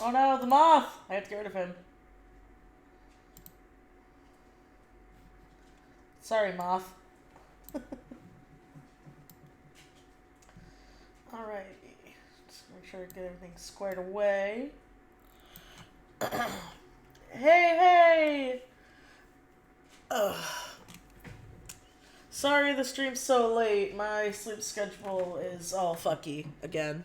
Oh no, the moth! I have to get rid of him. Sorry, moth. Alright. Just make sure to get everything squared away. Hey! Ugh. Sorry the stream's so late. My sleep schedule is all fucky again.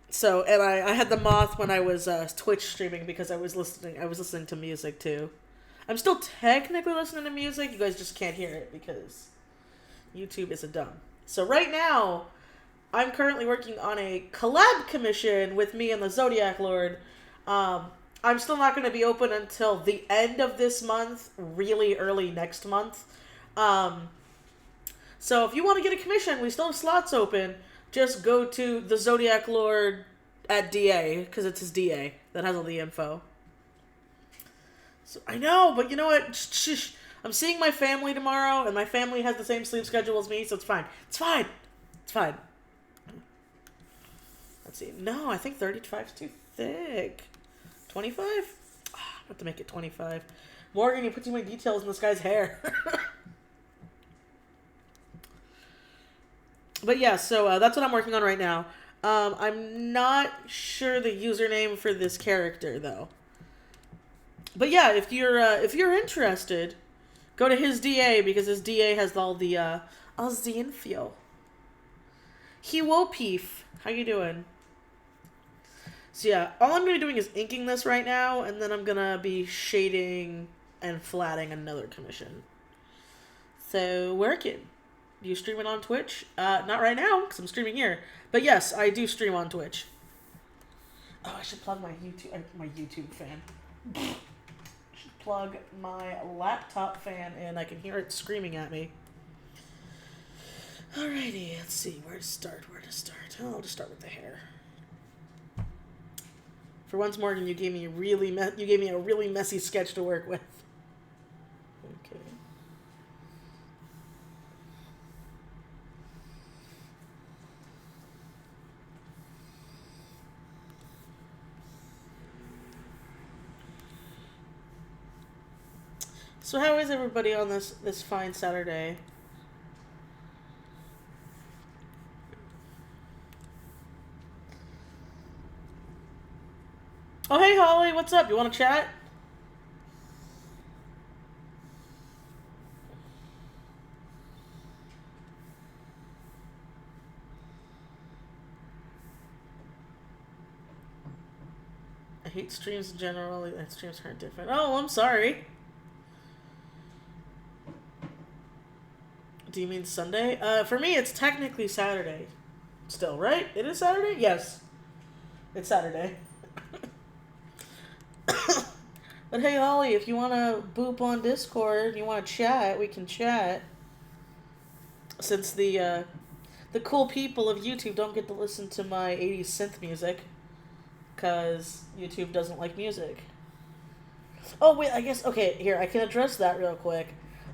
So, and I had the moth when I was Twitch streaming because I was listening to music too. I'm still technically listening to music. You guys just can't hear it because YouTube isn't dumb. So right now, I'm currently working on a collab commission with me and the Zodiac Lord. I'm still not going to be open until the end of this month, really early next month. So if you want to get a commission, we still have slots open. Just go to the Zodiac Lord at DA, because it's his DA that has all the info. So I know, but you know what? Shh. I'm seeing my family tomorrow, and my family has the same sleep schedule as me, so it's fine. It's fine. Let's see. No, I think 35 is too thick. 25? I have to make it 25. Morgan, you put too many details in this guy's hair. But yeah, so that's what I'm working on right now. I'm not sure the username for this character though. But yeah, if you're interested, go to his DA because his DA has all the info. Peef, how you doing? So yeah, all I'm gonna be doing is inking this right now, and then I'm gonna be shading and flatting another commission. So working. Do you stream it on Twitch? Not right now, because I'm streaming here. But yes, I do stream on Twitch. Oh, I should plug my YouTube fan. I should plug my laptop fan in. I can hear it screaming at me. Alrighty, let's see. Where to start? Oh, I'll just start with the hair. For once, Morgan, you gave me a really messy sketch to work with. Okay. So how is everybody on this fine Saturday? Oh, hey, Holly, what's up? You want to chat? I hate streams in general. Streams aren't different. Oh, I'm sorry. Do you mean Sunday? For me, it's technically Saturday. Still, right? It is Saturday? Yes. It's Saturday. But hey, Holly, if you want to boop on Discord, you want to chat, we can chat. Since the cool people of YouTube don't get to listen to my 80s synth music. Because YouTube doesn't like music. Oh, wait, I guess, okay, here, I can address that real quick.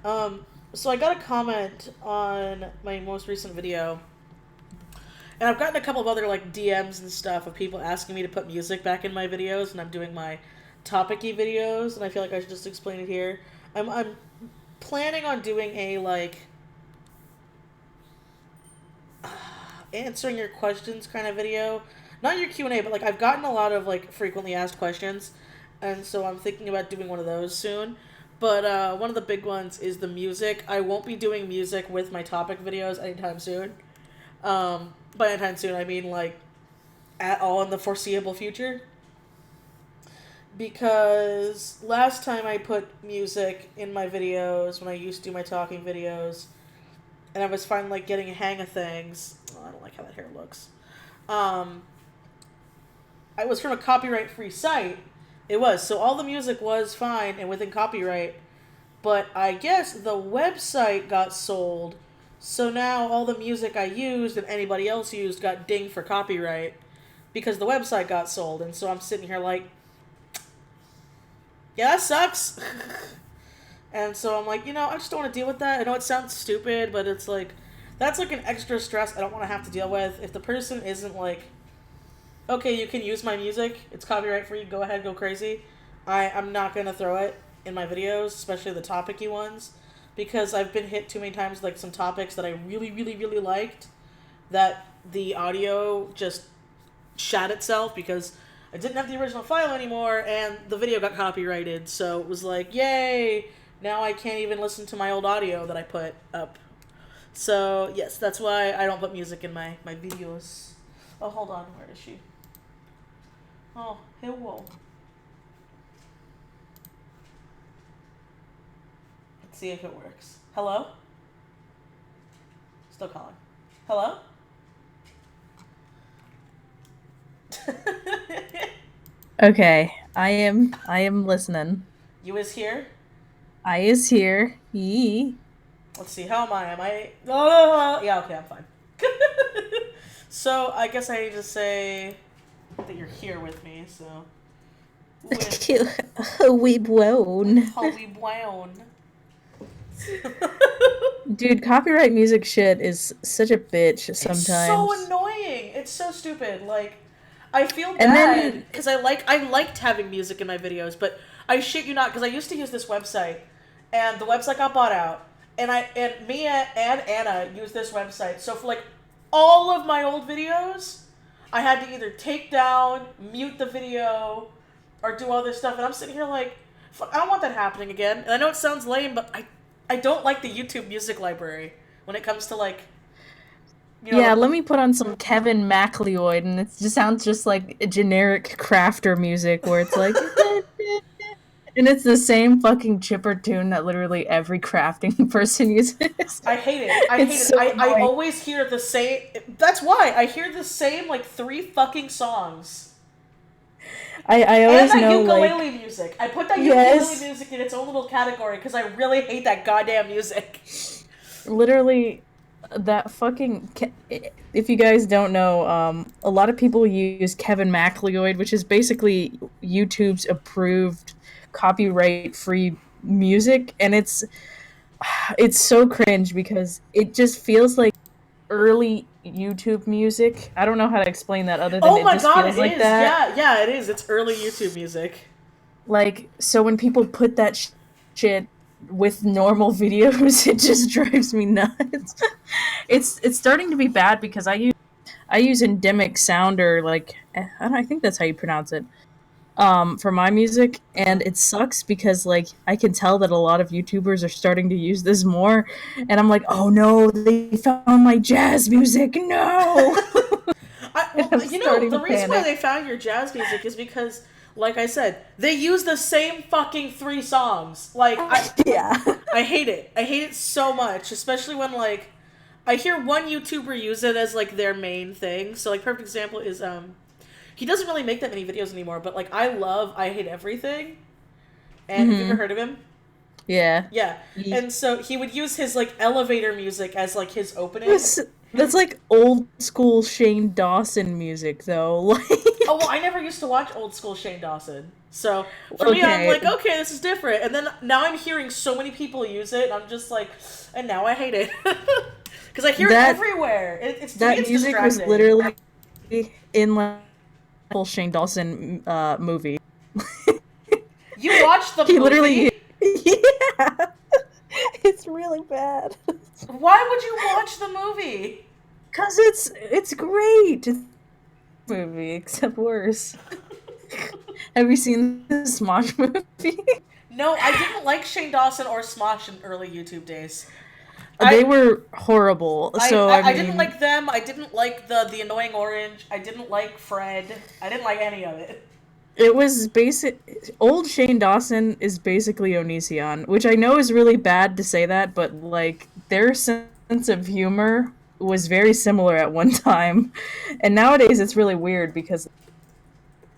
So I got a comment on my most recent video. And I've gotten a couple of other, like, DMs and stuff of people asking me to put music back in my videos, and I'm doing my topic-y videos, and I feel like I should just explain it here. I'm planning on doing a, like, answering your questions kind of video. Not your Q&A, but, like, I've gotten a lot of, like, frequently asked questions, and so I'm thinking about doing one of those soon. But one of the big ones is the music. I won't be doing music with my topic videos anytime soon. By anytime soon, I mean, like, at all in the foreseeable future. Because last time I put music in my videos, when I used to do my talking videos, and I was finally, like, getting a hang of things. Oh, I don't like how that hair looks. I was from a copyright-free site. It was. So all the music was fine and within copyright. But I guess the website got sold. So now all the music I used and anybody else used got dinged for copyright. Because the website got sold. And so I'm sitting here like, yeah, that sucks. And so I'm like, I just don't want to deal with that. I know it sounds stupid, but it's like, that's like an extra stress I don't want to have to deal with. If the person isn't like Okay, you can use my music. It's copyright free. Go ahead, go crazy. I'm not gonna throw it in my videos, especially the topicy ones, because I've been hit too many times with, like, some topics that I really, really, really liked that the audio just shat itself because I didn't have the original file anymore and the video got copyrighted. So it was like, yay! Now I can't even listen to my old audio that I put up. So yes, that's why I don't put music in my videos. Oh, hold on, where is she? Oh, hello. Let's see if it works. Hello? Still calling. Hello? Okay, I am listening. You is here? I is here. Yee. Let's see, how am I? Am I... Oh, yeah, okay, I'm fine. So, I guess I need to say that you're here with me, so... With We blown. Holly Brown. Dude, copyright music shit is such a bitch It's so sometimes. annoying. It's so stupid. Like, I feel And bad then because I liked having music in my videos, but I shit you not, because I used to use this website, and the website got bought out, and Mia and Anna used this website. So for, like, all of my old videos, I had to either take down, mute the video, or do all this stuff, and I'm sitting here like, fuck, I don't want that happening again. And I know it sounds lame, but I don't like the YouTube music library when it comes to, like, yeah, let like me put on some Kevin MacLeod and it just sounds just like a generic crafter music where it's like and it's the same fucking chipper tune that literally every crafting person uses. I hate it. I hate It's it. so I annoying. always hear the same. That's why I hear the same, like, three fucking songs. I And always that know ukulele like music. I put that ukulele yes, music in its own little category because I really hate that goddamn music. literally that fucking if you guys don't know, a lot of people use Kevin MacLeod, which is basically YouTube's approved copyright free music, and it's so cringe because it just feels like early YouTube music. I don't know how to explain that other than Oh it my just god, feels it like is. that. Yeah, yeah, it is. It's early YouTube music. Like, so when people put that shit with normal videos, it just drives me nuts. It's starting to be bad because I use endemic sounder, like I think that's how you pronounce it, for my music, Uh huh. and it sucks because like I can tell that a lot of YouTubers are starting to use this more, and I'm like, oh no, they found my jazz music, no. And Well, I'm you know, starting the to reason why they panic. found your jazz music is because, like I said, they use the same fucking three songs. Like, Yeah. I hate it. I hate it so much, especially when, like, I hear one YouTuber use it as, like, their main thing. So, like, perfect example is he doesn't really make that many videos anymore, but, like, I hate everything. And have you ever Mhm. heard of him? Yeah. Yeah. Ye- And so he would use his, like, elevator music as, like, his opening. That's that's like old school Shane Dawson music though. Oh, well, Like I never used to watch old school Shane Dawson. So for me, I'm okay, like, okay, this is different. And then now I'm hearing so many people use it, and I'm just like, and now I hate it. Because I hear it that everywhere. It's to me, that it's music was distracting. literally in like full Shane Dawson movie. You watched the He literally movie? yeah. It's really bad. Why would you watch the movie? Cuz it's great. It's a movie except worse. Have you seen the Smosh movie? No, I didn't like Shane Dawson or Smosh in early YouTube days. They I were horrible. So I I didn't mean, like them. I didn't like the annoying orange. I didn't like Fred. I didn't like any of it. it was basic. Old Shane Dawson is basically Onision, which I know is really bad to say that, but like their sense of humor was very similar at one time, and nowadays it's really weird because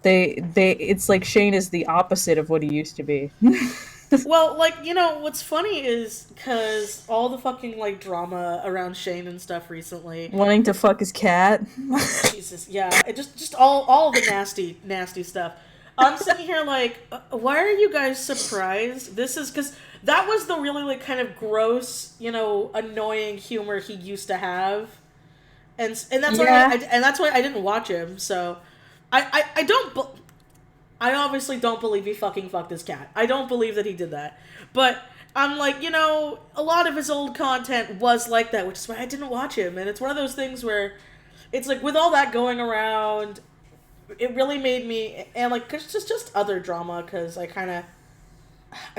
they it's like Shane is the opposite of what he used to be. Well, like, what's funny is because all the fucking, like, drama around Shane and stuff recently. Wanting to fuck his cat. Jesus, yeah, it just all the nasty nasty stuff. I'm sitting here like, why are you guys surprised? This is because that was the really, like, kind of gross, annoying humor he used to have, and that's why Yeah, and that's why I didn't watch him. So I don't. I obviously don't believe he fucking fucked his cat. I don't believe that he did that. But I'm like, a lot of his old content was like that, which is why I didn't watch him. And it's one of those things where it's like, with all that going around, it really made me, and like, cause just other drama, because I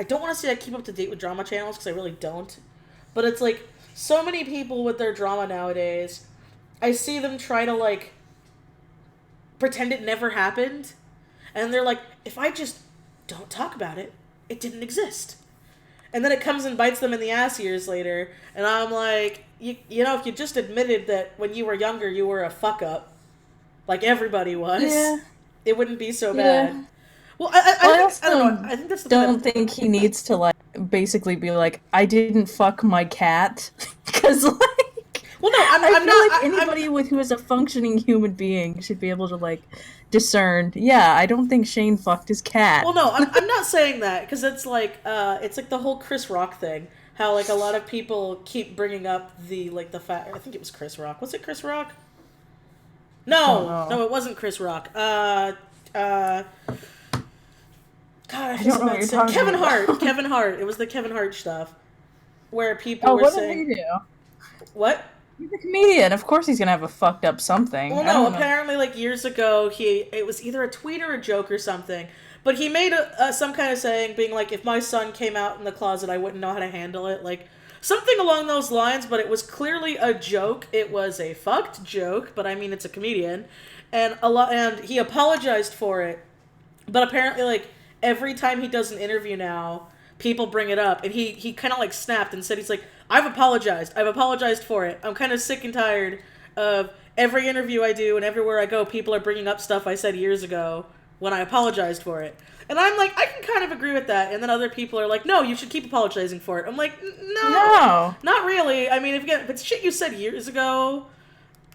don't want to say I keep up to date with drama channels, because I really don't. But it's like, so many people with their drama nowadays, I see them try to like pretend it never happened. And they're like, if I just don't talk about it, it didn't exist. And then it comes and bites them in the ass years later. And I'm like, if you just admitted that when you were younger you were a fuck up, like everybody was, it wouldn't be so bad. Yeah. Well, I don't know. I think that's the don't think he needs to like basically be like, I didn't fuck my cat, because like, well, no, I feel like anybody who is a functioning human being should be able to like discern. Yeah, I don't think Shane fucked his cat. Well, no, I'm not saying that, because it's like the whole Chris Rock thing. How like a lot of people keep bringing up the fact. I think it was Chris Rock. Was it Chris Rock? No, it wasn't Chris Rock. God, I don't know what you're talking Kevin about. Hart. Kevin Hart. It was the Kevin Hart stuff, where people were saying, did he do? What? He's a comedian. Of course he's gonna have a fucked up something. Well, no, apparently, like, years ago, it was either a tweet or a joke or something, but he made some kind of saying, being like, if my son came out in the closet, I wouldn't know how to handle it, like, something along those lines, but it was clearly a joke. It was a fucked joke, but I mean, it's a comedian, and he apologized for it, but apparently, like, every time he does an interview now, people bring it up, and he kind of like snapped and said, he's like, I've apologized for it. I'm kind of sick and tired of every interview I do and everywhere I go, people are bringing up stuff I said years ago when I apologized for it. And I'm like, I can kind of agree with that. And then other people are like, no, you should keep apologizing for it. I'm like, no, not really. I mean, if it's shit you said years ago.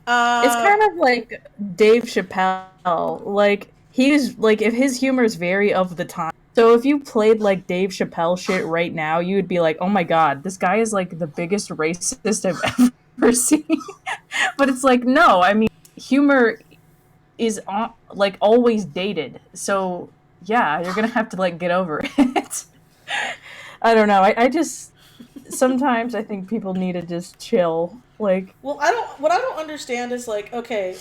It's kind of like Dave Chappelle. Like, he's like, if his humor is very of the time. So if you played like Dave Chappelle shit right now, you would be like, oh my god, this guy is like the biggest racist I've ever seen. But it's like, no, I mean, humor is like always dated. So yeah, you're gonna have to like get over it. I don't know. I just sometimes I think people need to just chill. Like, well, what I don't understand is like, okay,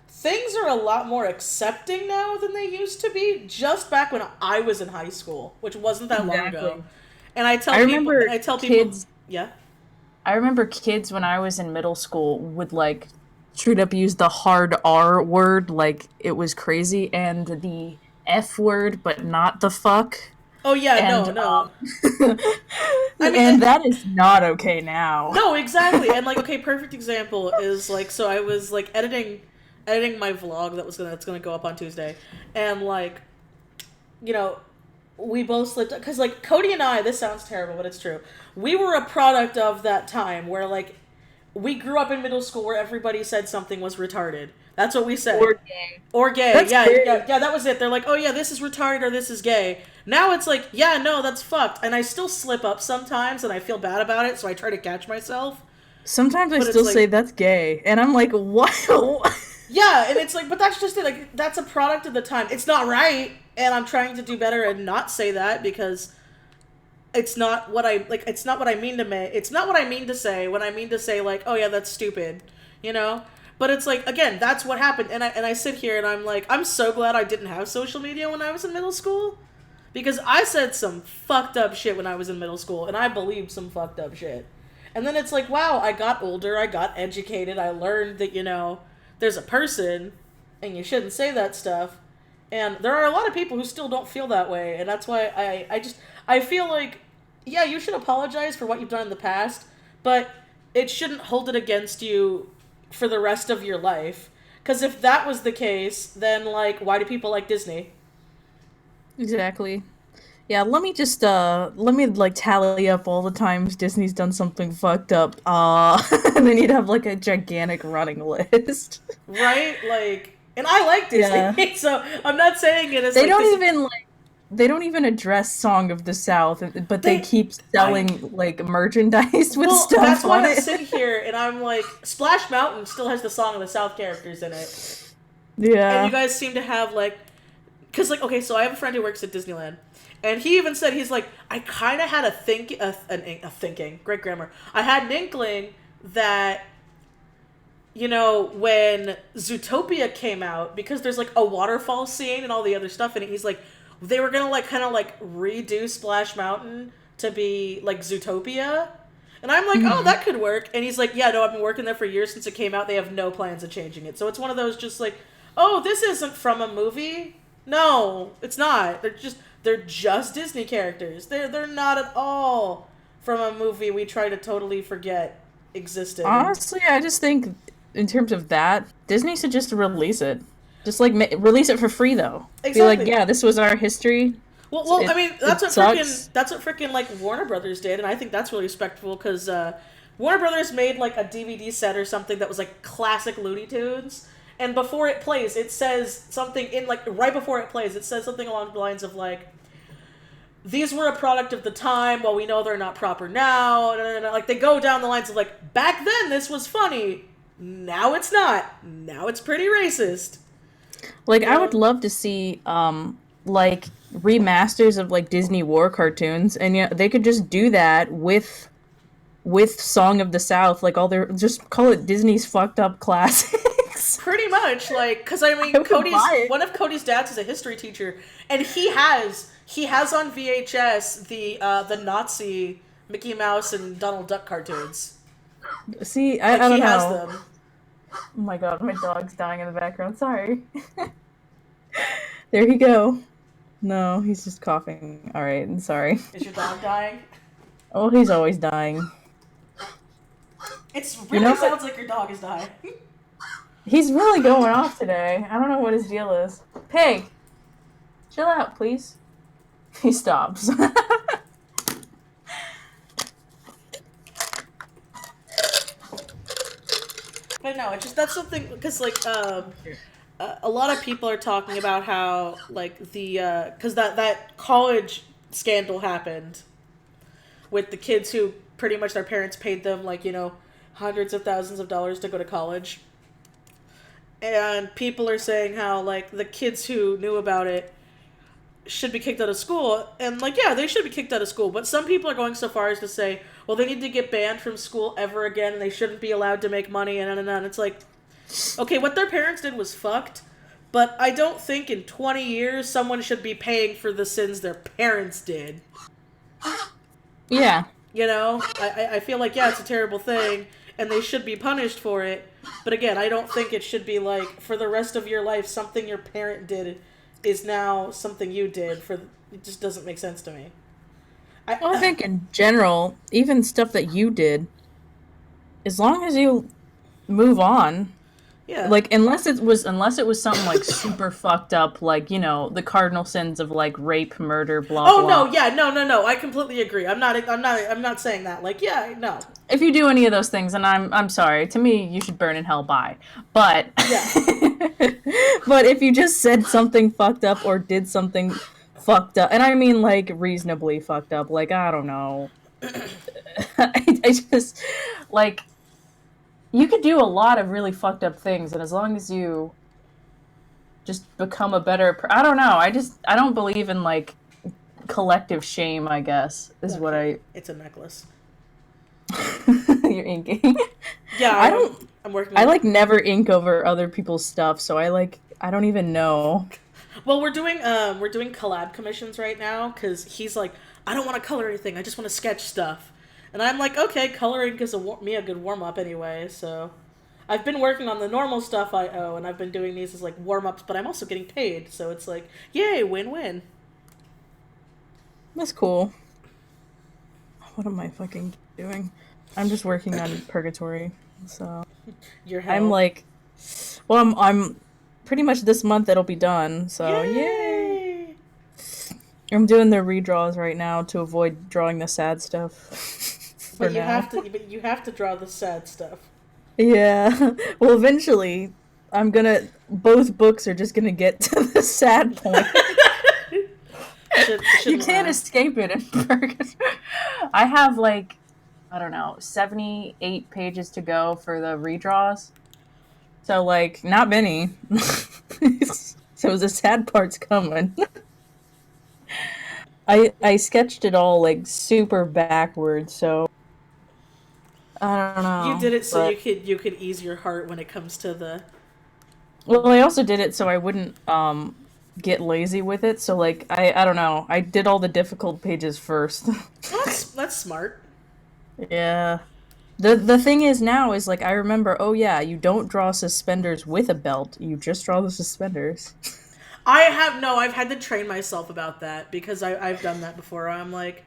things are a lot more accepting now than they used to be. Just back when I was in high school, which wasn't that long ago. And I tell people, yeah. I remember kids when I was in middle school would like straight up use the hard R word like it was crazy, and the F word, but not the fuck. Oh yeah, and, no. I mean, and that is not okay now. No, exactly. And like, okay, perfect example is like, so I was like editing my vlog that's gonna go up on Tuesday, and like, we both slipped, because like Cody and I, this sounds terrible, but it's true. We were a product of that time where like we grew up in middle school where everybody said something was retarded. That's what we said. Or gay. That's yeah, that was it. They're like, oh yeah, this is retarded or this is gay. Now it's like, yeah, no, that's fucked. And I still slip up sometimes, and I feel bad about it, so I try to catch myself. Sometimes I still say that's gay, and I'm like, what? Yeah, and it's like, but that's just it. Like, that's a product of the time. It's not right, and I'm trying to do better and not say that, because it's not what I like. It's not what I mean to It's not what I mean to say when I mean to say like, oh yeah, that's stupid, But it's like, again, that's what happened, and I sit here and I'm like, I'm so glad I didn't have social media when I was in middle school, because I said some fucked up shit when I was in middle school, and I believed some fucked up shit. And then it's like, wow, I got older, I got educated, I learned that, there's a person, and you shouldn't say that stuff. And there are a lot of people who still don't feel that way, and that's why I feel like, yeah, you should apologize for what you've done in the past, but it shouldn't hold it against you for the rest of your life. Because if that was the case, then, like, why do people like Disney? Exactly. Yeah, let me tally up all the times Disney's done something fucked up. And then you'd have, like, a gigantic running list. Right? Like, and I like Disney, so I'm not saying it as, they don't even, like, they don't even address Song of the South, but they They, keep I selling like merchandise with well, that's stuff why on I'm it. sitting here and I'm like, Splash Mountain still has the Song of the South characters in it, and you Yeah. guys seem to have like, because like, okay, so I have a friend who works at Disneyland, and he even said he's like, I kind of had a thinking, great grammar. I had an inkling that when Zootopia came out, because there's like a waterfall scene and all the other stuff in it, he's like, they were gonna like kind of like redo Splash Mountain to be like Zootopia. And I'm like, oh, Hmm. that could work. And he's like, yeah, no, I've been working there for years since it came out. They have no plans of changing it. So it's one of those just like, oh, this isn't from a movie. No, it's not. They're just Disney characters. They're not at all from a movie we try to totally forget existed. And Honestly, I just think in terms of that, Disney should just release it. Just like release it for free though. Be like, exactly. yeah, this was our history. Well, I It mean, it sucks. that's what freaking like Warner Brothers did, and I think that's really respectful because Warner Brothers made like a DVD set or something that was like classic Looney Tunes, and before it plays, it says something in like right before it plays, it says something along the lines of like, these were a product of the time. Well, we know they're not proper now. Like they go down the lines of like, back then this was funny. Now it's not. Now it's pretty racist. Like You I would know? love to see like remasters of like Disney war cartoons, and yeah, they could just do that with Song of the South, like all their just call it Disney's fucked up classics. Pretty much, like, because I I mean, would Cody's buy it. one of Cody's dads is a history teacher, and he has on VHS the Nazi Mickey Mouse and Donald Duck cartoons. See, Like I he don't has know. them. Oh my god, my dog's dying in the background. Sorry. There you go. No, he's just coughing. All right, I'm sorry. Is your dog dying? Oh, he's always dying. It You really know what? sounds like your dog is dying. He's really going off today. I don't know what his deal is. Pig, chill out, please. He stops. But no, it's just that's something because like a lot of people are talking about how like the because that college scandal happened with the kids who pretty much their parents paid them like hundreds of thousands of dollars to go to college, and people are saying how like the kids who knew about it should be kicked out of school, and like yeah, they should be kicked out of school, but some people are going so far as to say, well, they need to get banned from school ever again and they shouldn't be allowed to make money and it's like, okay, what their parents did was fucked, but I don't think in 20 years someone should be paying for the sins their parents did. Yeah. I feel like yeah, it's a terrible thing and they should be punished for it, but again, I don't think it should be like for the rest of your life something your parent did is now something you did. For it just doesn't make sense to me. Well, I I think in general, even stuff that you did, as long as you move on, Yeah. like unless it was something like super fucked up, like the cardinal sins of like rape, murder, blah Oh no, blah. yeah, no. I completely agree. I'm not saying that. Like, yeah, no. If you do any of those things, and I'm sorry, to me you should burn in hell. Bye. But Yeah. but if you just said something fucked up or did something fucked up, and I mean like reasonably fucked up, like I don't know, I just like you could do a lot of really fucked up things, and as long as you just become a better, I don't know. I don't believe in like collective shame. I guess is what Okay. I. It's a necklace. You're inking. Yeah, I I'm don't. I'm working I on. like never ink over other people's stuff, so I don't even know. Well, we're doing collab commissions right now cuz he's like, I don't want to color anything. I just want to sketch stuff. And I'm like, okay, coloring gives me a good warm up anyway, so I've been working on the normal stuff I owe, and I've been doing these as like warm ups, but I'm also getting paid, so it's like, yay, win win. That's cool. What am I fucking doing? I'm just working on Purgatory, so Your I'm hell. like, well, I'm pretty much this month it'll be done. So yay! Yay! I'm doing the redraws right now to avoid drawing the sad stuff for But you now. have to, but you have to draw the sad stuff. Yeah. Well, eventually, I'm gonna. Both books are just gonna get to the sad point. You Shouldn't can't laugh. escape it in Purgatory. I have like, I don't know, 78 pages to go for the redraws. So like not many. So the sad part's coming. I sketched it all like super backwards, so I don't You know. did it so But you could ease your heart when it comes to the. well, I also did it so I wouldn't get lazy with it. So like I don't know. I did all the difficult pages first. Well, that's smart. Yeah. The thing is now is like I remember, oh yeah, you don't draw suspenders with a belt. You just draw the suspenders. I have no. I've had to train myself about that because I've done that before. I'm like,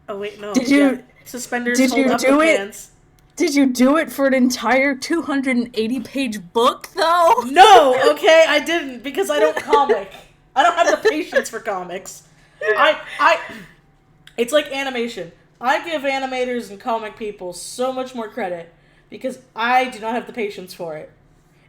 oh wait, no, Did yeah, you suspenders did hold you up the do it? pants. Did you do it for an entire 280-page book though? No, okay, I didn't because I don't comic. I don't have the patience for comics. I it's like animation. I give animators and comic people so much more credit because I do not have the patience for it.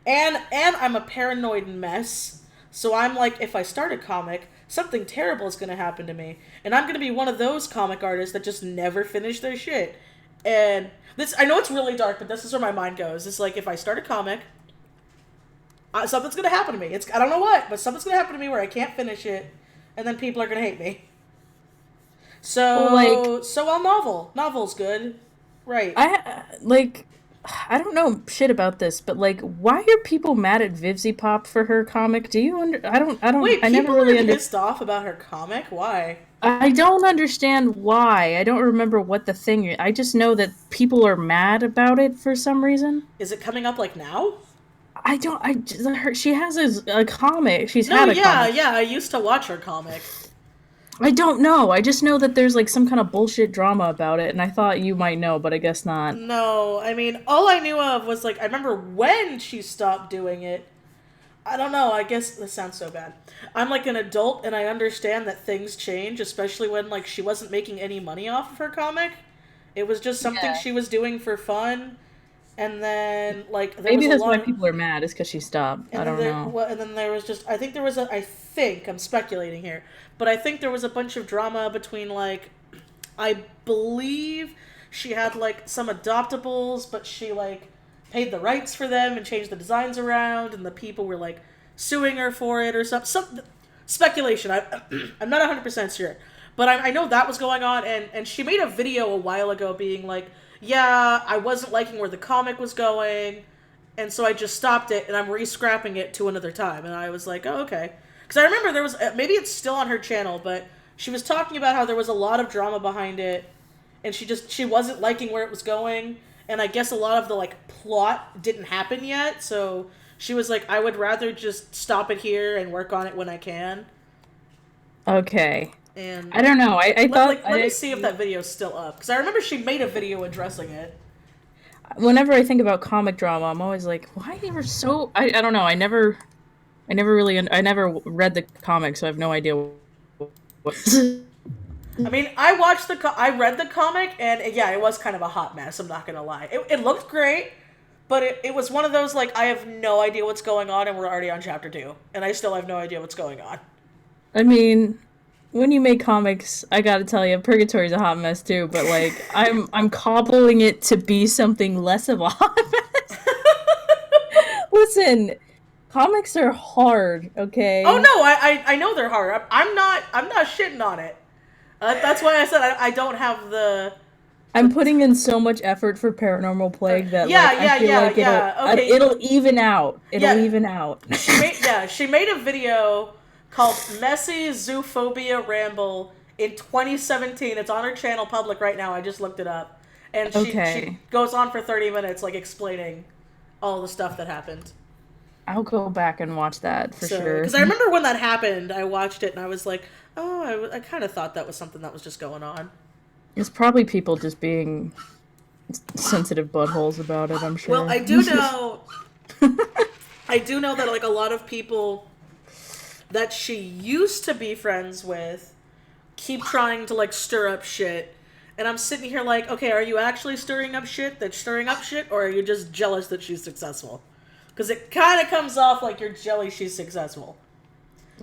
And I'm a paranoid mess. So I'm like if I start a comic, something terrible is going to happen to me, and I'm going to be one of those comic artists that just never finish their shit. And this I know it's really dark, but this is where my mind goes. It's like if I start a comic, something's gonna happen to me. I don't know what, but something's gonna happen to me where I can't finish it, and then people are gonna hate me. Well, like So I'll novel. Novel's good, right? I don't know shit about this, but like why are people mad at Vivzy Pop for her comic? Do you under Wait, I never people really are under pissed off about her comic. Why? I don't understand why. I don't remember what the thing is. I just know that people are mad about it for some reason. Is it coming up like now? I don't. She has a comic. She's No, had a yeah, comic. yeah. I used to watch her comic. I don't know. I just know that there's like some kind of bullshit drama about it, and I thought you might know, but I guess not. No, I mean, all I knew of was like I remember when she stopped doing it. I don't know. I guess this sounds so bad. I'm like an adult and I understand that things change, especially when like she wasn't making any money off of her comic. It was just something Yeah. she was doing for fun, and then like there was Maybe a that's lot why of people are mad. Is because she stopped. I and then don't there know. well, and then there was just I think I'm speculating here, but I think there was a bunch of drama between like I believe she had like some adoptables, but she like paid the rights for them and changed the designs around, and the people were like suing her for it or something. Some speculation. I'm not 100% sure, but I know that was going on, and she made a video a while ago being like, yeah, I wasn't liking where the comic was going, and so I just stopped it, and I'm re-scrapping it to another time. And I was like, oh, okay. Because I remember there was, maybe it's still on her channel, but she was talking about how there was a lot of drama behind it, and she wasn't liking where it was going, and I guess a lot of the, like, plot didn't happen yet, so she was like, I would rather just stop it here and work on it when I can. Okay. And I don't know. I thought let me see if that video's still up, because I remember she made a video addressing it. whenever I think about comic drama, I'm always like, why they were so. I don't know. I never really. I never read the comic, so I have no idea. What... I mean, I read the comic, and yeah, it was kind of a hot mess. I'm not gonna lie. It looked great, but it was one of those like I have no idea what's going on, and we're already on chapter 2, and I still have no idea what's going on. I mean, when you make comics, I gotta tell you, Purgatory's a hot mess too. But like, I'm cobbling it to be something less of a hot mess. Listen, comics are hard. Okay. Oh no, I know they're hard. I'm not shitting on it. That's why I said I don't have the. I'm putting in so much effort for Paranormal Plague that Yeah, like I feel yeah, like yeah. Okay. it'll even out. It'll Yeah. even out. She made a video called Messy Zoophobia Ramble in 2017. It's on her channel, public right now. I just looked it up, and she goes on for 30 minutes, like explaining all the stuff that happened. I'll go back and watch that for sure. Because I remember when that happened, I watched it and I was like, oh, I kind of thought that was something that was just going on. It's probably people just being sensitive buttholes about it, I'm sure. Well, I do know I do know that like a lot of people that she used to be friends with keep trying to like stir up shit. And I'm sitting here like, okay, are you actually stirring up shit that's stirring up shit, or are you just jealous that she's successful? Because it kind of comes off like you're jelly she's successful.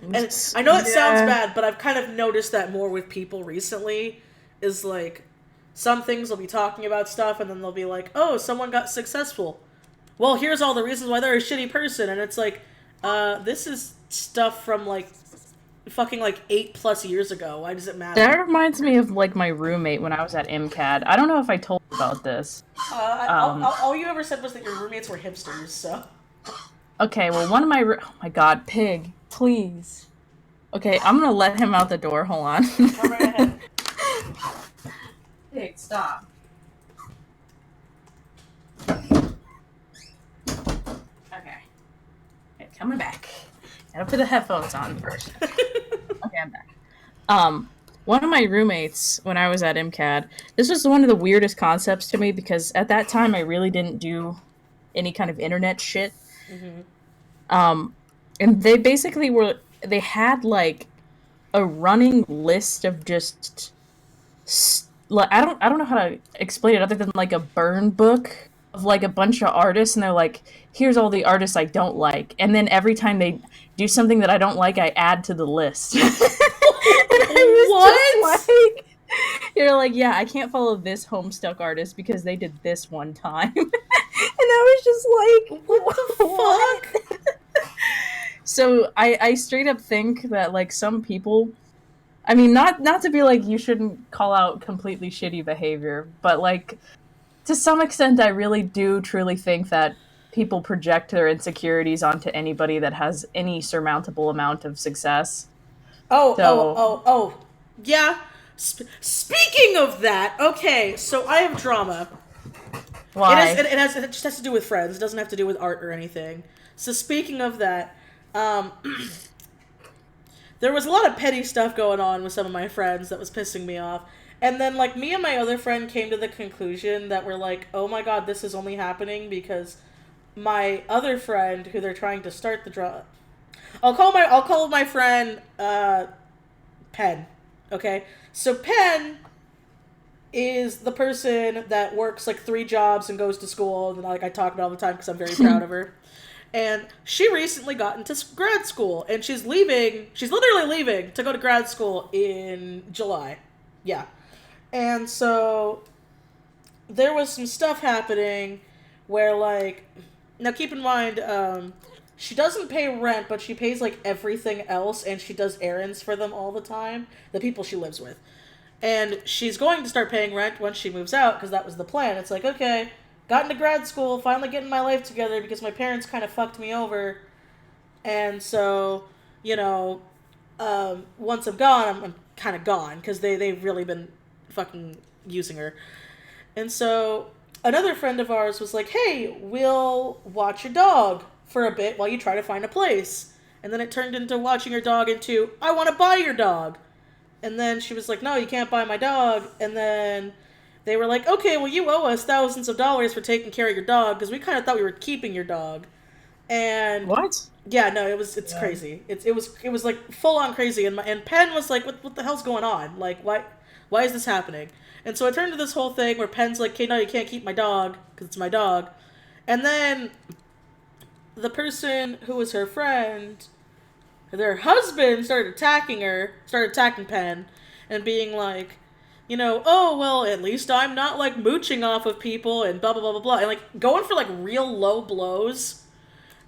And I know it sounds Yeah. bad, but I've kind of noticed that more with people recently. Is like, some things they'll be talking about stuff, and then they'll be like, "Oh, someone got successful. Well, here's all the reasons why they're a shitty person," and it's like, this is stuff from like fucking like 8+ years ago. Why does it matter? That reminds me of like my roommate when I was at MCAD. I don't know if I told you about this. All you ever said was that your roommates were hipsters. So Okay, well, one of my oh my god, pig, please. Okay, I'm gonna let him out the door. Hold on. go right ahead. Pig, stop. Okay. Okay, coming back. Gotta put the headphones on first. Okay, I'm back. One of my roommates when I was at MCAD, this was one of the weirdest concepts to me because at that time I really didn't do any kind of internet shit. Mm-hmm. And they basically they had like a running list of just like I don't know how to explain it other than like a burn book of like a bunch of artists, and they're like, here's all the artists I don't like, and then every time they do something that I don't like, I add to the list. And I was What? just like, you're like, yeah, I can't follow this Homestuck artist because they did this one time. And I was just like, What the fuck? So I straight up think that like some people, I mean, not to be like you shouldn't call out completely shitty behavior, but like to some extent I really do truly think that people project their insecurities onto anybody that has any surmountable amount of success. So Yeah. Speaking of that, okay, so I have drama. why? It just has to do with friends. It doesn't have to do with art or anything. So speaking of that, um, there was a lot of petty stuff going on with some of my friends that was pissing me off. And then, like, me and my other friend came to the conclusion that we're like, oh my god, this is only happening because my other friend, who they're trying to start the drama. I'll call my friend Pen. Okay, so Pen is the person that works like 3 jobs and goes to school, and like I talk about all the time because I'm very proud of her. And she recently got into grad school, and she's leaving. She's literally leaving to go to grad school in July. Yeah, and so there was some stuff happening where like, now keep in mind, she doesn't pay rent, but she pays like everything else, and she does errands for them all the time, the people she lives with. And she's going to start paying rent once she moves out, because that was the plan. It's like, okay, got into grad school, finally getting my life together because my parents kind of fucked me over. And so, you know, once I'm gone, I'm kind of gone, because they've really been fucking using her. And so another friend of ours was like, hey, we'll watch your dog for a bit while you try to find a place. And then it turned into watching your dog into, I want to buy your dog. And then she was like, no, you can't buy my dog. And then they were like, okay, well, you owe us thousands of dollars for taking care of your dog, because we kind of thought we were keeping your dog. And What? yeah, no, it's crazy. It was like full on crazy. And Penn was like, what the hell's going on? Like, why is this happening? And so it turned to this whole thing where Penn's like, okay, no, you can't keep my dog because it's my dog. And then the person who was her friend, their husband started attacking Penn, and being like, you know, oh, well, at least I'm not, like, mooching off of people, and blah, blah, blah, blah, blah. And, like, going for, like, real low blows.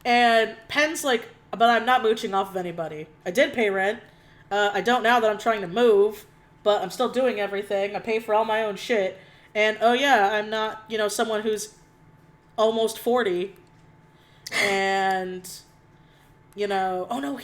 And Penn's like, but I'm not mooching off of anybody. I did pay rent. I don't now that I'm trying to move, but I'm still doing everything. I pay for all my own shit. And, oh, yeah, I'm not, you know, someone who's almost 40. And, you know, oh, no,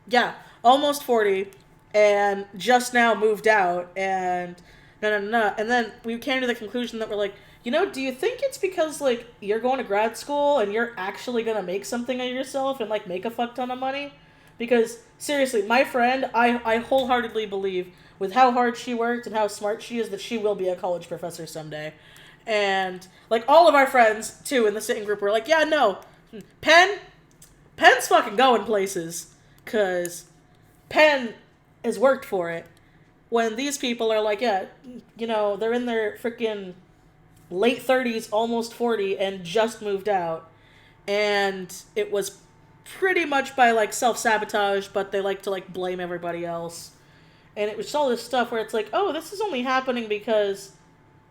yeah, almost 40, and just now moved out, and no. And then we came to the conclusion that we're like, you know, do you think it's because, like, you're going to grad school and you're actually going to make something of yourself and, like, make a fuck ton of money? Because, seriously, my friend, I wholeheartedly believe, with how hard she worked and how smart she is, that she will be a college professor someday. And, like, all of our friends, too, in the sitting group were like, yeah, no, Penn's fucking going places. Because Penn has worked for it. When these people are like, yeah, you know, they're in their freaking late 30s, almost 40, and just moved out. And it was pretty much by like self-sabotage, but they like to like blame everybody else. And it was all this stuff where it's like, oh, this is only happening because,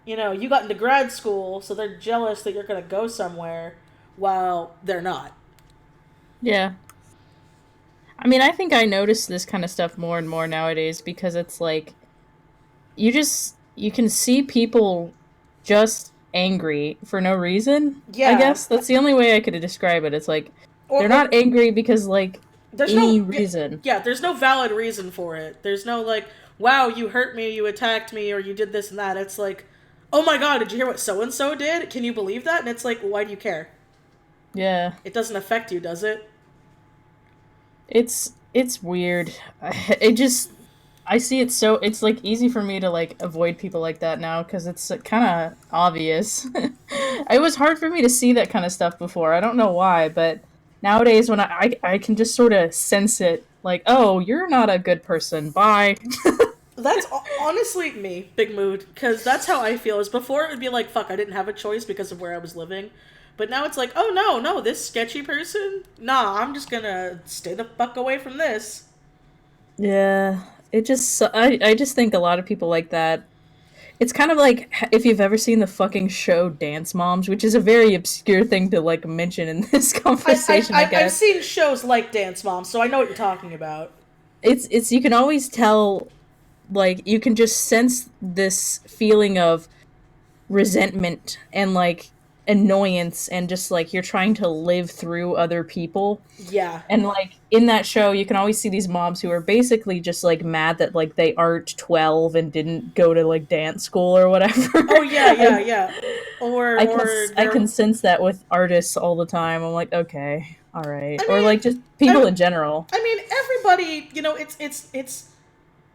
you got into grad school, so they're jealous that you're going to go somewhere while they're not. Yeah. I mean, I think I notice this kind of stuff more and more nowadays because it's like you can see people just angry for no reason. I Yeah. guess that's the only way I could describe it. It's like Or, they're or not angry because like there's any no, reason. yeah, there's no valid reason for it. There's no like, wow, you hurt me, you attacked me, or you did this and that. It's like, oh my god, did you hear what so and so did? Can you believe that? And it's like, why do you care? Yeah. It doesn't affect you, does it? It's weird. It just I see it so it's like easy for me to like avoid people like that now because it's kind of obvious. It was hard for me to see that kind of stuff before. I don't know why, but nowadays when I can just sort of sense it like, "Oh, you're not a good person. Bye." That's honestly me, big mood, because that's how I feel. Is before it would be like, fuck, I didn't have a choice because of where I was living. But now it's like, oh no, no, this sketchy person? Nah, I'm just gonna stay the fuck away from this. Yeah. I just think a lot of people like that. It's kind of like if you've ever seen the fucking show Dance Moms, which is a very obscure thing to like mention in this conversation, I I've guess. seen shows like Dance Mom, so I know what you're talking about. It's you can always tell like you can just sense this feeling of resentment and like annoyance and just like you're trying to live through other people. Yeah. And like in that show, you can always see these moms who are basically just like mad that like they aren't 12 and didn't go to like dance school or whatever. Oh yeah, yeah, I, yeah. Or I can or I they're. can sense that with artists all the time. I'm like, okay, all right, I or mean, like just people I, in general. I mean, everybody.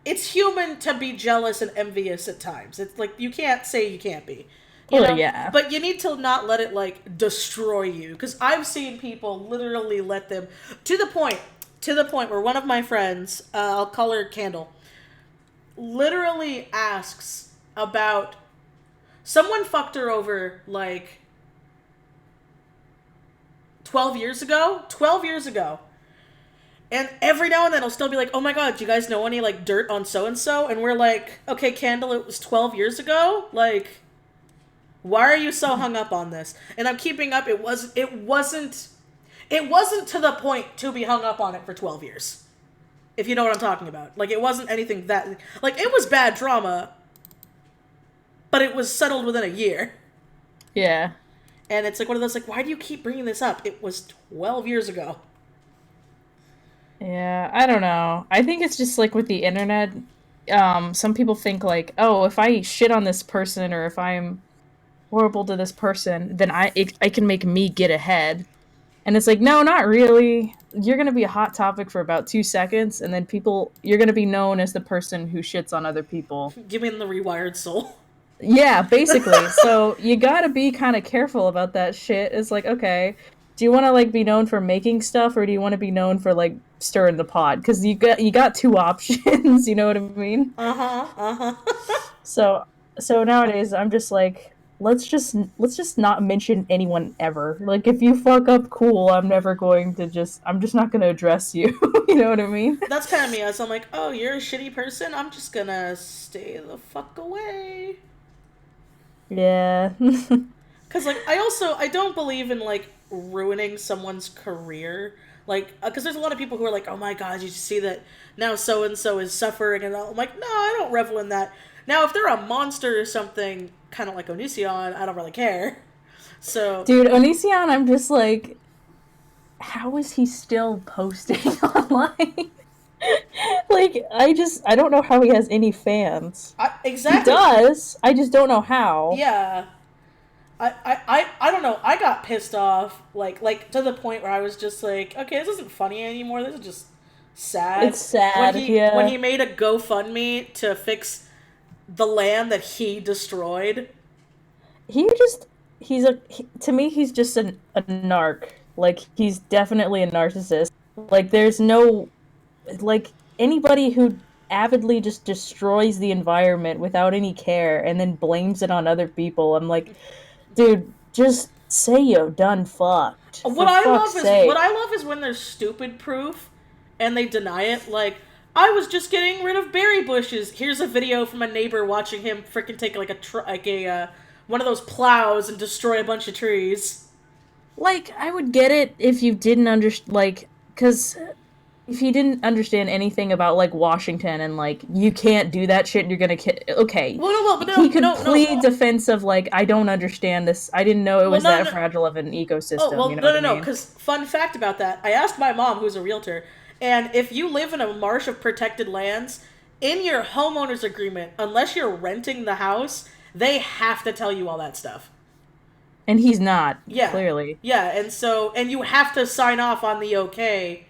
It's human to be jealous and envious at times. It's like you can't say you can't be, Well, yeah, but you need to not let it like destroy you. Because I've seen people literally let them to the point where one of my friends, I'll call her Candle, literally asks about someone fucked her over like 12 years ago. 12 years ago. And every now and then it'll still be like, oh my god, do you guys know any like dirt on so and so? And we're like, okay, Candle, it was 12 years ago. Like, why are you so hung up on this? And I'm keeping up. It wasn't to the point to be hung up on it for 12 years. If you know what I'm talking about. Like, it wasn't anything that like it was bad drama, but it was settled within a year. yeah. And it's like one of those like, why do you keep bringing this up? It was 12 years ago. Yeah, I don't know. I think it's just like with the internet, some people think like, oh, if I shit on this person or if I'm horrible to this person, then I can make me get ahead. And it's like, no, not really. You're gonna be a hot topic for about 2 seconds, and then you're gonna be known as the person who shits on other people. Give me the rewired soul. Yeah, basically. So you gotta be kind of careful about that shit. It's like, okay, do you want to like be known for making stuff, or do you want to be known for like stirring the pot? Because you got two options. You know what I mean? Uh huh. Uh huh. So so nowadays I'm just like let's just not mention anyone ever. Like if you fuck up, cool. I'm just not gonna address you. You know what I mean? That's kind of me. As I'm like, oh, you're a shitty person. I'm just gonna stay the fuck away. Yeah. Cause like I don't believe in like ruining someone's career. Like, because there's a lot of people who are like, oh my god, you see that now so and so is suffering, and I'm like, no, I don't revel in that. Now, if they're a monster or something, kind of like Onision, I don't really care. So, Dude, Onision, I'm just like, how is he still posting online? Like, I don't know how he has any fans. He exactly, does. I just don't know how. yeah. I don't know. I got pissed off, like to the point where I was just like, okay, this isn't funny anymore. This is just sad. It's sad, When yeah. he made a GoFundMe to fix the land that he destroyed. He just to me he's just a narc. Like he's definitely a narcissist. Like there's no like anybody who avidly just destroys the environment without any care and then blames it on other people. I'm like, dude, just say you done fucked. What For I fuck's love is what sake. I love is when there's stupid proof and they deny it. Like, I was just getting rid of berry bushes. Here's a video from a neighbor watching him freaking take like a one of those plows and destroy a bunch of trees. Like, I would get it if you didn't understand, like, because if he didn't understand anything about like Washington and like you can't do that shit, you're gonna okay. Well, no, but He could no. plead defense of like I don't understand this. I didn't know it Well, was no, that no. fragile of an Oh, ecosystem. well, You know no, what no, I no. mean? Because fun fact about that, I asked my mom, who's a realtor, and if you live in a marsh of protected lands, in your homeowner's agreement, unless you're renting the house, they have to tell you all that stuff. And he's not Yeah, clearly. yeah, and you have to sign off on the okay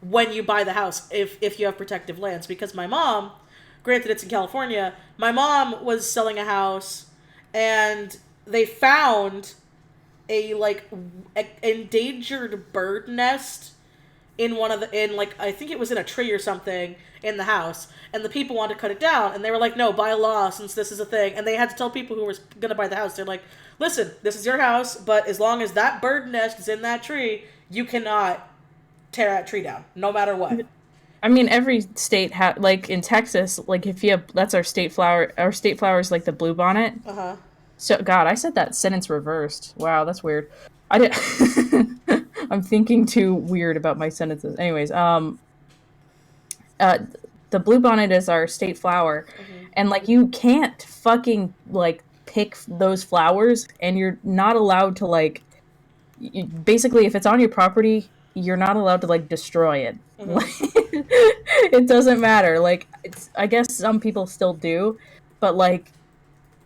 when you buy the house if you have protective lands. Because my mom, granted it's in California, my mom was selling a house, and they found a like endangered bird nest in one of the in like I think it was in a tree or something in the house, and the people wanted to cut it down, and they were like, no, by law, since this is a thing, and they had to tell people who were gonna buy the house, they're like, listen, this is your house, but as long as that bird nest is in that tree, you cannot tear that tree down, no matter what. I mean, every state like in Texas, like if you have that's our state flower. Our state flower is like the bluebonnet. Uh huh. So God, I said that sentence reversed. Wow, that's weird. I did. I'm thinking too weird about my sentences. Anyways, uh, the bluebonnet is our state flower, Mm-hmm. and like you can't fucking like pick those flowers, and you're not allowed to like. Basically, if it's on your property, you're not allowed to like destroy it. Mm-hmm. It doesn't matter. Like, I guess some people still do, but like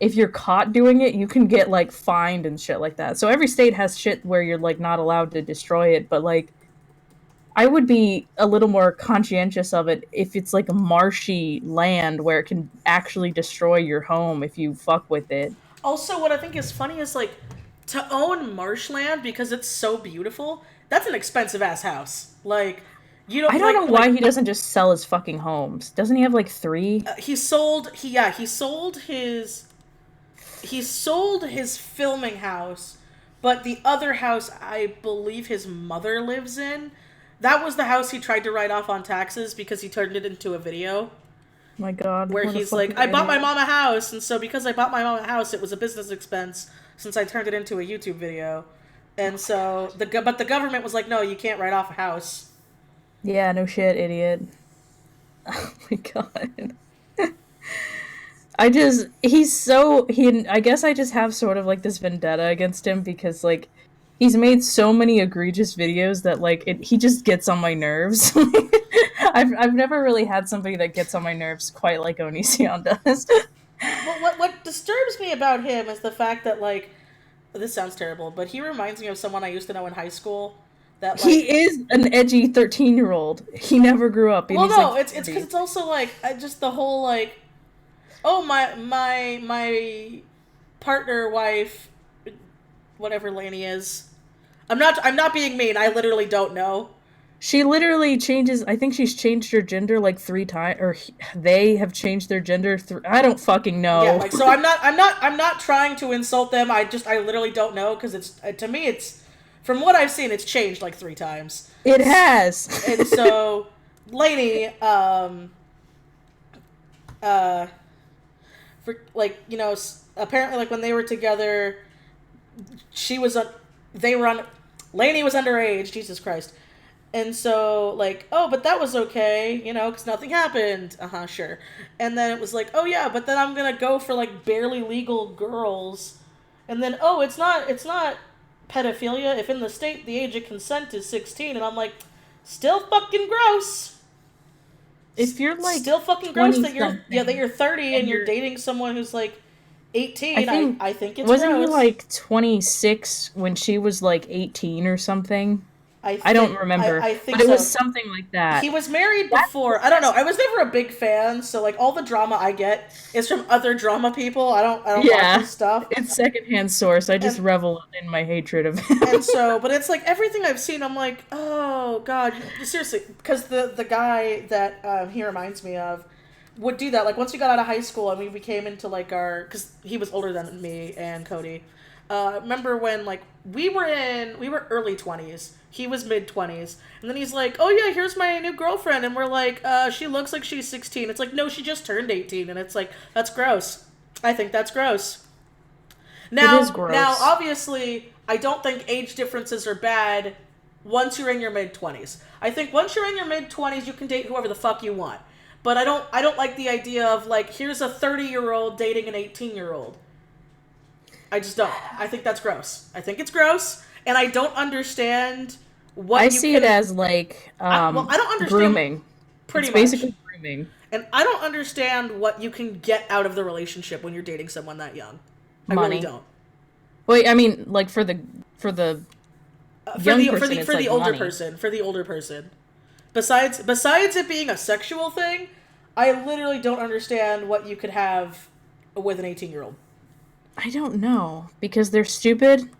if you're caught doing it, you can get like fined and shit like that. So every state has shit where you're like not allowed to destroy it, but like I would be a little more conscientious of it if it's like a marshy land where it can actually destroy your home if you fuck with it. Also, what I think is funny is like to own marshland because it's so beautiful. That's an expensive ass house. Like you I don't don't know like why he doesn't just sell his fucking homes. Doesn't he have like three? He sold his filming house, but the other house I believe his mother lives in. That was the house he tried to write off on taxes because he turned it into a video My God, where what a he's like, fucking I bought my idiot. mom a house, and so because I bought my mom a house, it was a business expense since I turned it into a YouTube video. And so the government was like, no, you can't write off a house. Yeah, no shit, idiot. Oh my God. I guess I just have sort of like this vendetta against him because like he's made so many egregious videos that like he just gets on my nerves. I've never really had somebody that gets on my nerves quite like Onision does. Well, what disturbs me about him is the fact that like this sounds terrible, but he reminds me of someone I used to know in high school. That like, He is an edgy 13-year-old. He never grew up and well, he's like no, it's because 40. it's also like just the whole like, oh my partner wife, whatever Laney is. I'm not being mean. I literally don't know. She literally changes. I think she's changed her gender like 3 times, or they have changed their gender. I don't fucking Yeah, know. like so I'm not trying to insult them. I literally don't know because it's to me it's from what I've seen it's changed like 3 times. It has. And so Lainey uh for like apparently like when they were together she was a they were on Lainey was underage, Jesus Christ. And so, like, oh, but that was okay, because nothing happened. Sure. And then it was like, oh yeah, but then I'm gonna go for like barely legal girls, and then oh, it's not pedophilia if in the state the age of consent is 16, and I'm like, still fucking gross. If you're like Still fucking gross 20 that you're 30 and and you're you're, dating someone who's like I 18. I think, I think it's wasn't he gross. like 26 when she was like 18 or something? I I don't think I, remember, I but think it was so. something like He that. was married That's before. I don't know. I was never a big fan, so like all the drama I get is from other drama people. I don't watch yeah, his stuff. it's secondhand source. I just And revel in my hatred of him. and so, but it's like everything I've seen, I'm like, oh god, seriously, because the guy that he reminds me of would do that. Like once we got out of high school and we became into like our, because he was older than me and Cody. Remember when like we were early 20s. He was mid 20s, and then he's like, "Oh yeah, here's my new girlfriend," and we're like, "She looks like she's 16." It's like, no, she just turned 18, and it's like that's gross. I think that's gross. It is Now, gross. obviously, I don't think age differences are bad once you're in your mid 20s. I think once you're in your mid 20s, you can date whoever the fuck you want. But I don't like the idea of like here's a 30-year-old dating an 18-year-old. I just don't. I think that's gross. I think it's gross, and I don't understand I what you see can. it as like I don't understand grooming. pretty It's much, basically grooming. and I don't understand what you can get out of the relationship when you're dating someone that young. I really Money. don't. Wait, I mean, like for the young person, it's For the like older money. person, for the older person. Besides it being a sexual thing, I literally don't understand what you could have with an 18-year-old. I don't know because they're stupid.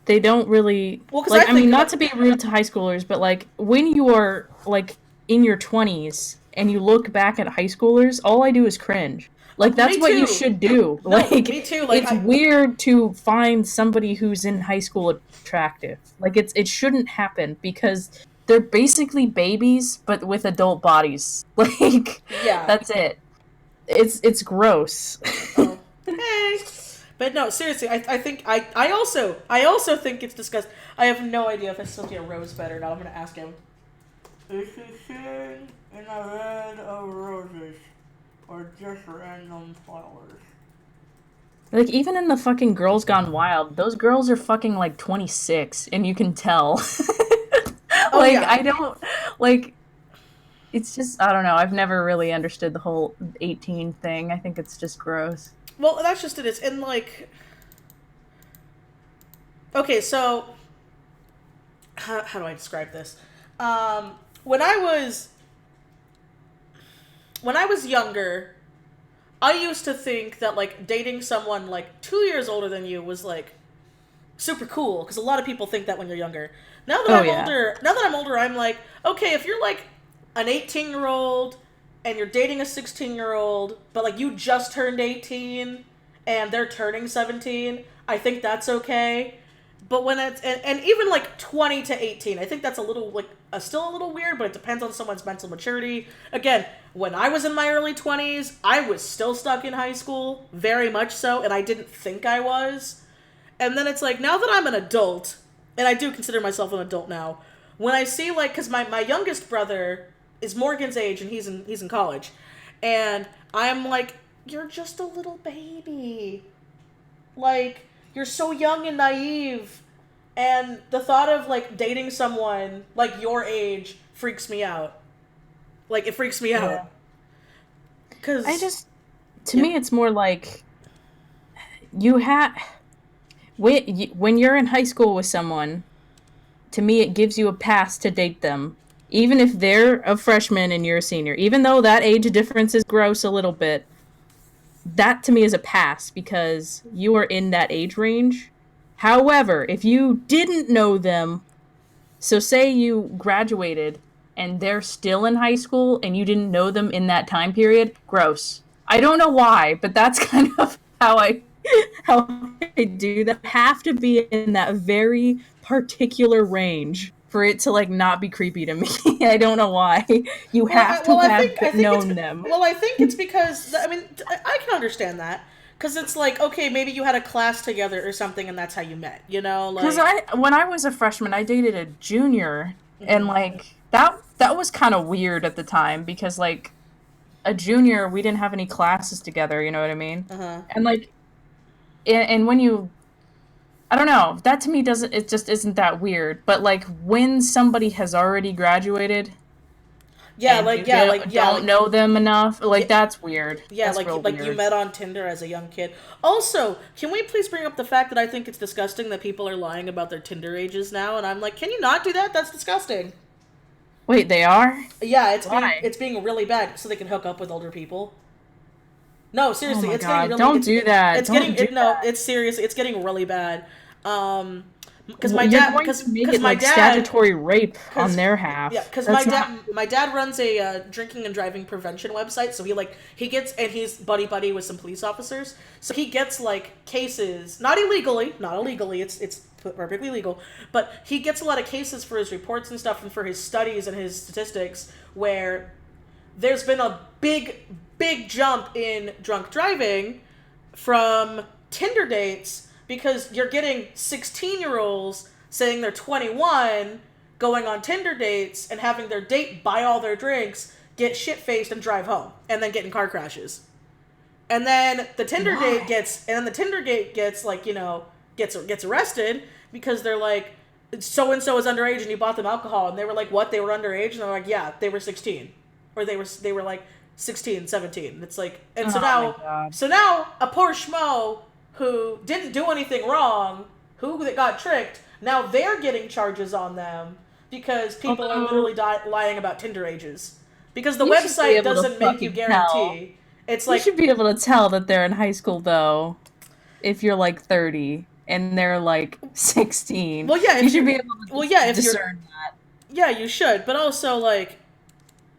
They don't really Well, because I like. I mean, think not like to be rude to high schoolers, but like when you are like in your 20s and you look back at high schoolers, all I do is cringe. Like that's me what you too. should do. No, Like me too. Like it's I weird to find somebody who's in high school attractive. Like it shouldn't happen because they're basically babies but with adult bodies. Like yeah. that's it. It's gross. Oh, hey. But no, seriously, I think I also think it's disgusting. I have no idea if it's supposed to be a rose bed or not. I'm gonna ask him. Is he sitting in a bed of roses or just random flowers? Like even in the fucking Girls Gone Wild, those girls are fucking like 26 and you can tell. Oh Like yeah. I don't like it's just I don't know. I've never really understood the whole 18 thing. I think it's just gross. Well, that's just it. It's in like okay. So how do I describe this? Um, when I was younger, I used to think that like dating someone like 2 years older than you was like super cool because a lot of people think that when you're younger. Oh yeah. Now that I'm older, I'm like, okay, if you're like an 18-year-old and you're dating a 16-year-old, but like you just turned 18 and they're turning 17, I think that's okay. But when it's and even like 20 to 18, I think that's a little like still a little weird, but it depends on someone's mental maturity. Again, when I was in my early 20s, I was still stuck in high school, very much so, and I didn't think I was. And then it's like, now that I'm an adult, and I do consider myself an adult now, when I see like, because my youngest brother is Morgan's age and he's in college, and I'm like, you're just a little baby, like you're so young and naive, and the thought of like dating someone like your age freaks me out. Like it freaks me Yeah. out, I cause just to yeah, me it's more like you have when you're in high school with someone, to me it gives you a pass to date them. Even if they're a freshman and you're a senior, even though that age difference is gross a little bit, that to me is a pass because you are in that age range. However, if you didn't know them, so say you graduated and they're still in high school and you didn't know them in that time period, gross. I don't know why, but that's kind of how I do that. I have to be in that very particular range for it to like not be creepy to me. I don't know why. You have to have I think it's known them. well, I think it's because I mean I can understand that because it's like okay, maybe you had a class together or something, and that's how you met. You know, Because like when I was a freshman, I dated a junior, and like that was kind of weird at the time because like a junior, we didn't have any classes together. You know what I mean? uh huh. And like, and when you, I don't know, that to me doesn't. It just isn't that weird. But like when somebody has already graduated and you Yeah, don't know them enough, yeah, like that's weird. yeah, That's real like you weird. met on Tinder as a young kid. Also, can we please bring up the fact that I think it's disgusting that people are lying about their Tinder ages now, and I'm like, can you not do that? That's disgusting. Wait, they are? Yeah, Why? it's being really bad so they can hook up with older people. No, Oh seriously, my it's getting god! really Don't do that! it's Don't getting do it no, that! it's serious. It's getting really bad. Um because my You're dad going to make because it my like dad statutory rape on because their yeah, half. because That's not. my dad runs a drinking and driving prevention website, so he gets and he's buddy with some police officers, so he gets like cases not illegally, it's perfectly legal, but he gets a lot of cases for his reports and stuff and for his studies and his statistics where there's been a big jump in drunk driving from Tinder dates because you're getting 16-year-olds saying they're 21 going on Tinder dates and having their date buy all their drinks, get shit-faced and drive home and then get in car crashes. And then the Tinder Why? date gets like, gets arrested because they're like so and so is underage and you bought them alcohol, and they were like, what, they were underage? And they're like, yeah, they were 16, or they were like 16, 17. And it's like, and Oh my god. so now a poor schmo who didn't do anything wrong, who that got tricked, now they're getting charges on them because people are Although literally lying about Tinder ages because the you should be website able to doesn't make you fucking tell. guarantee. It's You like, should be able to tell that they're in high school though, if you're like 30 and they're like 16. well, yeah, You if should you're, be able well, to yeah, if you're, discern that. yeah, you should, but also like,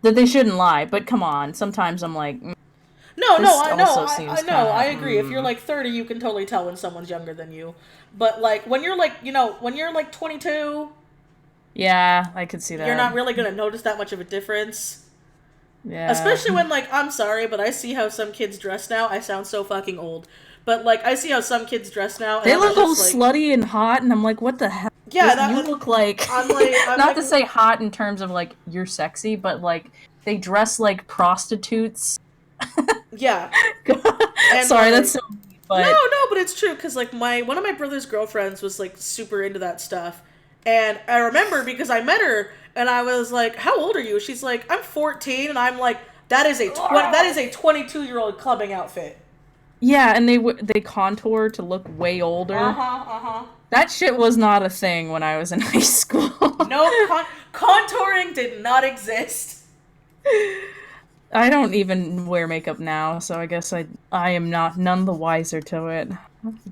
That they shouldn't lie, but come on, sometimes I'm like, no, this I know, also seems know, kind I of, agree. If you're like 30, you can totally tell when someone's younger than you. But like when you're like, when you're like 22, yeah, I could see you're that. not really gonna notice that much of a difference. Yeah. Especially when, like, I'm sorry, but I see how some kids dress now. I sound so fucking old. But, like, I see how some kids dress now, and They I'm look all just like, slutty and hot, and I'm like, what the hell? yeah, You look like, I'm not like, to say hot in terms of like you're sexy, but like they dress like prostitutes. yeah. And, Sorry, that's like, so mean, but no, but it's true, because, like, one of my brother's girlfriends was, like, super into that stuff. And I remember because I met her, and I was like, how old are you? She's like, I'm 14, and I'm like, that is a 22-year-old clubbing outfit. yeah, and they contour to look way older. Uh-huh. That shit was not a thing when I was in high school. Nope, contouring did not exist. I don't even wear makeup now, so I guess I am not none the wiser to it.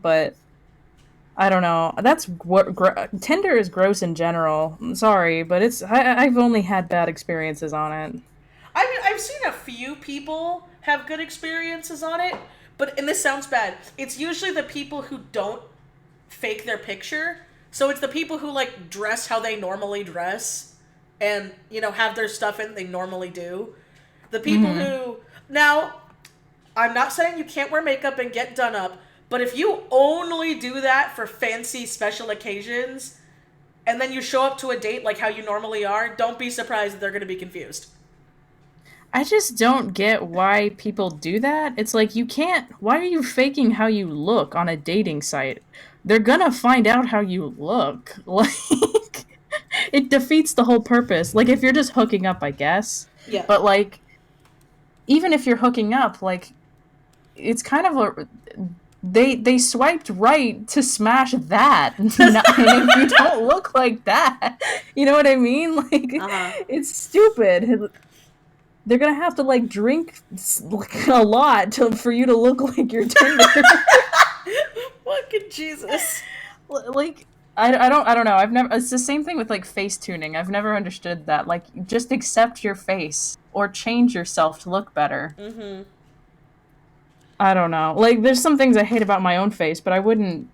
But I don't know. That's what Tinder is gross in general. I'm sorry, but I've only had bad experiences on it. I mean, I've seen a few people have good experiences on it, and this sounds bad. It's usually the people who don't fake their picture. So it's the people who like dress how they normally dress and, have their stuff in they normally do. The people who now I'm not saying you can't wear makeup and get done up, but if you only do that for fancy special occasions and then you show up to a date like how you normally are, don't be surprised that they're going to be confused. I just don't get why people do that. It's like you can't. Why are you faking how you look on a dating site? They're gonna find out how you look. Like, it defeats the whole purpose. Like, if you're just hooking up, I guess. Yeah. But like, even if you're hooking up, like, it's kind of a they swiped right to smash that. And if you don't look like that, you know what I mean? Like, it's stupid. They're gonna have to like drink like a lot for you to look like you're Tinder. Fucking Jesus. Like I don't know. I've never. It's the same thing with like face tuning. I've never understood that. Like, just accept your face or change yourself to look better. Mm-hmm. I don't know. Like, there's some things I hate about my own face, but I wouldn't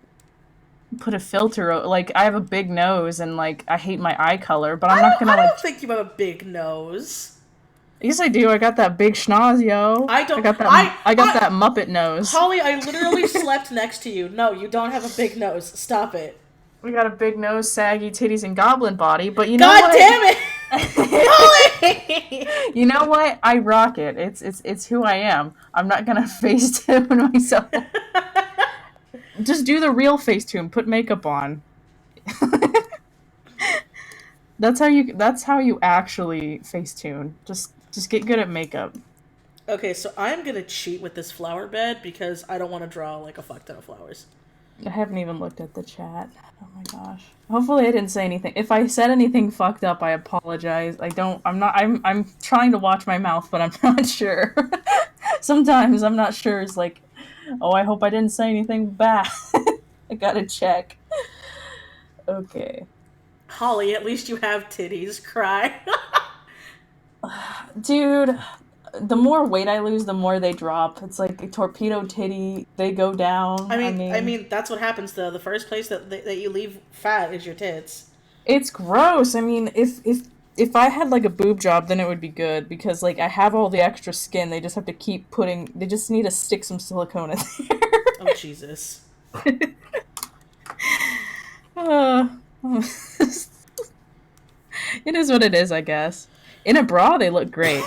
put a filter. Like, I have a big nose and like I hate my eye color, but I'm not gonna. I don't think you have a big nose. Yes, I do. I got that big schnoz, yo. I don't. I got that Muppet nose. Holly, I literally slept next to you. No, you don't have a big nose. Stop it. We got a big nose, saggy titties, and goblin body, but you know God what? Damn it, Holly! You know what? I rock it. It's who I am. I'm not gonna face tune myself. Just do the real face tune. Put makeup on. That's how you actually face tune. Just get good at makeup. Okay, so I'm gonna cheat with this flower bed because I don't want to draw like a fuck ton of flowers. I haven't even looked at the chat. Oh my gosh. Hopefully I didn't say anything. If I said anything fucked up, I apologize. I'm trying to watch my mouth, but I'm not sure. Sometimes I'm not sure. It's like, oh, I hope I didn't say anything bad. I gotta check. Okay. Holly, at least you have titties. Cry. Dude, the more weight I lose, the more they drop. It's like a torpedo titty. They go down. I I mean, mean, that's what happens though. The first place that you leave fat is your tits. it's gross. I mean, if I had like a boob job, then it would be good because like I have all the extra skin. They just have to keep putting. They just need to stick some silicone in Oh Jesus. there. uh, it is what it is, I guess. In a bra, they look great.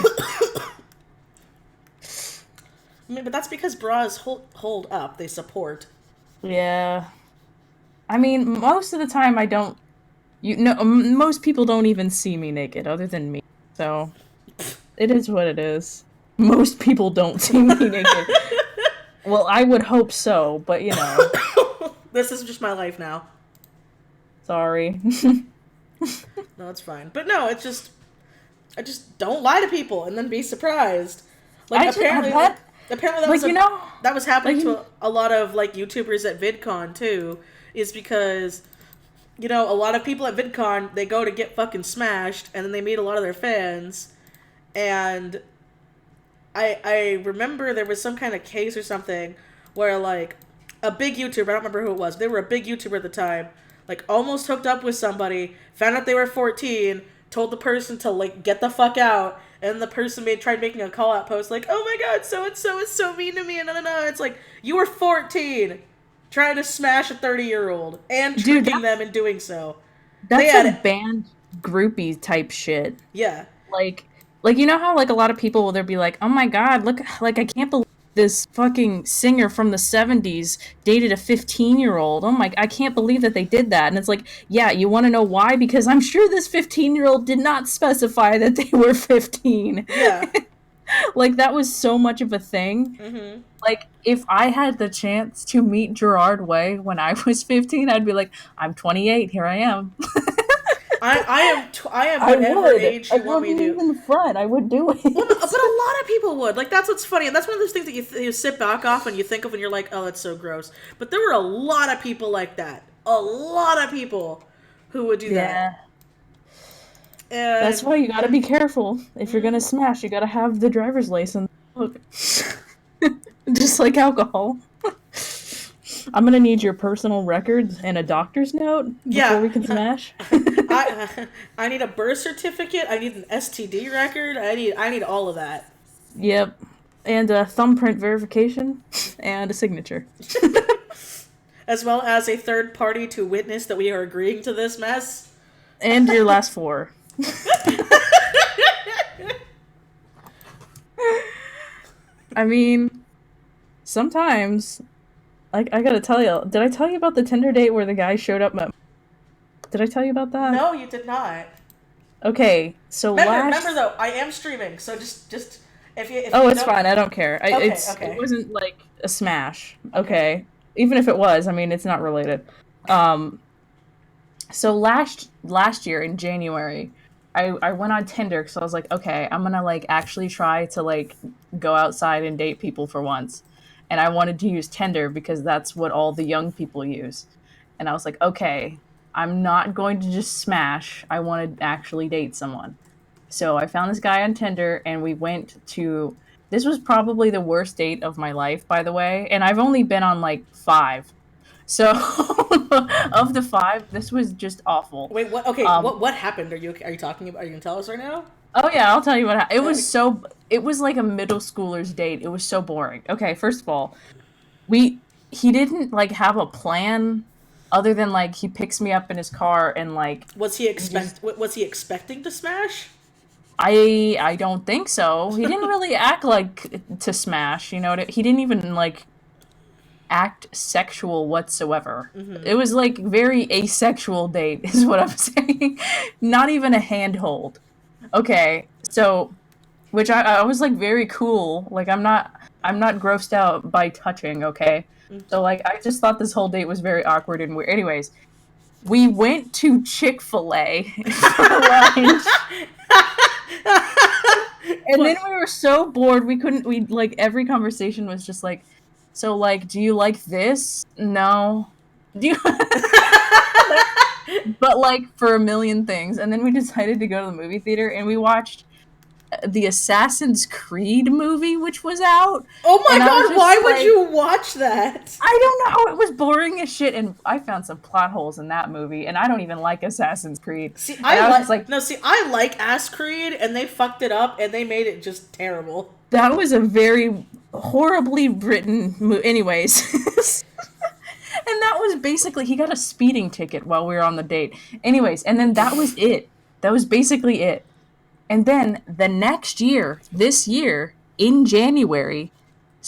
I mean, but that's because bras hold up. They support. Yeah. I mean, most of the time I don't. Most people don't even see me naked, other than me. So it is what it is. Most people don't see me naked. Well, I would hope so, but you know, This is just my life now. sorry. No, it's fine. But no, it's just I just don't lie to people and then be surprised. Like I just apparently that like was you know, that was happening like to a lot of like YouTubers at VidCon too. Is because a lot of people at VidCon they go to get fucking smashed and then they meet a lot of their fans and I remember there was some kind of case or something where like a big YouTuber, I don't remember who it was, but they were a big YouTuber at the time, like almost hooked up with somebody, found out they were 14, told the person to like get the fuck out, and the person tried making a call out post like, oh my god, so and so is so mean to me, and no. It's like, you were 14 trying to smash a 30-year-old and dude, tricking them in doing so. They that's had like it. band groupie type shit. Yeah. Like, like you know how like a lot of people will they'll be like, "Oh my god, look, like I can't believe this fucking singer from the 70s dated a 15-year-old. Oh my, I can't believe that they did that." And it's like, "Yeah, you want to know why? Because I'm sure this 15-year-old did not specify that they were 15." Yeah. Like that was so much of a thing. Mm-hmm. Like if I had the chance to meet Gerard Way when I was 15, I'd be like, "I'm 28, here I am." I am I whatever would. age I you want me wouldn't to. even front. I would do Well, no, but it. a lot of people would. Like, that's what's funny. And that's one of those things that you sit back off and you think of and you're like, oh, that's so gross. But there were a lot of people like that. A lot of people who would do that. Yeah. That's And, why you gotta be careful. If you're gonna smash, you gotta have the driver's license. Look. Just like alcohol. I'm gonna need your personal records and a doctor's note before we yeah. can smash. I need a birth certificate. I need an STD record. I need all of that. Yep. And a thumbprint verification and a signature. As well as a third party to witness that we are agreeing to this mess. And your last four. I mean, sometimes I gotta tell you. Did I tell you about the Tinder date where the guy showed up? Did I tell you about that? No, you did not. Okay, so Remember last. though, I am streaming, so just if Oh, you it's don't. fine. I don't care. Okay, It okay, wasn't like a smash. okay. Okay, even if it was, I mean, it's not related. Um, so last year in January, I went on Tinder because I was like, okay, I'm gonna like actually try to like go outside and date people for once, and I wanted to use Tinder because that's what all the young people use, and I was like, okay, I'm not going to just smash. I want to actually date someone. So I found this guy on Tinder, and we went to. This was probably the worst date of my life, by the way, and I've only been on like five. So of the five, this was just awful. Wait, what? Okay, Um, what happened? Are you talking about? Are you gonna tell us right now? oh yeah, I'll tell you what happened. It was Okay. so. It was like a middle schooler's date. It was so boring. Okay, first of all, we he didn't like have a plan other than like he picks me up in his car and like just Was he expecting to smash? I don't think so. He didn't really act like to smash, you know. He didn't even like act sexual whatsoever. Mm-hmm. It was like very asexual date is what I'm saying. Not even a handhold. Okay. So which I was like very cool. Like I'm not grossed out by touching, okay? So like I just thought this whole date was very awkward and weird. Anyways, we went to Chick-fil-A for lunch. And then What? we were so bored we couldn't we like every conversation was just like, so like, do you like this? No. Do you but like for a million things. And then we decided to go to the movie theater and we watched the Assassin's Creed movie, which was out. Oh my And I was god, why just would like, you watch that? I don't know, it was boring as shit, and I found some plot holes in that movie, and I don't even like Assassin's Creed. See, And I was just like, I like Ass Creed, and they fucked it up, and they made it just terrible. that was a very horribly written movie. Anyways. And that was basically, he got a speeding ticket while we were on the date. Anyways, and then that was it. That was basically it. And then the next year, this year, in January,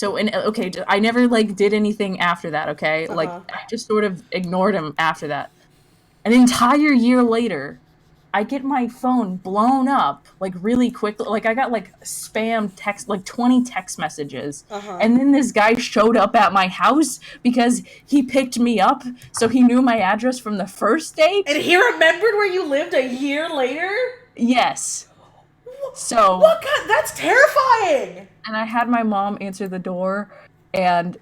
okay, I never like did anything after that, okay? Like I just sort of ignored him after that. An entire year later, I get my phone blown up like really quick. Like I got like spam text, like 20 text messages. And then this guy showed up at my house because he picked me up, so he knew my address from the first date. And he remembered where you lived a year later? Yes. So what kind? That's terrifying. And I had my mom answer the door, and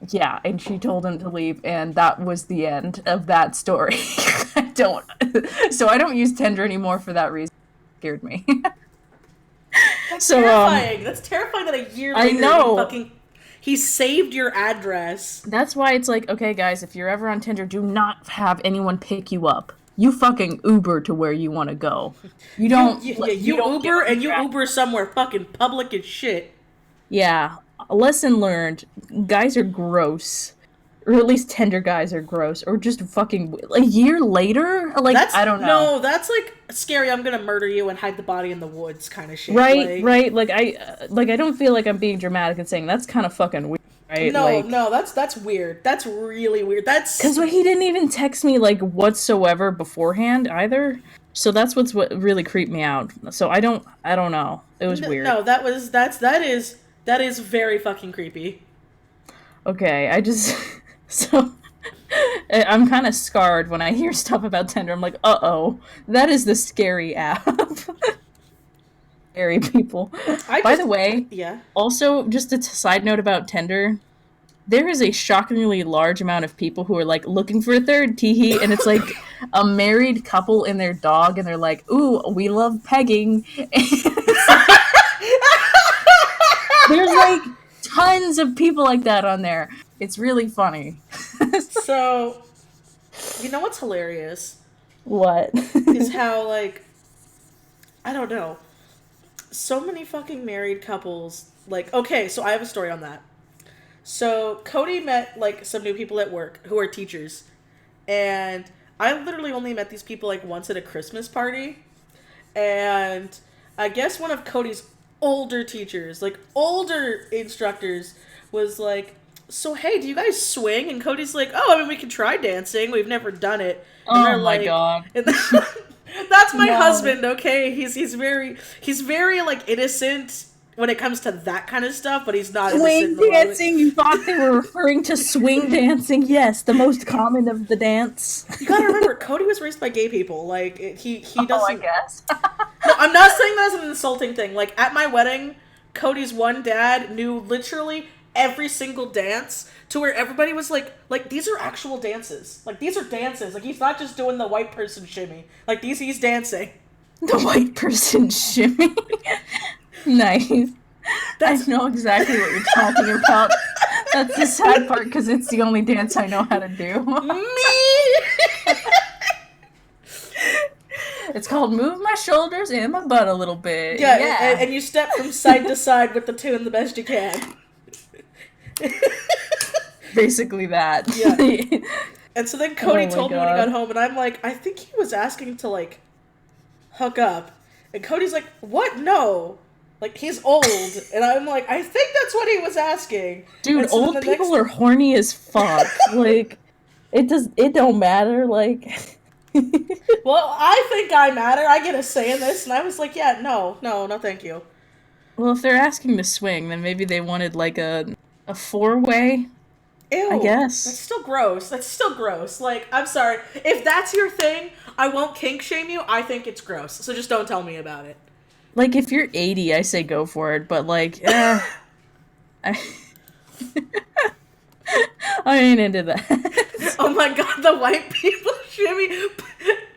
yeah, and she told him to leave, and that was the end of that story. So I don't use Tinder anymore for that reason. It scared me. That's terrifying. That's terrifying that a year later I know. He saved your address. That's why it's like, okay, guys, if you're ever on Tinder, do not have anyone pick you up. You fucking Uber to where you want to go. You don't. You Uber and you Uber somewhere fucking public as shit. Yeah. Lesson learned. Guys are gross. Or at least Tinder guys are gross. Or just fucking a year later? Like, I don't know. No, that's like scary. I'm gonna murder you and hide the body in the woods kind of shit. Right, right. Like I don't feel like I'm being dramatic and saying that's kind of fucking weird. Right? No, that's weird. That's really weird. That's because he didn't even text me like whatsoever beforehand either. So that's what really creeped me out. So I don't know. It was weird. No, that is very fucking creepy. Okay, so I'm kind of scarred when I hear stuff about Tinder. I'm like, uh-oh, that is the scary app. Scary people. By the way, yeah. Also, just a side note about Tinder, there is a shockingly large amount of people who are like looking for a third teehee, and it's like a married couple and their dog, and they're like, "Ooh, we love pegging." There's like tons of people like that on there. It's really funny. So, you know what's hilarious? What? Is how like, I don't know. So many fucking married couples, like, okay, so I have a story on that. So Cody met like some new people at work who are teachers, and I literally only met these people like once at a Christmas party, and I guess one of Cody's older teachers, like older instructors, was like, so hey, do you guys swing? And Cody's like, oh, I mean, we can try dancing, we've never done it. And oh my god. That's my husband, okay? He's very like innocent when it comes to that kind of stuff, but he's not swing dancing. You thought they were referring to swing dancing? Yes, the most common of the dance. You gotta remember, Cody was raised by gay people. Like he doesn't. Oh, I guess. No, I'm not saying that as an insulting thing. Like at my wedding, Cody's one dad knew literally every single dance to where everybody was like these are actual dances. Like these are dances. Like he's not just doing the white person shimmy. Like he's dancing. The white person shimmy. Nice. I know exactly what you're talking about. That's the sad part because it's the only dance I know how to do. Me. It's called Move My Shoulders and My Butt a Little Bit. Yeah. And you step from side to side with the tune the best you can. Basically that. Yeah. And so then Cody told me when he got home, and I'm like, I think he was asking to, like, hook up. And Cody's like, what? No. Like, he's old. And I'm like, I think that's what he was asking. Dude, so old people are horny as fuck. Like, it don't matter, like... Well, I think I matter. I get a say in this. And I was like, yeah, no, thank you. Well, if they're asking to swing, then maybe they wanted, like, a four-way. Ew. I guess. That's still gross. Like, I'm sorry. If that's your thing, I won't kink shame you. I think it's gross. So just don't tell me about it. Like, if you're 80, I say go for it. But, like, I ain't into that. Oh my god, the white people shimmy.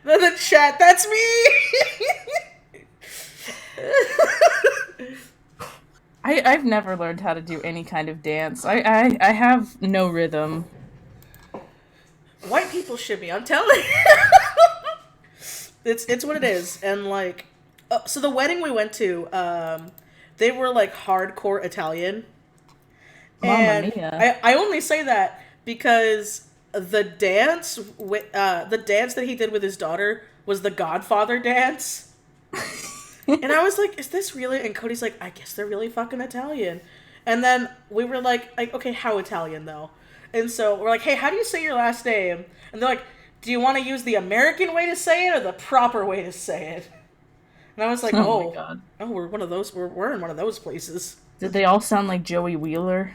The chat, that's me! I've never learned how to do any kind of dance. I have no rhythm. White people shimmy, I'm telling you. It's what it is. And like, so the wedding we went to, they were like hardcore Italian. Mamma And mia. I only say that because the dance that he did with his daughter was the Godfather dance. And I was like, is this really? And Cody's like, I guess they're really fucking Italian. And then we were like, okay, how Italian though? And so we're like, hey, how do you say your last name? And they're like, do you want to use the American way to say it or the proper way to say it? And I was like, Oh my god. we're one of those. We're in one of those places. Did they all sound like Joey Wheeler?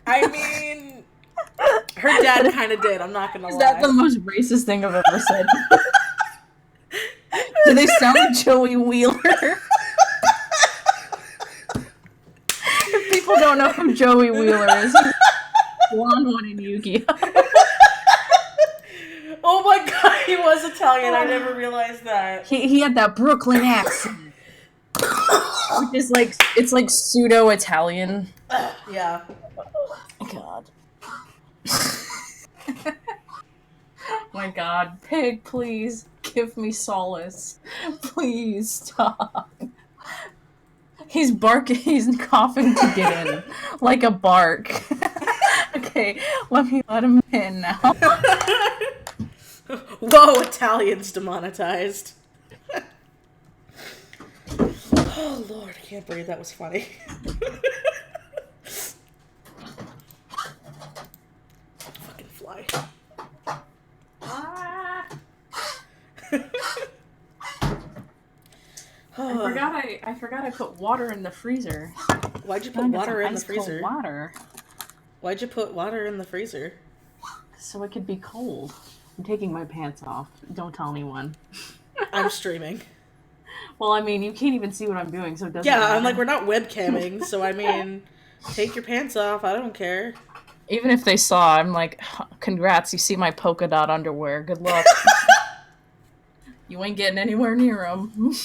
I mean, her dad kind of did. I'm not gonna lie. Is that the most racist thing I've ever said? Do they sound like Joey Wheeler? If people don't know who Joey Wheeler is, he's the blonde one in Yu-Gi-Oh! Oh my god, he was Italian. I never realized that. He had that Brooklyn accent, which is like it's like pseudo Italian. Yeah. God. My God, Pig, please give me solace. Please stop. He's barking. He's coughing to get in, like a bark. Okay, let him in now. Whoa, Italian's demonetized. Oh Lord, I can't breathe. That was funny. Fucking fly. I forgot I put water in the freezer. Why'd you put water in the freezer? Water. Why'd you put water in the freezer? So it could be cold. I'm taking my pants off. Don't tell anyone. I'm streaming. Well, I mean, you can't even see what I'm doing, so it doesn't Yeah, matter. I'm like, we're not webcamming, so I mean, take your pants off. I don't care. Even if they saw, I'm like, congrats, you see my polka dot underwear. Good luck. You ain't getting anywhere near them.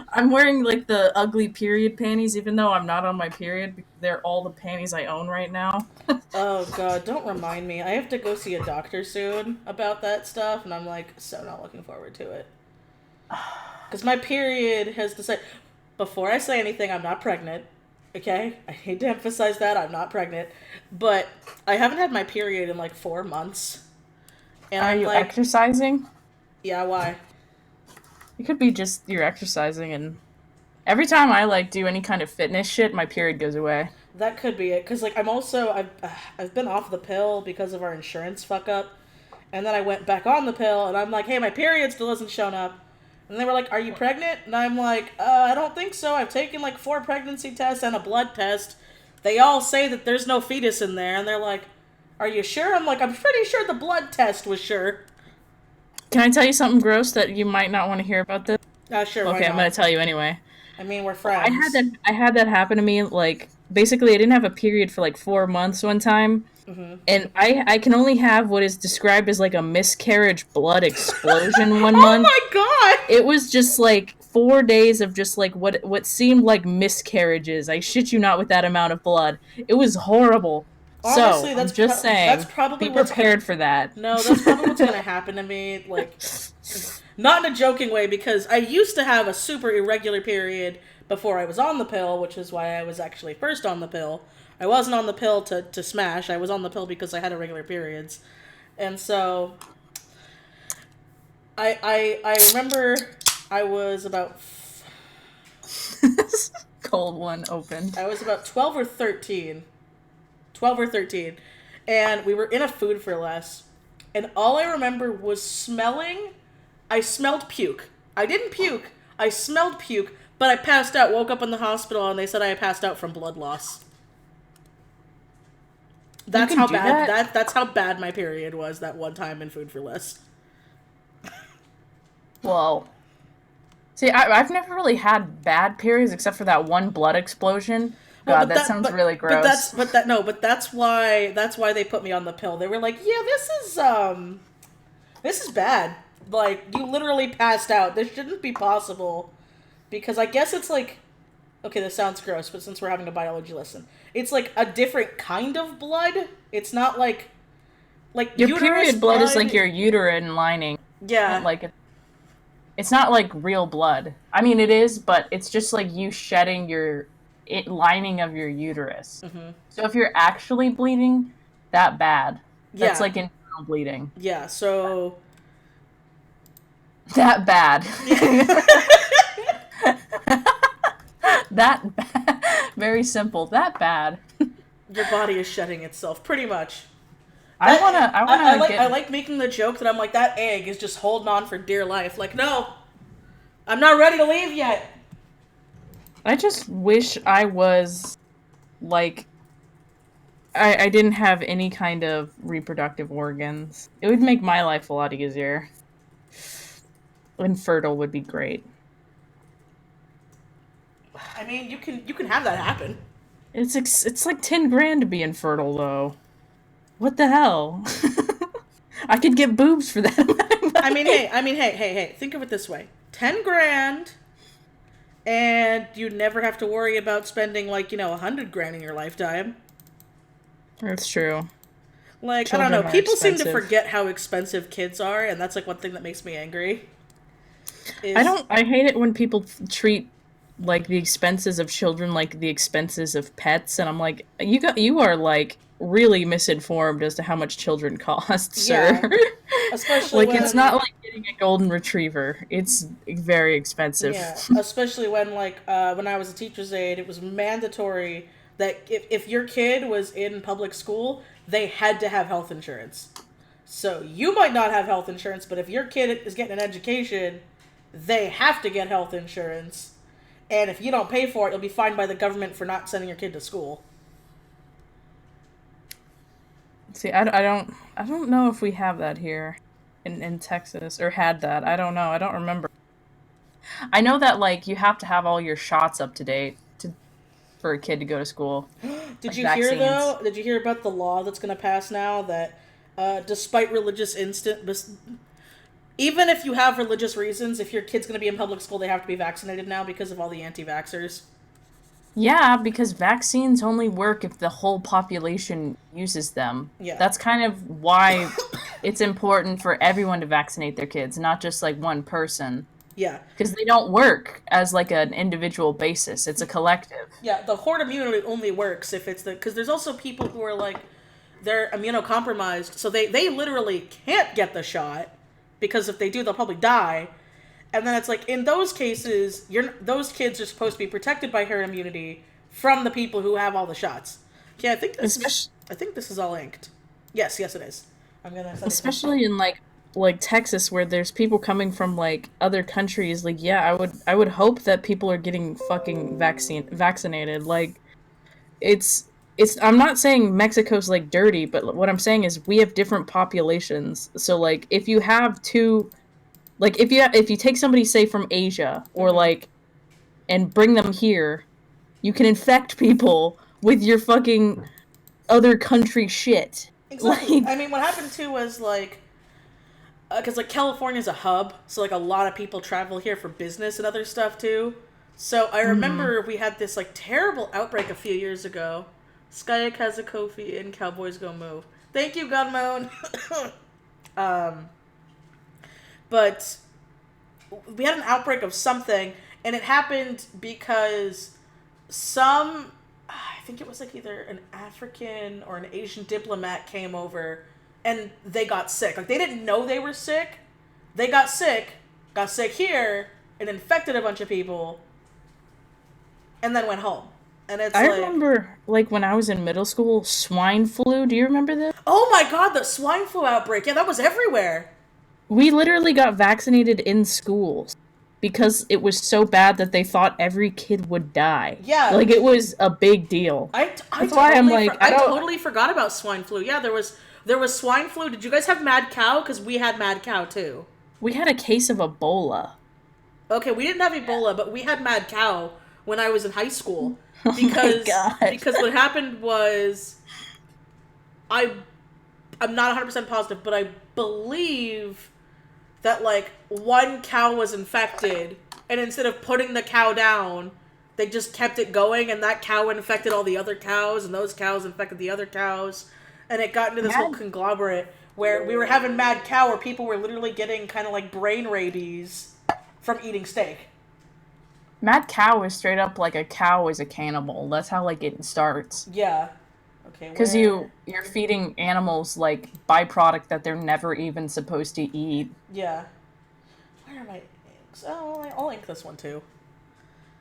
I'm wearing, like, the ugly period panties, even though I'm not on my period. They're all the panties I own right now. Oh, God, don't remind me. I have to go see a doctor soon about that stuff, and I'm, like, so not looking forward to it. Because my period has decided... Before I say anything, I'm not pregnant. Okay? I hate to emphasize that. I'm not pregnant. But I haven't had my period in, like, 4 months. And Are you exercising? Yeah, why? It could be just you're exercising, and every time I, like, do any kind of fitness shit, my period goes away. That could be it. Because, like, I've been off the pill because of our insurance fuck up. And then I went back on the pill, and I'm like, hey, my period still hasn't shown up. And they were like, are you pregnant? And I'm like, I don't think so. I've taken, like, 4 pregnancy tests and a blood test. They all say that there's no fetus in there. And they're like, are you sure? I'm like, I'm pretty sure the blood test was sure. Can I tell you something gross that you might not want to hear about this? Sure, Okay, I'm going to tell you anyway. I mean, we're friends. I had that happen to me, like, basically I didn't have a period for, like, 4 months one time. Mm-hmm. And I can only have what is described as, like, a miscarriage blood explosion one month. Oh my god! It was just, like, 4 days of just, like, what seemed like miscarriages. I shit you not with that amount of blood. It was horrible. Honestly, so, that's I'm just saying, that's probably be prepared for that. No, that's probably what's going to happen to me. Like, not in a joking way, because I used to have a super irregular period before I was on the pill, which is why I was actually first on the pill. I wasn't on the pill to smash. I was on the pill because I had irregular periods. And so, I remember I was about... Cold one open. I was about 12 or 13. 12 or 13. And we were in a Food for Less. And all I remember was smelling... I smelled puke. I didn't puke. I smelled puke. But I passed out, woke up in the hospital, and they said I had passed out from blood loss. That's how bad that's how bad my period was that one time in Food for Less. Whoa. See, I've never really had bad periods except for that one blood explosion. Well, God, that sounds really gross. but that's why they put me on the pill. They were like, yeah, this is bad. Like, you literally passed out. This shouldn't be possible. Because I guess it's like, okay, this sounds gross, but since we're having a biology lesson, it's like a different kind of blood. It's not like Your uterus period blood is like your uterine lining. Yeah. Like it's not like real blood. I mean, it is, but it's just like you shedding your lining of your uterus. Mm-hmm. So if you're actually bleeding that bad, that's Yeah. like internal bleeding. Yeah. So That bad. yeah. That bad. Very simple. That bad. Your body is shedding itself, pretty much. I wanna get. I like making the joke that I'm like, that egg is just holding on for dear life. Like, no, I'm not ready to leave yet. I just wish I was like I didn't have any kind of reproductive organs. It would make my life a lot easier. Infertile would be great. I mean, you can have that happen. It's like 10 grand to be infertile though. What the hell? I could get boobs for that. Hey. Think of it this way: 10 grand, and you never have to worry about spending like 100 grand in your lifetime. That's true. Like, Children I don't know. are People seem expensive. to forget how expensive kids are, and that's like one thing that makes me angry. I hate it when people treat like the expenses of children like the expenses of pets, and I'm like, you are like really misinformed as to how much children cost, sir. Yeah. Especially Like, it's not like getting a golden retriever. It's very expensive. Yeah, especially when when I was a teacher's aide, it was mandatory that if your kid was in public school, they had to have health insurance. So you might not have health insurance, but if your kid is getting an education, they have to get health insurance. And if you don't pay for it, you'll be fined by the government for not sending your kid to school. See, I don't know if we have that here in Texas, or had that. I don't know. I don't remember. I know that like you have to have all your shots up to date for a kid to go to school. Did Like you hear vaccines. though? Did you hear about the law that's going to pass now that, despite religious even if you have religious reasons, if your kid's going to be in public school, they have to be vaccinated now because of all the anti-vaxxers. Yeah, because vaccines only work if the whole population uses them. Yeah. That's kind of why it's important for everyone to vaccinate their kids, not just like one person. Yeah. Because they don't work as like an individual basis. It's a collective. Yeah, the horde immunity only works if it's because there's also people who are like, they're immunocompromised, so they literally can't get the shot because if they do, they'll probably die. And then it's like, in those cases, those kids are supposed to be protected by herd immunity from the people who have all the shots. Yeah, I think this is all inked. Yes, it is. I'm gonna. Especially in like Texas, where there's people coming from like other countries. Like, yeah, I would hope that people are getting fucking vaccinated. Like, it's. I'm not saying Mexico's like dirty, but what I'm saying is we have different populations. So like, if you have two. Like, if you take somebody, say, from Asia, or, like, and bring them here, you can infect people with your fucking other country shit. Exactly. Like, I mean, what happened, too, was, like, because, like, California's a hub, so, like, a lot of people travel here for business and other stuff, too. So, I remember we had this, like, terrible outbreak a few years ago. Skyak has a Kofi and Cowboys Go Move. Thank you, Gunmoan. But we had an outbreak of something, and it happened because I think it was like either an African or an Asian diplomat came over, and they got sick. Like, they didn't know they were sick. They got sick here, and infected a bunch of people, and then went home. And it's I remember, like, when I was in middle school, swine flu. Do you remember this? Oh my god, the swine flu outbreak. Yeah, that was everywhere. We literally got vaccinated in schools because it was so bad that they thought every kid would die. Yeah. Like, it was a big deal. I totally forgot about swine flu. Yeah, there was swine flu. Did you guys have mad cow? Because we had mad cow, too. We had a case of Ebola. Okay, we didn't have Ebola, but we had mad cow when I was in high school. Oh my god. because what happened was I I'm not 100% positive, but I believe that like one cow was infected, and instead of putting the cow down, they just kept it going, and that cow infected all the other cows, and those cows infected the other cows, and it got into this whole Mad, conglomerate where we were having mad cow, where people were literally getting kind of like brain rabies from eating steak. mad cow is straight up like a cow is a cannibal. That's how like it starts. Yeah. Okay, Because where? you're feeding animals like byproduct that they're never even supposed to eat. Yeah. Where are my inks? Oh, I'll ink this one too.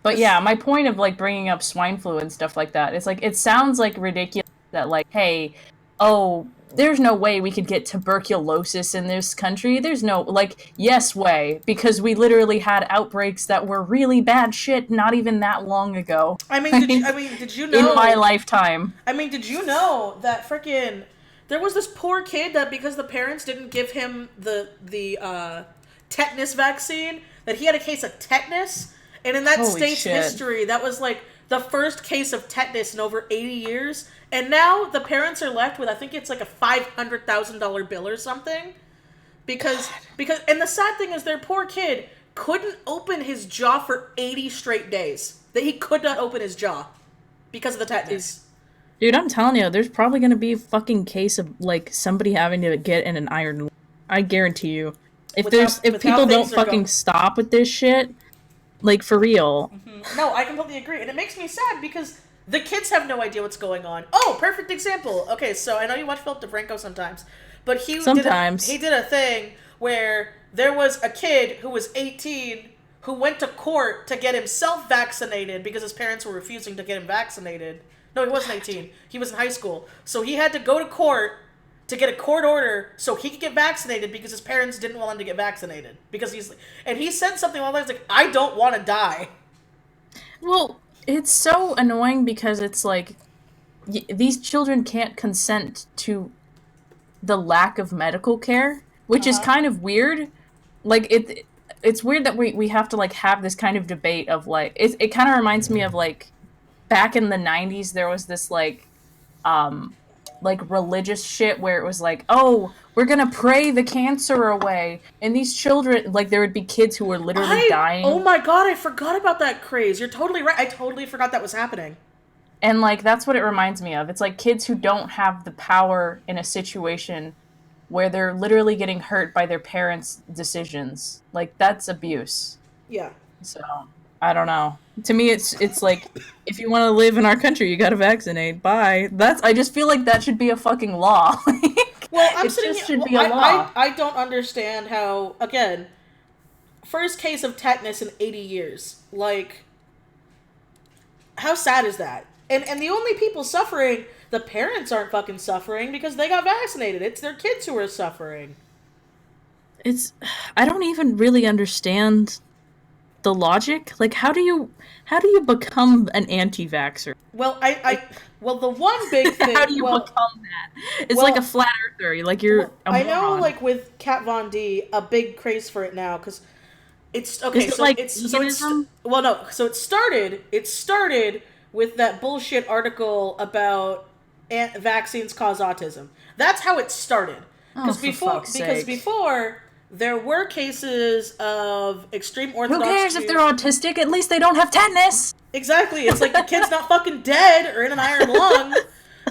But This. yeah, my point of like bringing up swine flu and stuff like that, it's like it sounds like ridiculous that like, hey, oh, there's no way we could get tuberculosis in this country. There's no like yes way because we literally had outbreaks that were really bad shit not even that long ago. Did you In my know? lifetime. Did you know that freaking there was this poor kid that because the parents didn't give him the tetanus vaccine, that he had a case of tetanus, and in that Holy state's shit. history, that was like the first case of tetanus in over 80 years. And now the parents are left with, I think it's like a $500,000 bill or something, because and the sad thing is their poor kid couldn't open his jaw for 80 straight days. That he could not open his jaw because of the tetanus. Dude, I'm telling you, there's probably gonna be a fucking case of like somebody having to get in an iron lung. I guarantee you. If With how people don't things are fucking going. stop with this shit, like for real. No, I completely agree. And it makes me sad because the kids have no idea what's going on. Oh, perfect example. Okay, so I know you watch Philip DeFranco sometimes, but Sometimes. he did a thing where there was a kid who was 18 who went to court to get himself vaccinated because his parents were refusing to get him vaccinated. No, he wasn't 18. He was in high school. So he had to go to court to get a court order so he could get vaccinated because his parents didn't want him to get vaccinated. And he said something along the lines like, I don't want to die. Well, it's so annoying because it's like these children can't consent to the lack of medical care, which is Uh-huh. kind of weird. Like it's weird that we have to like have this kind of debate of like it kind of reminds me of like back in the 90s there was this um like religious shit where it was like, "Oh, we're going to pray the cancer away." And these children like there would be kids who were literally Oh dying. my god, I forgot about that craze. You're totally right. I totally forgot that was happening. And like that's what it reminds me of. It's like kids who don't have the power in a situation where they're literally getting hurt by their parents' decisions. Like that's abuse. Yeah. So, I don't know. To me it's like if you want to live in our country, you got to vaccinate. Bye. That's I just feel like that should be a fucking law. Well, I'm It sitting just here. should Well, be a law. I don't understand how. Again, first case of tetanus in 80 years. Like, how sad is that? And the only people suffering, the parents aren't fucking suffering because they got vaccinated. It's their kids who are suffering. It's I don't even really understand the logic. Like how do you become an anti-vaxxer? Well, Like well, the one big how thing. do you become that? It's like a Well, flat earther. Like you're a I know, moron. like with Kat Von D, a big craze for it now because it's Is okay. it like veganism? Well, no. So it started. It started with that bullshit article about vaccines cause autism. That's how it started. Oh, for fuck's Because sake. before there were cases of extreme Who Orthodox cares if they're Jews. autistic? At least they don't have tetanus. Exactly. It's like the kid's not fucking dead or in an iron lung.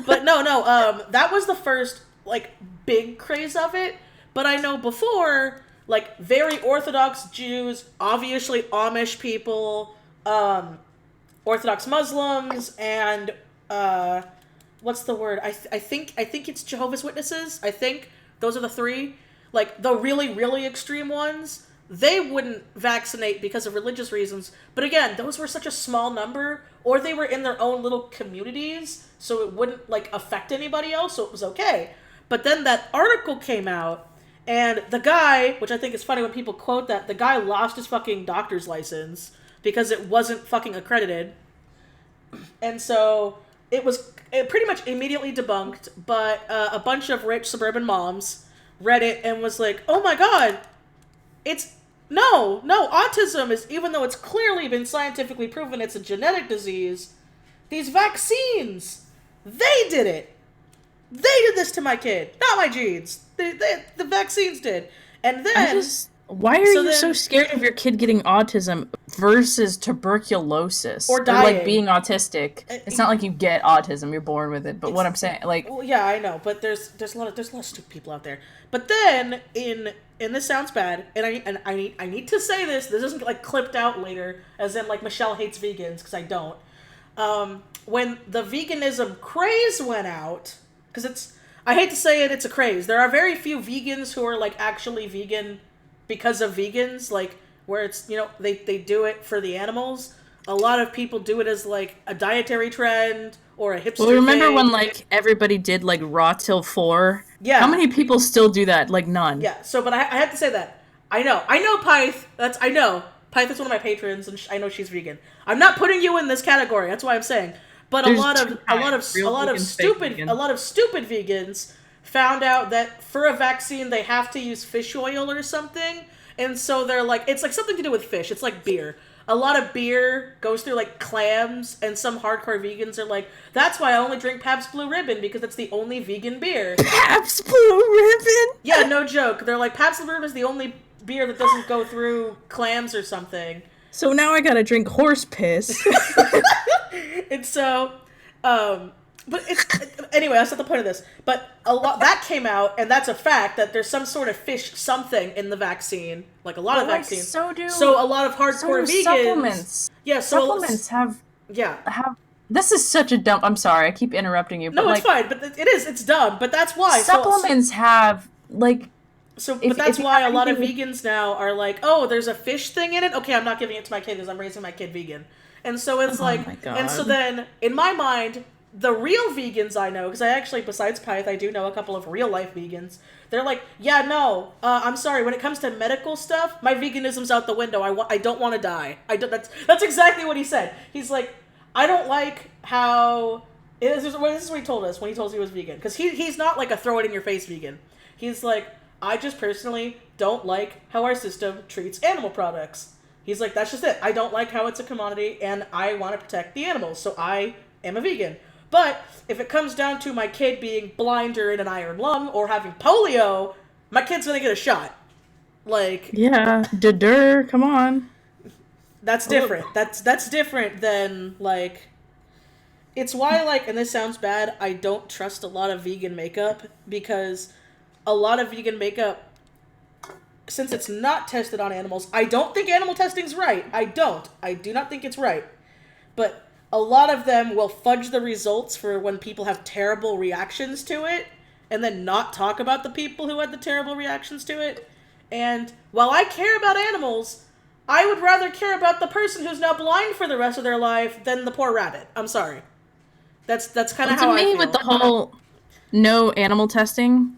But no, no. That was the first like big craze of it. But I know before, like very Orthodox Jews, obviously Amish people, Orthodox Muslims, and what's the word? I think it's Jehovah's Witnesses. I think those are the three. Like the really really extreme ones, they wouldn't vaccinate because of religious reasons. But again, those were such a small number, or they were in their own little communities, so it wouldn't like affect anybody else, so it was okay. But then that article came out, and the guy, which I think is funny when people quote that, the guy lost his fucking doctor's license because it wasn't fucking accredited. And so it pretty much immediately debunked, but a bunch of rich suburban moms read it and was like, oh my god, it's no, autism is, even though it's clearly been scientifically proven it's a genetic disease, these vaccines, they did it. They did this to my kid, not my genes. The vaccines did. And then, why are you so scared of your kid getting autism versus tuberculosis or dying, like being autistic? It's not like you get autism; you're born with it. But what I'm saying, like, well, yeah, I know, but there's a lot of stupid people out there. But then and this sounds bad, and I need to say this. This isn't like clipped out later, as in like Michelle hates vegans, because I don't. When the veganism craze went out, because I hate to say it, it's a craze. There are very few vegans who are like actually vegan because of vegans, like where it's, they do it for the animals. A lot of people do it as like a dietary trend or a hipster well, remember thing. when like everybody did like raw till 4? Yeah. How many people still do that? Like none. Yeah. So, but I have to say that I know Pyth. I know Pyth is one of my patrons, and I know she's vegan. I'm not putting you in this category. That's why I'm saying. But a lot of stupid vegans found out that for a vaccine they have to use fish oil or something, and so they're like, it's like something to do with fish. It's like beer. A lot of beer goes through like clams, and some hardcore vegans are like, that's why I only drink Pabst Blue Ribbon, because it's the only vegan beer. Pabst Blue Ribbon? Yeah, no joke. They're like, Pabst Blue Ribbon is the only beer that doesn't go through clams or something. So now I gotta drink horse piss. And so, but anyway, that's not the point of this. But a lot that came out, and that's a fact, that there's some sort of fish something in the vaccine, like a lot of vaccines. So a lot of hardcore vegans. Supplements. Yeah, supplements have. This is such a dumb. I'm sorry, I keep interrupting you. But no, it's fine. But it's dumb. But that's why supplements have like. So, but that's why a lot of vegans now are like, oh, there's a fish thing in it. Okay, I'm not giving it to my kid because I'm raising my kid vegan. And so it's like, and so then in my mind, the real vegans I know, because I actually, besides Pyth, I do know a couple of real life vegans. They're like, yeah, no, I'm sorry. When it comes to medical stuff, my veganism's out the window. I don't want to die. That's exactly what he said. He's like, I don't like how. This is what he told us when he told us he was vegan, because he's not like a throw it in your face vegan. He's like, I just personally don't like how our system treats animal products. He's like, that's just it. I don't like how it's a commodity, and I want to protect the animals, so I am a vegan. But if it comes down to my kid being blind or in an iron lung or having polio, my kid's gonna get a shot. Like, yeah, come on. That's different. That's different than like. It's why, like, and this sounds bad, I don't trust a lot of vegan makeup, because a lot of vegan makeup, since it's not tested on animals, I don't think animal testing's right. I do not think it's right. But a lot of them will fudge the results for when people have terrible reactions to it, and then not talk about the people who had the terrible reactions to it. And while I care about animals, I would rather care about the person who's now blind for the rest of their life than the poor rabbit. I'm sorry. That's kind of how I feel. To me, with the whole no animal testing,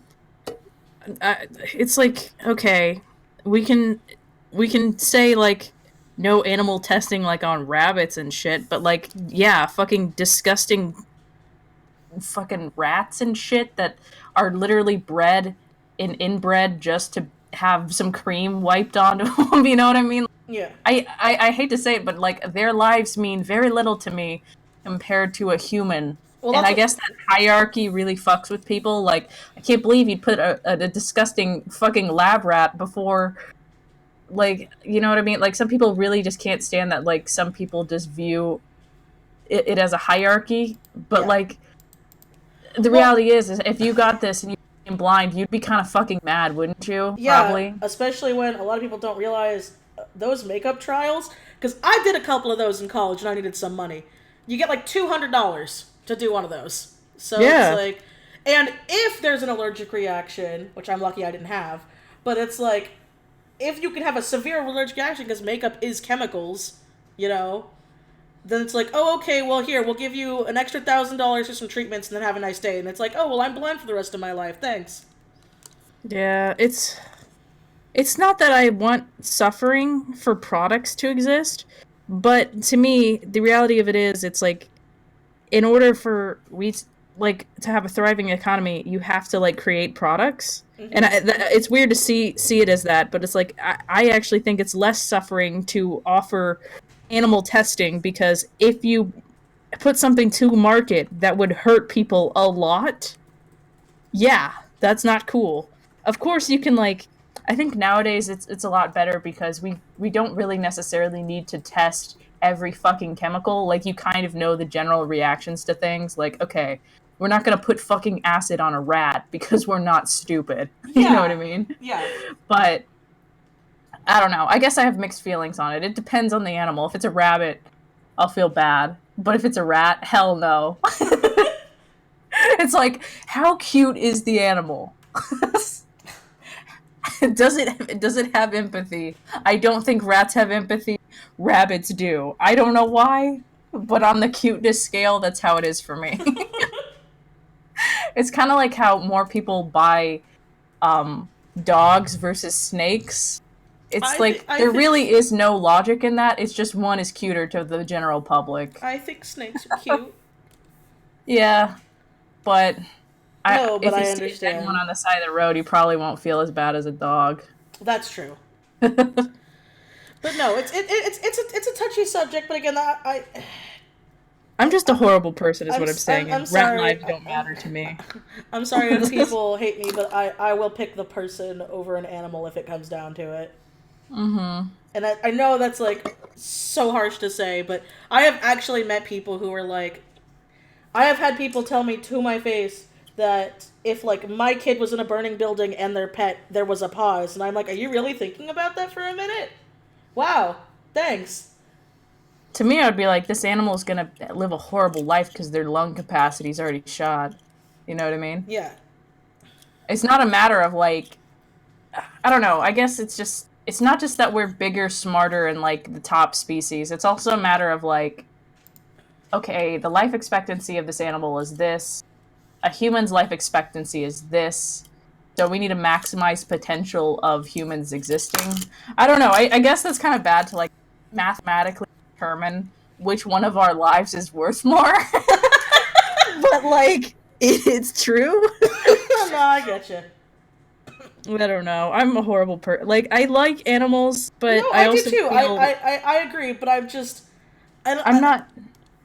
it's like, okay, we can say like no animal testing like on rabbits and shit, but like, yeah, fucking disgusting fucking rats and shit that are literally bred and inbred just to have some cream wiped onto them, you know what I mean? Yeah. I hate to say it, but like their lives mean very little to me compared to a human. Well, and I guess that hierarchy really fucks with people. Like, I can't believe you'd put a disgusting fucking lab rat before, like, you know what I mean? Like, some people really just can't stand that, like, some people just view it as a hierarchy. But, like, the reality is if you got this and you became blind, you'd be kind of fucking mad, wouldn't you? Yeah, probably. Especially when a lot of people don't realize those makeup trials. Because I did a couple of those in college and I needed some money. You get, like, $200 to do one of those. So it's like, and if there's an allergic reaction, which I'm lucky I didn't have, but it's like, if you can have a severe allergic reaction because makeup is chemicals, you know, then it's like, oh, okay, well, here, we'll give you an extra $1,000 for some treatments and then have a nice day. And it's like, oh, well, I'm blind for the rest of my life. Thanks. Yeah, it's not that I want suffering for products to exist, but to me, the reality of it is, it's like, in order for to have a thriving economy, you have to like create products. Mm-hmm. And it's weird to see it as that, but it's like I actually think it's less suffering to offer animal testing, because if you put something to market that would hurt people a lot, yeah, that's not cool. Of course, you can like. I think nowadays it's a lot better because we don't really necessarily need to test every fucking chemical. Like you kind of know the general reactions to things. Like okay, we're not gonna put fucking acid on a rat because we're not stupid. You know what I Yeah. mean? Yeah. But I don't know. I guess I have mixed feelings on it. It depends on the animal. If it's a rabbit, I'll feel bad. But if it's a rat, hell no. It's like, how cute is the animal? Does it have empathy? I don't think rats have empathy. Rabbits do. I don't know why, but on the cuteness scale, that's how it is for me. It's kind of like how more people buy um, dogs versus snakes. It's like I there think really is no logic in that. It's just one is cuter to the general public. I think snakes are cute. Yeah, but No, but if you I see a dead one understand. on the side of the road, you probably won't feel as bad as a dog. That's true. But no, it's a touchy subject. But again, I'm just a horrible person, is I'm what I'm saying, I'm and rat sorry. lives don't matter to me. I'm sorry if people hate me, but I will pick the person over an animal if it comes down to it. Mm-hmm. And I know that's like so harsh to say, but I have actually met people who are like, I have had people tell me to my face that if like my kid was in a burning building and their pet, there was a pause, and I'm like, are you really thinking about that for a minute? Wow, thanks. To me, I would be like, this animal is gonna live a horrible life because their lung capacity is already shot. You know what I mean? Yeah. It's not a matter of like, I don't know. I guess it's not just that we're bigger, smarter, and like the top species. It's also a matter of like, okay, the life expectancy of this animal is this. A human's life expectancy is this. So we need to maximize potential of humans existing. I don't know. I guess that's kind of bad to like mathematically determine which one of our lives is worth more. But like it's true. No, I get you. I don't know. I'm a horrible like I like animals, but No, I I do also too. feel I agree, but I'm just I don't. I'm not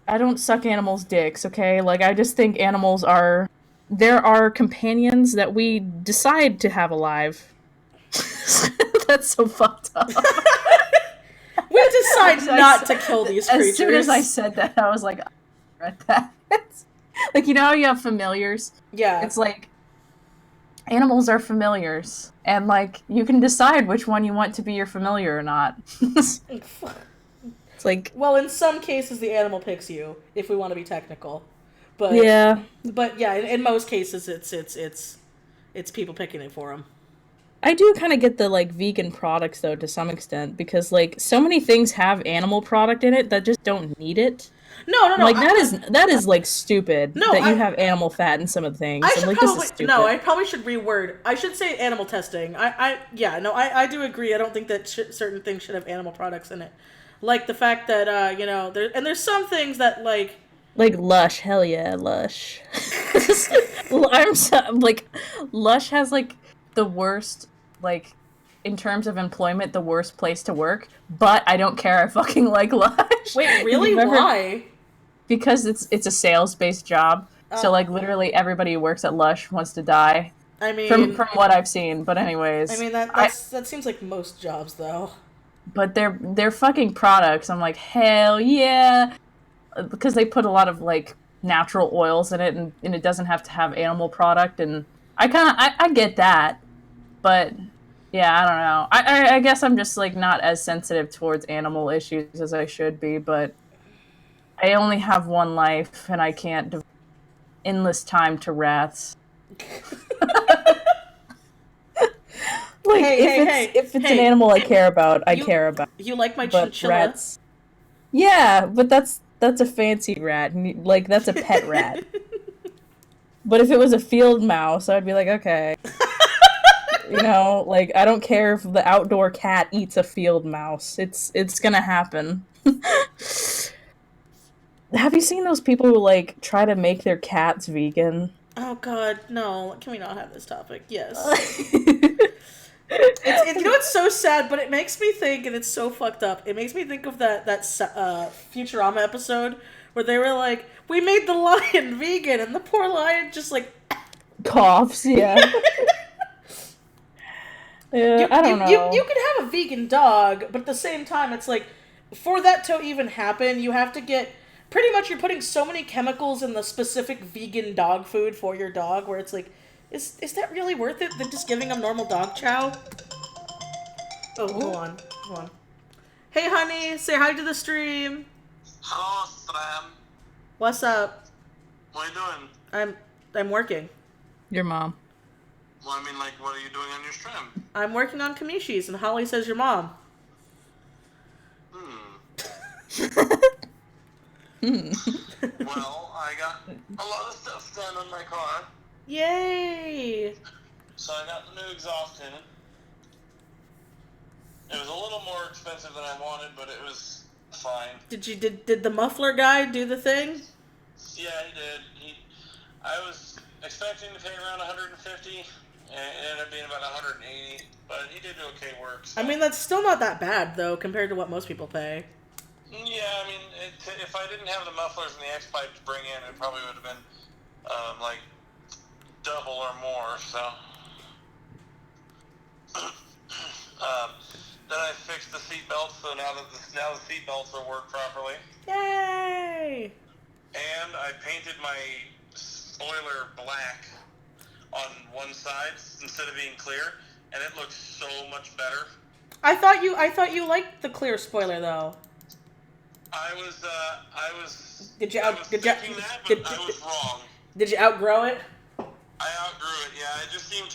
I don't suck animals' dicks, okay? Like I just think animals are there are companions that we decide to have alive. That's so fucked up. We decide So not to kill these as soon as I creatures. said that, I was like, I read that. Like you know how you have familiars? Yeah. It's like animals are familiars, and like you can decide which one you want to be your familiar or not. It's like Well, in some cases, the animal picks you, if we want to be technical. But yeah, yeah, in most cases, it's people picking it for them. I do kind of get the like vegan products though to some extent because like so many things have animal product in it that just don't need it. No, no, I'm no. like that is like stupid No, that you have animal fat in some of the I things. I'm should like this is probably no. stupid. I probably should reword. I should say animal testing. Yeah, no. I do agree. I don't think that certain things should have animal products in it, like the fact that there's some things that like Like Lush, hell yeah, Lush. Like Lush has like the worst like in terms of employment the worst place to work, but I don't care. I fucking like Lush. wait, If really? you've ever Why? because it's a sales based job. So Oh, like literally everybody who works at Lush wants to die I from mean, what I've seen. But I anyways, mean I that seems like most jobs though. but they're fucking products. I'm like hell yeah because they put a lot of like natural oils in it and it doesn't have to have animal product and I get that but yeah I don't know I guess I'm just like not as sensitive towards animal issues as I should be but I only have one life and I can't devote endless time to rats. Like Hey, hey, hey, if it's an hey! animal I care about I You care about you like my but chinchilla? rats yeah but that's a fancy rat like that's a pet rat. But if it was a field mouse, I'd be like, okay. You know, like I don't care if the outdoor cat eats a field mouse. It's gonna happen. Have you seen those people who like try to make their cats vegan? Oh God, no! Can we not have this topic? Yes. Like, It's so sad, but it makes me think, and it's so fucked up. It makes me think of that Futurama episode where they were like, "We made the lion vegan," and the poor lion just like coughs. Yeah. Yeah, I don't know. You could have a vegan dog, but at the same time, it's like, for that to even happen, you have to get, pretty much you're putting so many chemicals in the specific vegan dog food for your dog, where it's like, is that really worth it than just giving them normal dog chow? Oh, hold on. Hold on. Hey, honey, say hi to the stream. Hello, Sam. What's up? What are you doing? I'm working. Your mom. Well, I mean, like, what are you doing on your stream? I'm working on commisshies, and Holly says your mom. Well, I got a lot of stuff done on my car. Yay! So I got the new exhaust in it. It was a little more expensive than I wanted, but it was fine. Did the muffler guy do the thing? Yeah, he did. I was expecting to pay around $150, and it ended up being about $180, but he did do okay work. So. I mean, that's still not that bad, though, compared to what most people pay. Yeah, I mean, if I didn't have the mufflers and the X-pipe to bring in, it probably would have been, like, double or more, so. Then I fixed the seat belts, so now the seat belts will work properly. Yay! And I painted my spoiler black on one side instead of being clear, and it looks so much better. I thought you liked the clear spoiler, though. I was thinking that, but I was wrong. Did you outgrow it? I outgrew it, yeah. It just seemed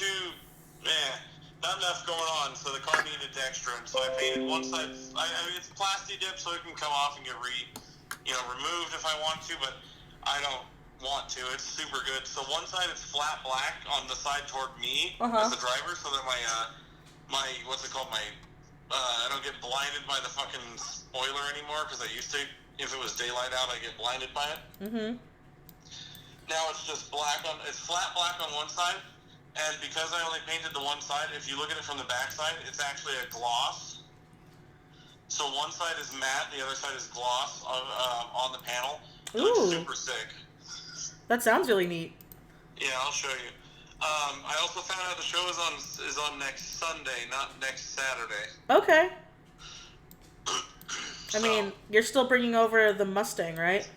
not enough going on, so the car needed extra, and so I painted one side. I mean, it's plasti dip, so it can come off and get removed if I want to, but I don't want to. It's super good. So one side is flat black on the side toward me as the driver, so that my what's it called, I don't get blinded by the fucking spoiler anymore, because I used to. If it was daylight out, I get blinded by it. Mm-hmm. Now it's just it's flat black on one side, and because I only painted the one side, if you look at it from the back side, it's actually a gloss. So one side is matte, the other side is gloss on the panel. It looks super sick. That sounds really neat. Yeah, I'll show you. I also found out the show is on next Sunday, not next Saturday. Okay. So, I mean, you're still bringing over the Mustang, right?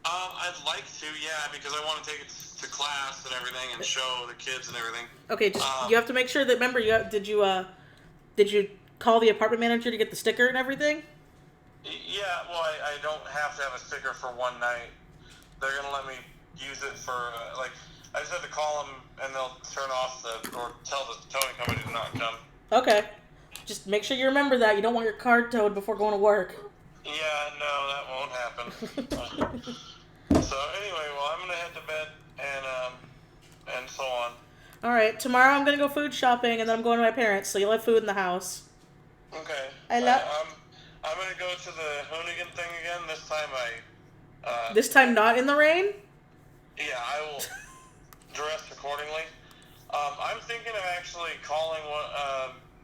I'd like to, yeah, because I want to take it to class and everything and show the kids and everything. Okay, just you have to make sure that, remember, did you call the apartment manager to get the sticker and everything? Yeah, well, I don't have to have a sticker for one night. They're going to let me use it for, I just have to call them and they'll turn off or tell the towing company to not come. Okay. Just make sure you remember that. You don't want your car towed before going to work. Yeah, no, that won't happen. So anyway, well, I'm going to head to bed and so on. All right, tomorrow I'm going to go food shopping and then I'm going to my parents, so you'll have food in the house. Okay. I'm going to go to the Hoonigan thing again. This time not in the rain? Yeah, I will dress accordingly. I'm thinking of actually calling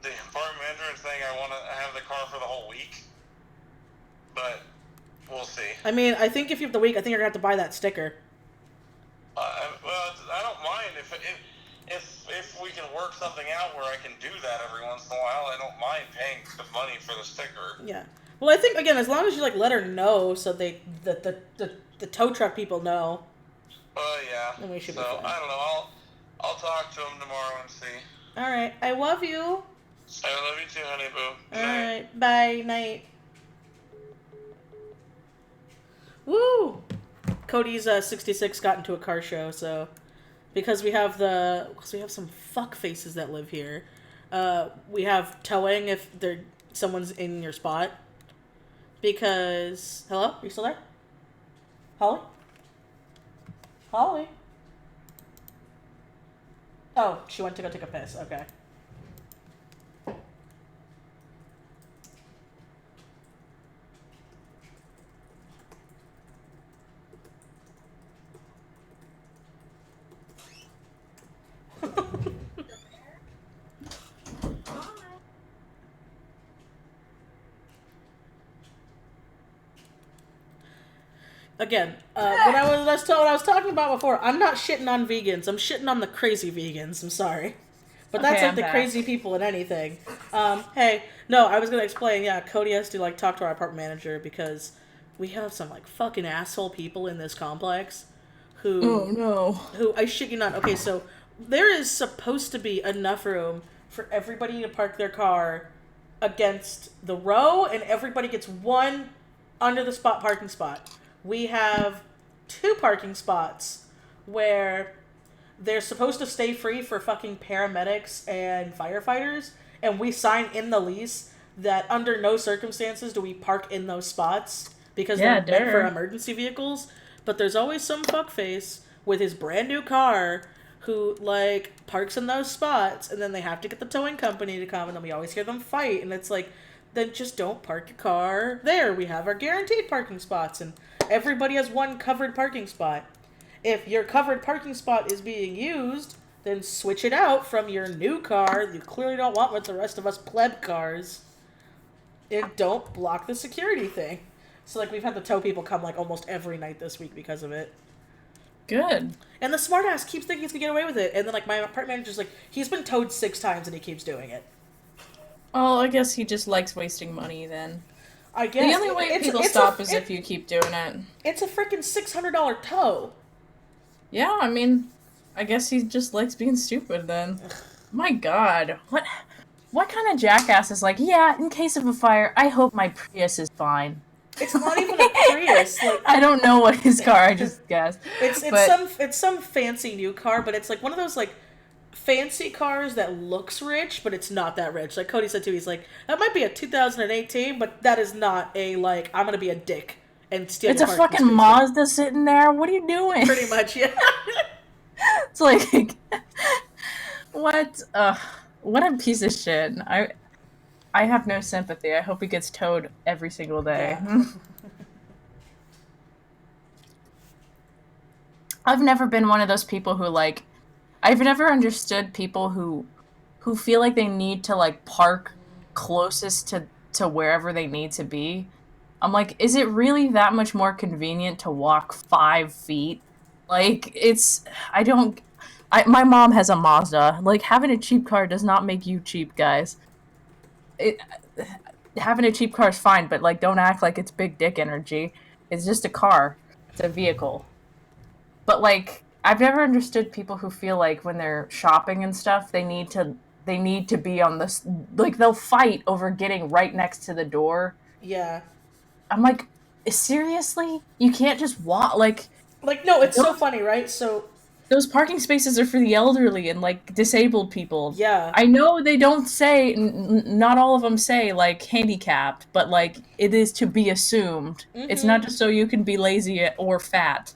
the apartment manager and saying I want to have the car for the whole week. But we'll see. I mean, I think if you have the week, I think you're going to have to buy that sticker. Well, I don't mind if we can work something out where I can do that every once in a while. I don't mind paying the money for the sticker. Yeah. Well, I think, again, as long as you, let her know so the tow truck people know. Yeah. Then we should be so, fine. I don't know. I'll talk to him tomorrow and see. All right. I love you. I love you too, honey boo. All right. Bye. Night. Woo! Cody's 66 got into a car show, so because we have some fuck faces that live here, we have towing if someone's in your spot. Because hello, are you still there? Holly? Holly? Oh, she went to go take a piss. Okay. again, what I was talking about before, I'm not shitting on vegans. I'm shitting on the crazy vegans. I'm sorry. But that's Okay, like I'm the back. crazy people in anything. Hey, no, I was gonna explain. Yeah, Cody has to like talk to our apartment manager because we have some like fucking asshole people in this complex Oh who no. I shit you not. Okay, so there is supposed to be enough room for everybody to park their car against the row, and everybody gets one under the spot parking spot. We have 2 parking spots where they're supposed to stay free for fucking paramedics and firefighters, and we sign in the lease that under no circumstances do we park in those spots because Yeah, they're meant for der. emergency vehicles. But there's always some fuckface with his brand new car who like parks in those spots, and then they have to get the towing company to come, and then we always hear them fight, and it's like, then just don't park your car there. We have our guaranteed parking spots, and everybody has one covered parking spot. If your covered parking spot is being used, then switch it out from your new car you clearly don't want with the rest of us pleb cars. And don't block the security thing. So, like, we've had the tow people come, like, almost every night this week because of it. Good. And the smartass keeps thinking he's gonna get away with it. And then, like, my apartment manager's like, he's been towed 6 times and he keeps doing it. Well, I guess he just likes wasting money then. I guess. The only way people stop is if you keep doing it. It's a freaking $600 tow. Yeah, I mean, I guess he just likes being stupid then. My god. What kind of jackass is like, yeah, in case of a fire, I hope my Prius is fine. It's not even a Prius. Like, I don't know what his car, I just guessed. It's some fancy new car, but it's like one of those like fancy cars that looks rich, but it's not that rich. Like Cody said too, he's like, that might be a 2018, but that is not a like I'm gonna be a dick and steal. It's a fucking Mazda sitting there. What are you doing? Pretty much, yeah. It's like, what a piece of shit. I have no sympathy. I hope he gets towed every single day. Yeah. I've never been one of those people who like, I've never understood people who feel like they need to like park closest to wherever they need to be. I'm like, is it really that much more convenient to walk 5 feet? Like, my mom has a Mazda. Like, having a cheap car does not make you cheap, guys. Having a cheap car is fine, but, like, don't act like it's big dick energy. It's just a car. It's a vehicle. But, like, I've never understood people who feel like when they're shopping and stuff, they need to be on this, like, they'll fight over getting right next to the door. Yeah. I'm like, seriously? You can't just walk, like, no, it's so funny, right? So those parking spaces are for the elderly and, like, disabled people. Yeah. I know they don't say, not all of them say, like, handicapped, but, like, it is to be assumed. Mm-hmm. It's not just so you can be lazy or fat.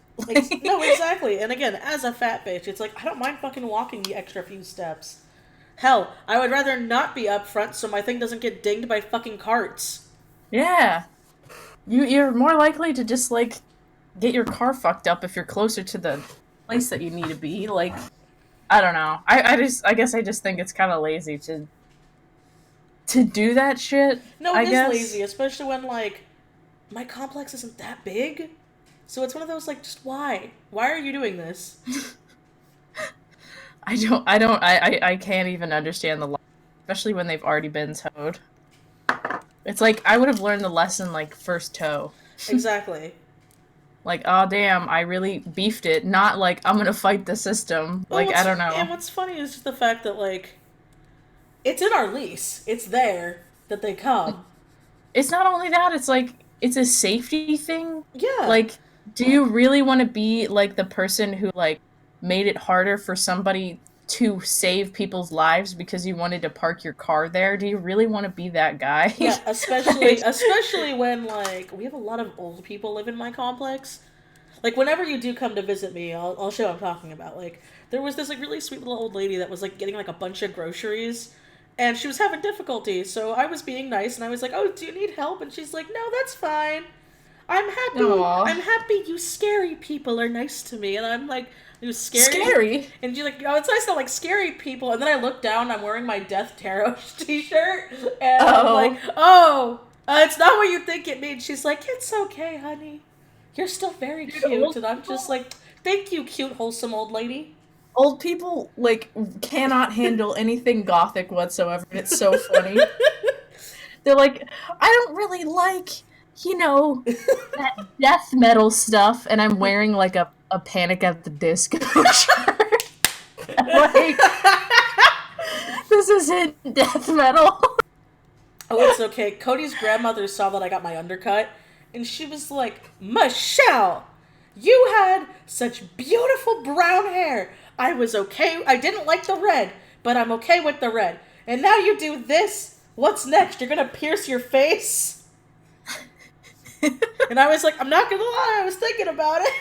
No, exactly. And again, as a fat bitch, it's like, I don't mind fucking walking the extra few steps. Hell, I would rather not be up front so my thing doesn't get dinged by fucking carts. Yeah. You're more likely to just, like, get your car fucked up if you're closer to the place that you need to be. Like, I don't know. I guess I just think it's kind of lazy to do that shit. No, it is lazy, especially when, like, my complex isn't that big. So it's one of those, like, just why? Why are you doing this? I can't even understand the logic, especially when they've already been towed. It's like, I would have learned the lesson, like, first tow. Exactly. Like, oh, damn, I really beefed it. Not, like, I'm gonna fight the system. Well, like, I don't know. And what's funny is just the fact that, like, it's in our lease. It's there that they come. It's not only that, it's like, it's a safety thing. Yeah. Like, do you really want to be, like, the person who, like, made it harder for somebody to save people's lives because you wanted to park your car there? Do you really want to be that guy? Yeah, especially when, like, we have a lot of old people live in my complex. Like, whenever you do come to visit me, I'll show what I'm talking about. Like, there was this, like, really sweet little old lady that was, like, getting, like, a bunch of groceries, and she was having difficulty, so I was being nice, and I was like, oh, do you need help? And she's like, no, that's fine. I'm happy. Aww. I'm happy you scary people are nice to me. And I'm like, you scary? Scary? And you're like, oh, it's nice to like scary people. And then I look down, I'm wearing my Death Tarot t-shirt. And I'm like, it's not what you think it means. She's like, it's okay, honey. You're still very Dude, cute, old and I'm just like, thank you, cute, wholesome old lady. Old people, like, cannot handle anything gothic whatsoever, and it's so funny. They're like, I don't really like, that death metal stuff, and I'm wearing, like, a Panic at the Disco shirt. Like, this isn't death metal. Oh, it's okay. Cody's grandmother saw that I got my undercut, and she was like, Michelle, you had such beautiful brown hair. I was okay. I didn't like the red, but I'm okay with the red. And now you do this. What's next? You're gonna pierce your face? And I was like, I'm not gonna lie, I was thinking about it.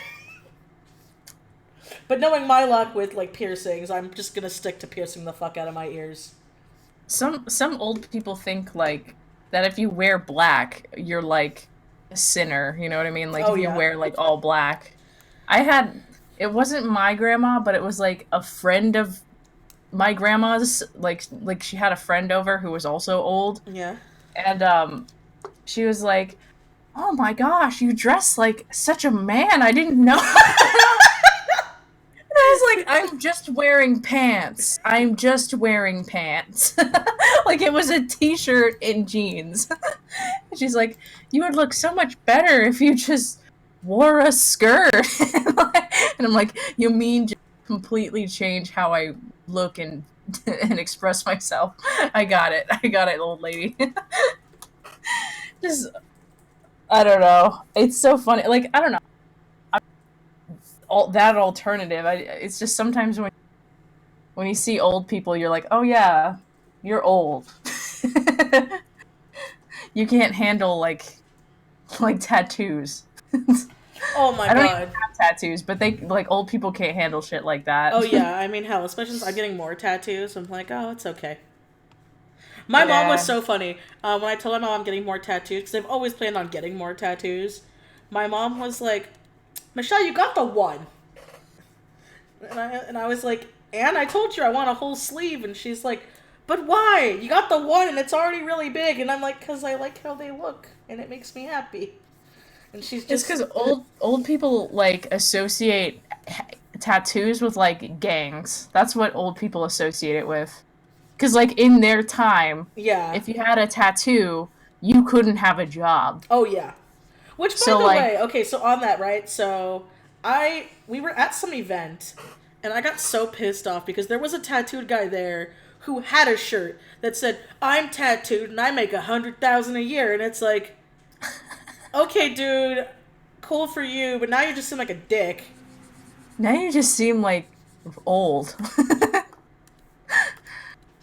But knowing my luck with, like, piercings, I'm just gonna stick to piercing the fuck out of my ears. Some old people think, like, that if you wear black, you're, like, a sinner, you know what I mean? Like, Oh, if you yeah. wear, like, all black. It wasn't my grandma, but it was, like, a friend of my grandma's, like she had a friend over who was also old. Yeah. And, she was like, oh my gosh, you dress like such a man, I didn't know. And I was like, I'm just wearing pants. I'm just wearing pants. Like, it was a t-shirt and jeans. And she's like, you would look so much better if you just wore a skirt. And I'm like, you mean just completely change how I look and express myself? I got it, old lady. Just, I don't know. It's so funny. Like, I don't know. That alternative. It's just sometimes when you see old people, you're like, oh yeah, you're old. You can't handle like tattoos. Oh my I don't god. even have tattoos, but they, like, old people can't handle shit like that. Oh yeah, I mean, hell, especially since I'm getting more tattoos, I'm like, oh, it's okay. My mom was so funny. When I told my mom I'm getting more tattoos, because I've always planned on getting more tattoos, my mom was like, Michelle, you got the one. And I was like, and I told you I want a whole sleeve. And she's like, but why? You got the one and it's already really big. And I'm like, because I like how they look and it makes me happy. And she's Just just... because old people, like, associate tattoos with, like, gangs. That's what old people associate it with. Because, like, in their time, Yeah. if you had a tattoo, you couldn't have a job. Oh, yeah. Which, by the way, okay, so on that, right? So, we were at some event, and I got so pissed off because there was a tattooed guy there who had a shirt that said, I'm tattooed and I make $100,000 a year. And it's like, okay, dude, cool for you, but now you just seem like a dick. Now you just seem, like, old.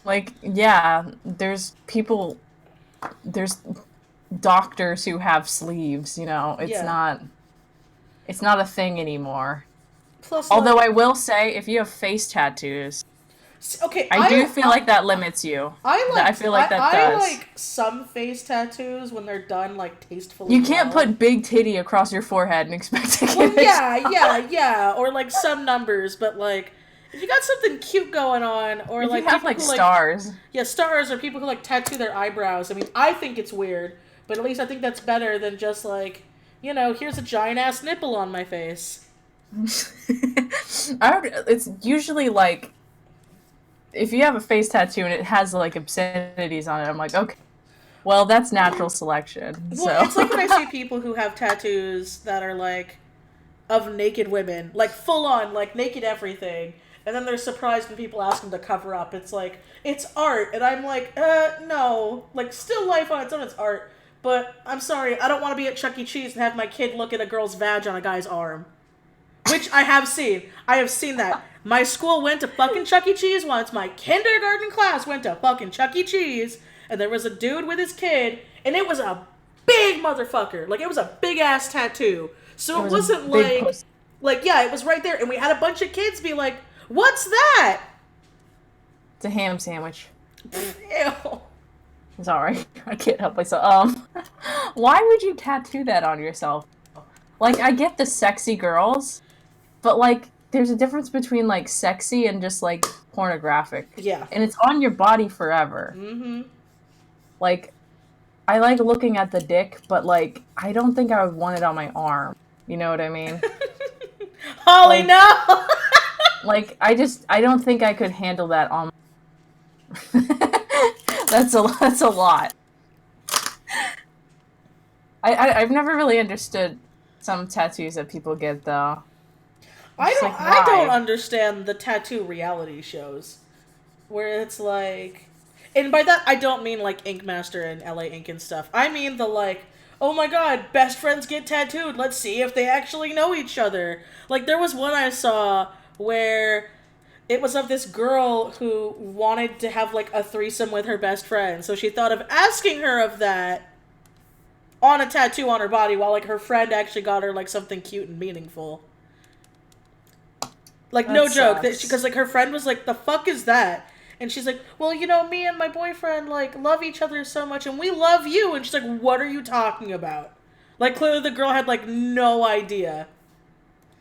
Like, yeah, there's doctors who have sleeves, you know? It's not a thing anymore. Plus, Although like, I will say, if you have face tattoos, okay, I do feel like that limits you. I feel like that I does. like some face tattoos when they're done, like, tastefully. You can't well. put big titty across your forehead and expect to get Well, it. yeah, or like some numbers, but like if you got something cute going on, or If like you have, people like, who, stars. yeah, stars, or people who like tattoo their eyebrows. I mean, I think it's weird, but at least I think that's better than just like, here's a giant ass nipple on my face. It's usually like, if you have a face tattoo and it has, like, obscenities on it, I'm like, okay, well, that's natural selection. Well, So. it's like when I see people who have tattoos that are like of naked women, like full on, like naked everything, and then they're surprised when people ask them to cover up. It's like, it's art, and I'm like, no, like, still life on its own, it's art, but I'm sorry, I don't want to be at Chuck E. Cheese and have my kid look at a girl's vag on a guy's arm. Which I have seen. I have seen that. My school went to fucking Chuck E. Cheese once. My kindergarten class went to fucking Chuck E. Cheese. And there was a dude with his kid. And it was a big motherfucker. Like, it was a big-ass tattoo. So it wasn't like... Like, yeah, it was right there. And we had a bunch of kids be like, what's that? It's a ham sandwich. Ew. Sorry. I can't help myself. Why would you tattoo that on yourself? Like, I get the sexy girls, but, like, there's a difference between, like, sexy and just, like, pornographic. Yeah. And it's on your body forever. Mm-hmm. Like, I like looking at the dick, but, like, I don't think I would want it on my arm. You know what I mean? Holly, no! Like, I don't think I could handle that on. That's a lot. I've never really understood some tattoos that people get though. I don't understand the tattoo reality shows where it's like, and by that I don't mean like Ink Master and LA Ink and stuff. I mean the like, oh my god, best friends get tattooed. Let's see if they actually know each other. Like there was one I saw where it was of this girl who wanted to have like a threesome with her best friend, so she thought of asking her of that on a tattoo on her body while like her friend actually got her like something cute and meaningful. Like That no joke, sucks. because like her friend was like, "The fuck is that?" And she's like, "Well, you know, me and my boyfriend like love each other so much, and we love you." And she's like, "What are you talking about?" Like clearly the girl had like no idea.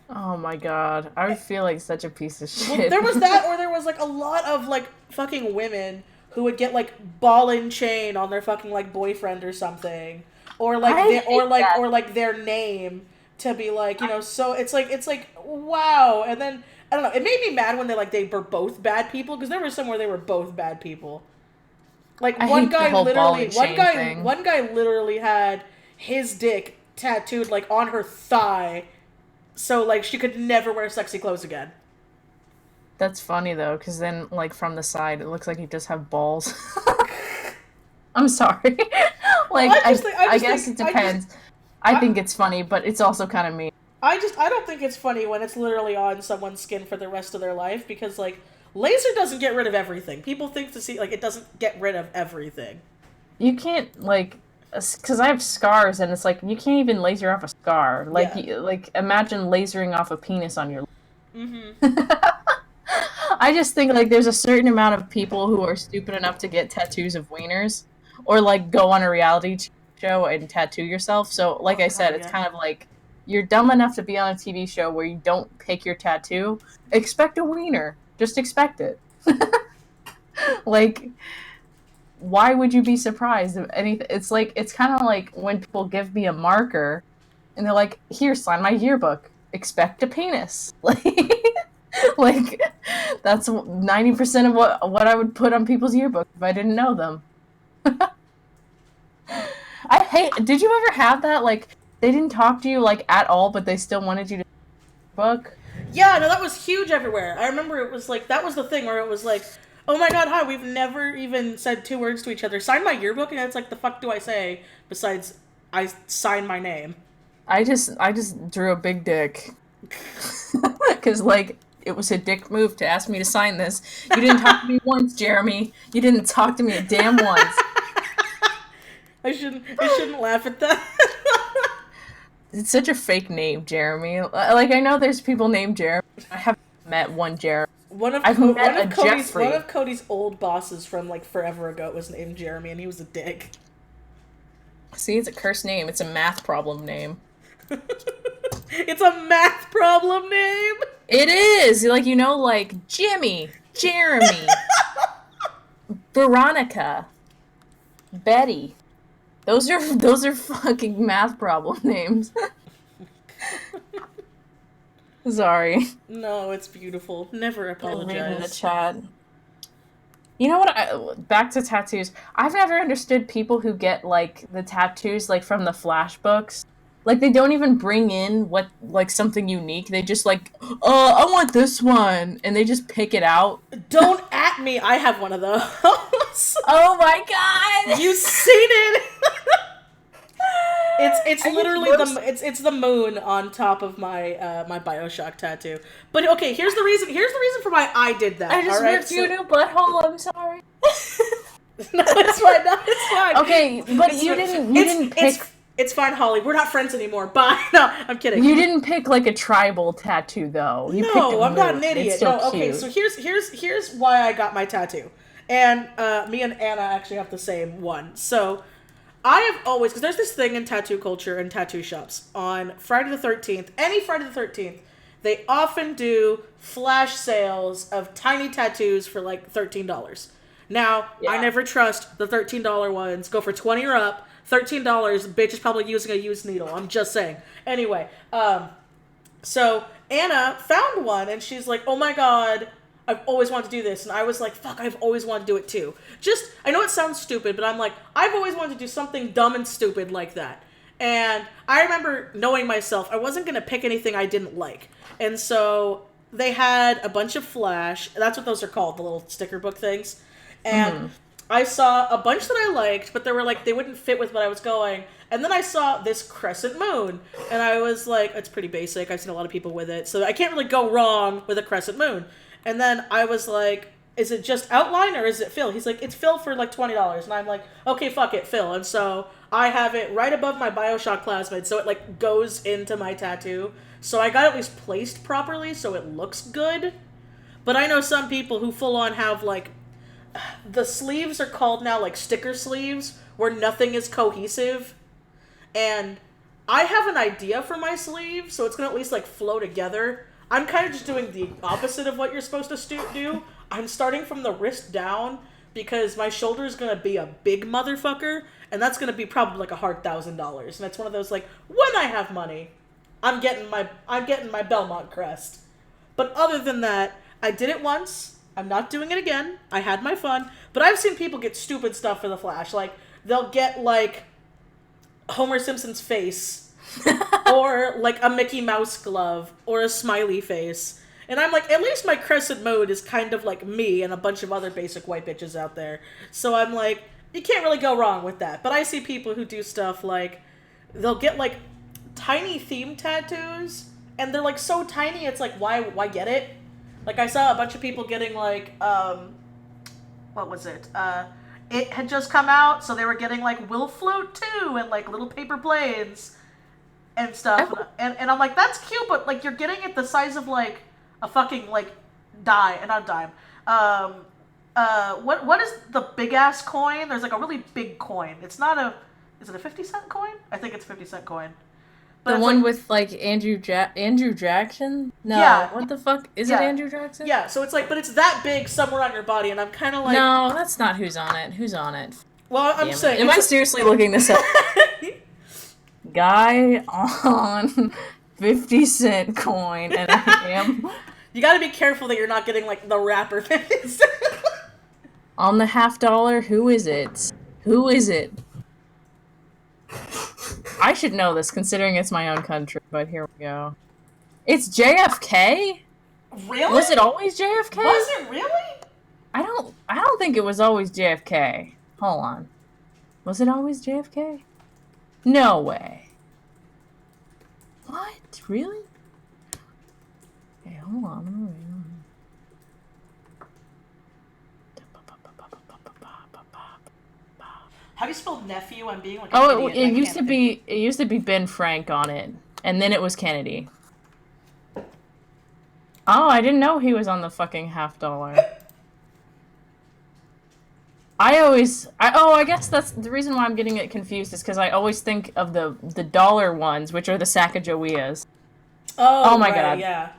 Oh my god, I would feel like such a piece of shit. Well, there was that, or there was like a lot of like fucking women who would get like ball and chain on their fucking like boyfriend or something, or like or like their name to be like, you know. So it's like wow, and then I don't know. It made me mad when they were both bad people, because there was some where they were both bad people. Like I one hate the guy whole ball literally, and chain thing. one guy literally had his dick tattooed like on her thigh, so like she could never wear sexy clothes again. That's funny though, because then like from the side it looks like you just have balls. I'm sorry. Like I guess it depends. I think it's funny, but it's also kind of mean. I don't think it's funny when it's literally on someone's skin for the rest of their life, because like laser doesn't get rid of everything. People think to see like it doesn't get rid of everything. You can't like, because I have scars and it's like you can't even laser off a scar. Like like imagine lasering off a penis on your. I just think like there's a certain amount of people who are stupid enough to get tattoos of wieners, or like go on a reality show and tattoo yourself. So like I said, it's kind of like you're dumb enough to be on a TV show where you don't pick your tattoo. Expect a wiener. Just expect it. Like, why would you be surprised if anything? It's like it's kind of like when people give me a marker, and they're like, "Here, sign my yearbook. Expect a penis." Like that's 90% of what I would put on people's yearbook if I didn't know them. I hate. Did you ever have that? Like they didn't talk to you like at all, but they still wanted you to book. Yeah, no, that was huge everywhere. I remember it was like that was the thing where it was like, oh my god, hi, we've never even said two words to each other. Sign my yearbook, and it's like, the fuck do I say besides I sign my name? I just drew a big dick because like. It was a dick move to ask me to sign this. You didn't talk to me once, Jeremy. You didn't talk to me a damn once. I shouldn't laugh at that. It's such a fake name, Jeremy. Like I know there's people named Jeremy. I haven't met one Jeremy. One of Cody's old bosses from like forever ago was named Jeremy, and he was a dick. See, it's a cursed name. It's a math problem name. It's a math problem name? It is! Like, you know, like, Jimmy, Jeremy, Veronica, Betty. Those are fucking math problem names. Sorry. No, it's beautiful. Never apologize. In the chat. You know what? Back to tattoos. I've never understood people who get, like, the tattoos, like, from the Flash books. Like, they don't even bring in something unique. They just like, I want this one. And they just pick it out. Don't at me. I have one of those. Oh my god. You've seen it. It's literally it's the moon on top of my my BioShock tattoo. But okay, here's the reason for why I did that. I just ripped you a new butthole. I'm sorry. No, it's fine. No, it's fine. Okay, but you didn't pick. It's fine, Holly. We're not friends anymore. Bye. No, I'm kidding. You didn't pick like a tribal tattoo, though. You picked I'm not an idiot. It's so no, okay. cute. So here's why I got my tattoo, and me and Anna actually have the same one. So I have always, because there's this thing in tattoo culture and tattoo shops on Friday the 13th. Any Friday the 13th, they often do flash sales of tiny tattoos for like $13. Now, I never trust the $13 ones. Go for 20 or up. $13. Bitch is probably using a used needle. I'm just saying. Anyway, so Anna found one, and she's like, oh my god, I've always wanted to do this. And I was like, fuck, I've always wanted to do it too. Just, I know it sounds stupid, but I'm like, I've always wanted to do something dumb and stupid like that. And I remember knowing myself, I wasn't going to pick anything I didn't like. And so they had a bunch of Flash. That's what those are called, the little sticker book things. And I saw a bunch that I liked, but they were like, they wouldn't fit with what I was going. And then I saw this crescent moon. And I was like, it's pretty basic. I've seen a lot of people with it. So I can't really go wrong with a crescent moon. And then I was like, is it just outline or is it fill? He's like, it's fill for like $20. And I'm like, okay, fuck it, fill. And so I have it right above my Bioshock plasmid, so it like goes into my tattoo. So I got it at least placed properly so it looks good. But I know some people who full on have like, the sleeves are called now like sticker sleeves, where nothing is cohesive. And I have an idea for my sleeve, so it's gonna at least like flow together. I'm kind of just doing the opposite of what you're supposed to do. I'm starting from the wrist down because my shoulder is going to be a big motherfucker, and that's going to be probably like a hard $1,000. And that's one of those like, when I have money, I'm getting my Belmont crest. But other than that, I did it once. I'm not doing it again. I had my fun. But I've seen people get stupid stuff for the Flash. Like, they'll get like Homer Simpson's face. Or like a Mickey Mouse glove or a smiley face. And I'm like, at least my crescent moon is kind of like me and a bunch of other basic white bitches out there. So I'm like, you can't really go wrong with that. But I see people who do stuff like, they'll get like tiny theme tattoos, and they're like so tiny, it's like, why get it? Like I saw a bunch of people getting like, what was it? It had just come out, so they were getting like Will Float 2 and like little paper planes and stuff. And I'm like, that's cute, but like you're getting it the size of like a fucking like not dime. What is the big ass coin? There's like a really big coin. It's not is it a 50-cent coin? I think it's a 50-cent coin. But the one like, with like Andrew Jackson? No, yeah. What the fuck? Is it Andrew Jackson? Yeah, so it's like, but it's that big somewhere on your body, and I'm kind of like, no, that's not who's on it. Who's on it? Well, I'm saying, am I seriously looking this up? Guy on 50-cent coin, and I am. You gotta be careful that you're not getting like the rapper 50 cent. On the $50, who is it? Who is it? I should know this, considering it's my own country, but here we go. It's JFK? Really? Was it always JFK? Was it really? I don't think it was always JFK. Hold on. Was it always JFK? No way. What? Really? Okay, hold on. How do you spell nephew? I'm being like Oh, an idiot. it used to be Ben Frank on it, and then it was Kennedy. Oh, I didn't know he was on the fucking $50. I guess that's the reason why I'm getting it confused is because I always think of the dollar ones, which are the Sacagaweas. Oh my right, god. Yeah.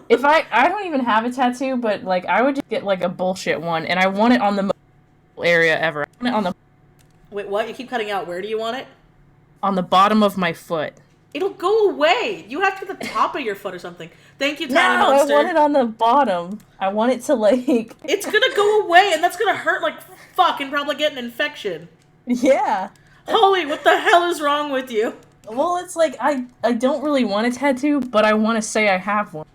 If I don't even have a tattoo, but like I would just get like a bullshit one, and I want it on the most area ever. I want it on the. Wait, what? You keep cutting out. Where do you want it? On the bottom of my foot. It'll go away. You have to the top of your foot or something. Thank you, Tiny No, Monster. I want it on the bottom. I want it to like. It's gonna go away, and that's gonna hurt like fuck, and probably get an infection. Yeah. Holy, what the hell is wrong with you? Well, it's like I don't really want a tattoo, but I want to say I have one,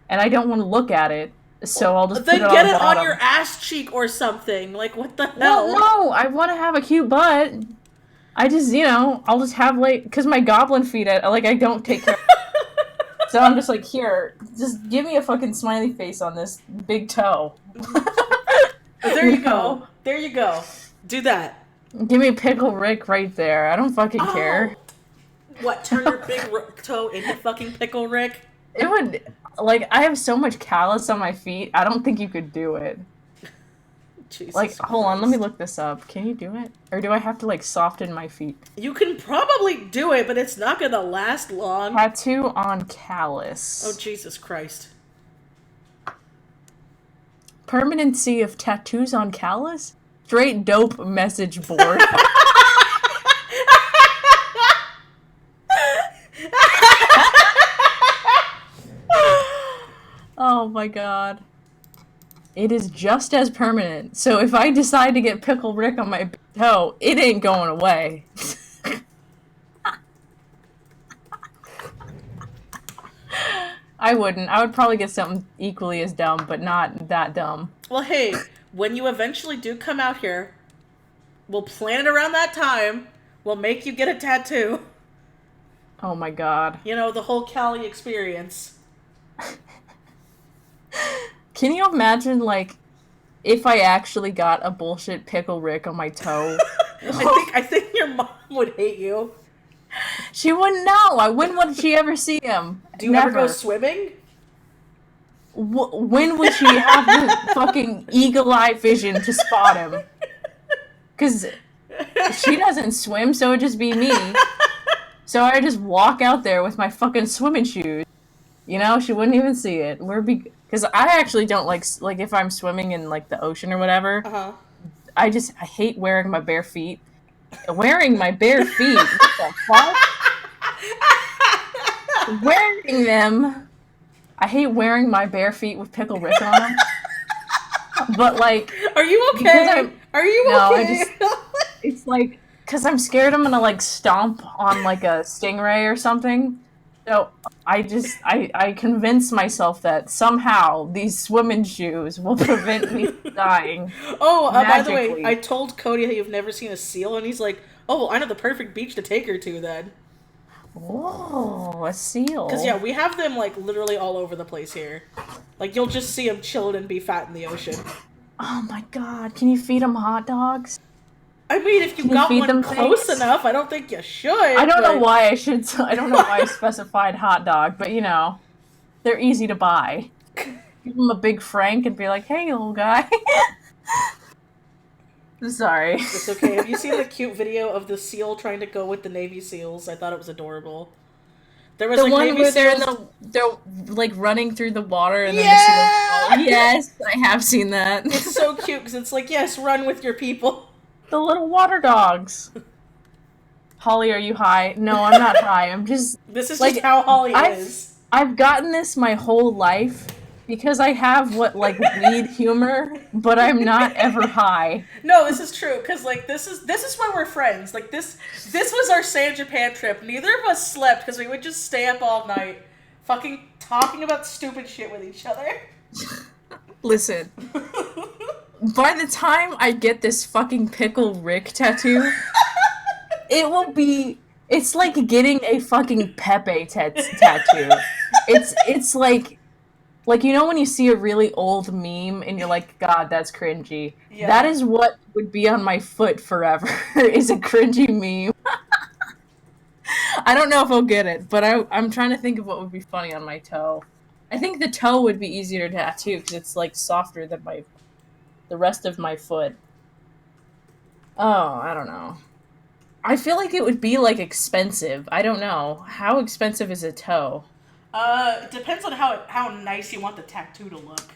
and I don't want to look at it, so I'll just Then put it get on it the bottom. on your ass cheek or something. Like what the hell? Well, no, I want to have a cute butt. I just, I'll just have like, because my goblin feet, I don't take care. So I'm just like, here, just give me a fucking smiley face on this big toe. There you go. There you go. Do that. Give me Pickle Rick right there. I don't fucking care. What, turn your big toe into fucking Pickle Rick? It would, I have so much callus on my feet, I don't think you could do it. Jesus hold on, let me look this up. Can you do it? Or do I have to, soften my feet? You can probably do it, but it's not gonna last long. Tattoo on callus. Oh, Jesus Christ. Permanency of tattoos on callus? straight dope message board. Oh my god. It is just as permanent. So if I decide to get Pickle Rick on my toe, it ain't going away. I wouldn't. I would probably get something equally as dumb, but not that dumb. Well, hey, when you eventually do come out here, we'll plan it around that time. We'll make you get a tattoo. Oh my god. You know, the whole Cali experience. Can you imagine, like, if I actually got a bullshit Pickle Rick on my toe? I think your mom would hate you. She wouldn't know. When would she ever see him? Do you Never. ever go swimming? When would she have the fucking eagle-eye vision to spot him? Because she doesn't swim, so it'd just be me. So I just walk out there with my fucking swimming shoes. You know, she wouldn't even see it. Because I actually don't like if I'm swimming in like the ocean or whatever. Uh-huh. I hate wearing my bare feet. Wearing my bare feet? What the fuck? Wearing them. I hate wearing my bare feet with Pickle Rick on them. But like, are you okay? Are you okay? It's like, because I'm scared I'm gonna like stomp on like a stingray or something. So I convince myself that somehow these swimming shoes will prevent me from dying. Oh, by the way, I told Cody that you've never seen a seal, and he's like, oh, well, I know the perfect beach to take her to then. Whoa, a seal. Because, yeah, we have them, like, literally all over the place here. Like, you'll just see them chilling and be fat in the ocean. Oh my god, can you feed them hot dogs? I mean, if you got one close enough, I don't think you should. I don't know why I don't know why I specified hot dog, but you know, they're easy to buy. Give them a big Frank and be like, hey, little guy. Sorry. It's okay. Have you seen the cute video of the seal trying to go with the Navy SEALs? I thought it was adorable. There was the like one Navy where SEALs... they're like running through the water and then the seals. Yes, I have seen that. It's so cute because it's like, yes, run with your people. The little water dogs. Holly, are you high? No, I'm not high. I'm just... This is like, just how Holly is. I've gotten this my whole life because I have weed humor, but I'm not ever high. No, this is true because like this is why we're friends. Like this was our San Japan trip. Neither of us slept because we would just stay up all night, fucking talking about stupid shit with each other. Listen. By the time I get this fucking Pickle Rick tattoo, it's like getting a fucking Pepe tattoo. It's like you know when you see a really old meme and you're like, God, that's cringy. Yeah. That is what would be on my foot forever, is a cringy meme. I don't know if I'll get it, but I'm trying to think of what would be funny on my toe. I think the toe would be easier to tattoo because it's like softer than the rest of my foot. Oh, I don't know. I feel like it would be like expensive. I don't know. How expensive is a toe? It depends on how nice you want the tattoo to look.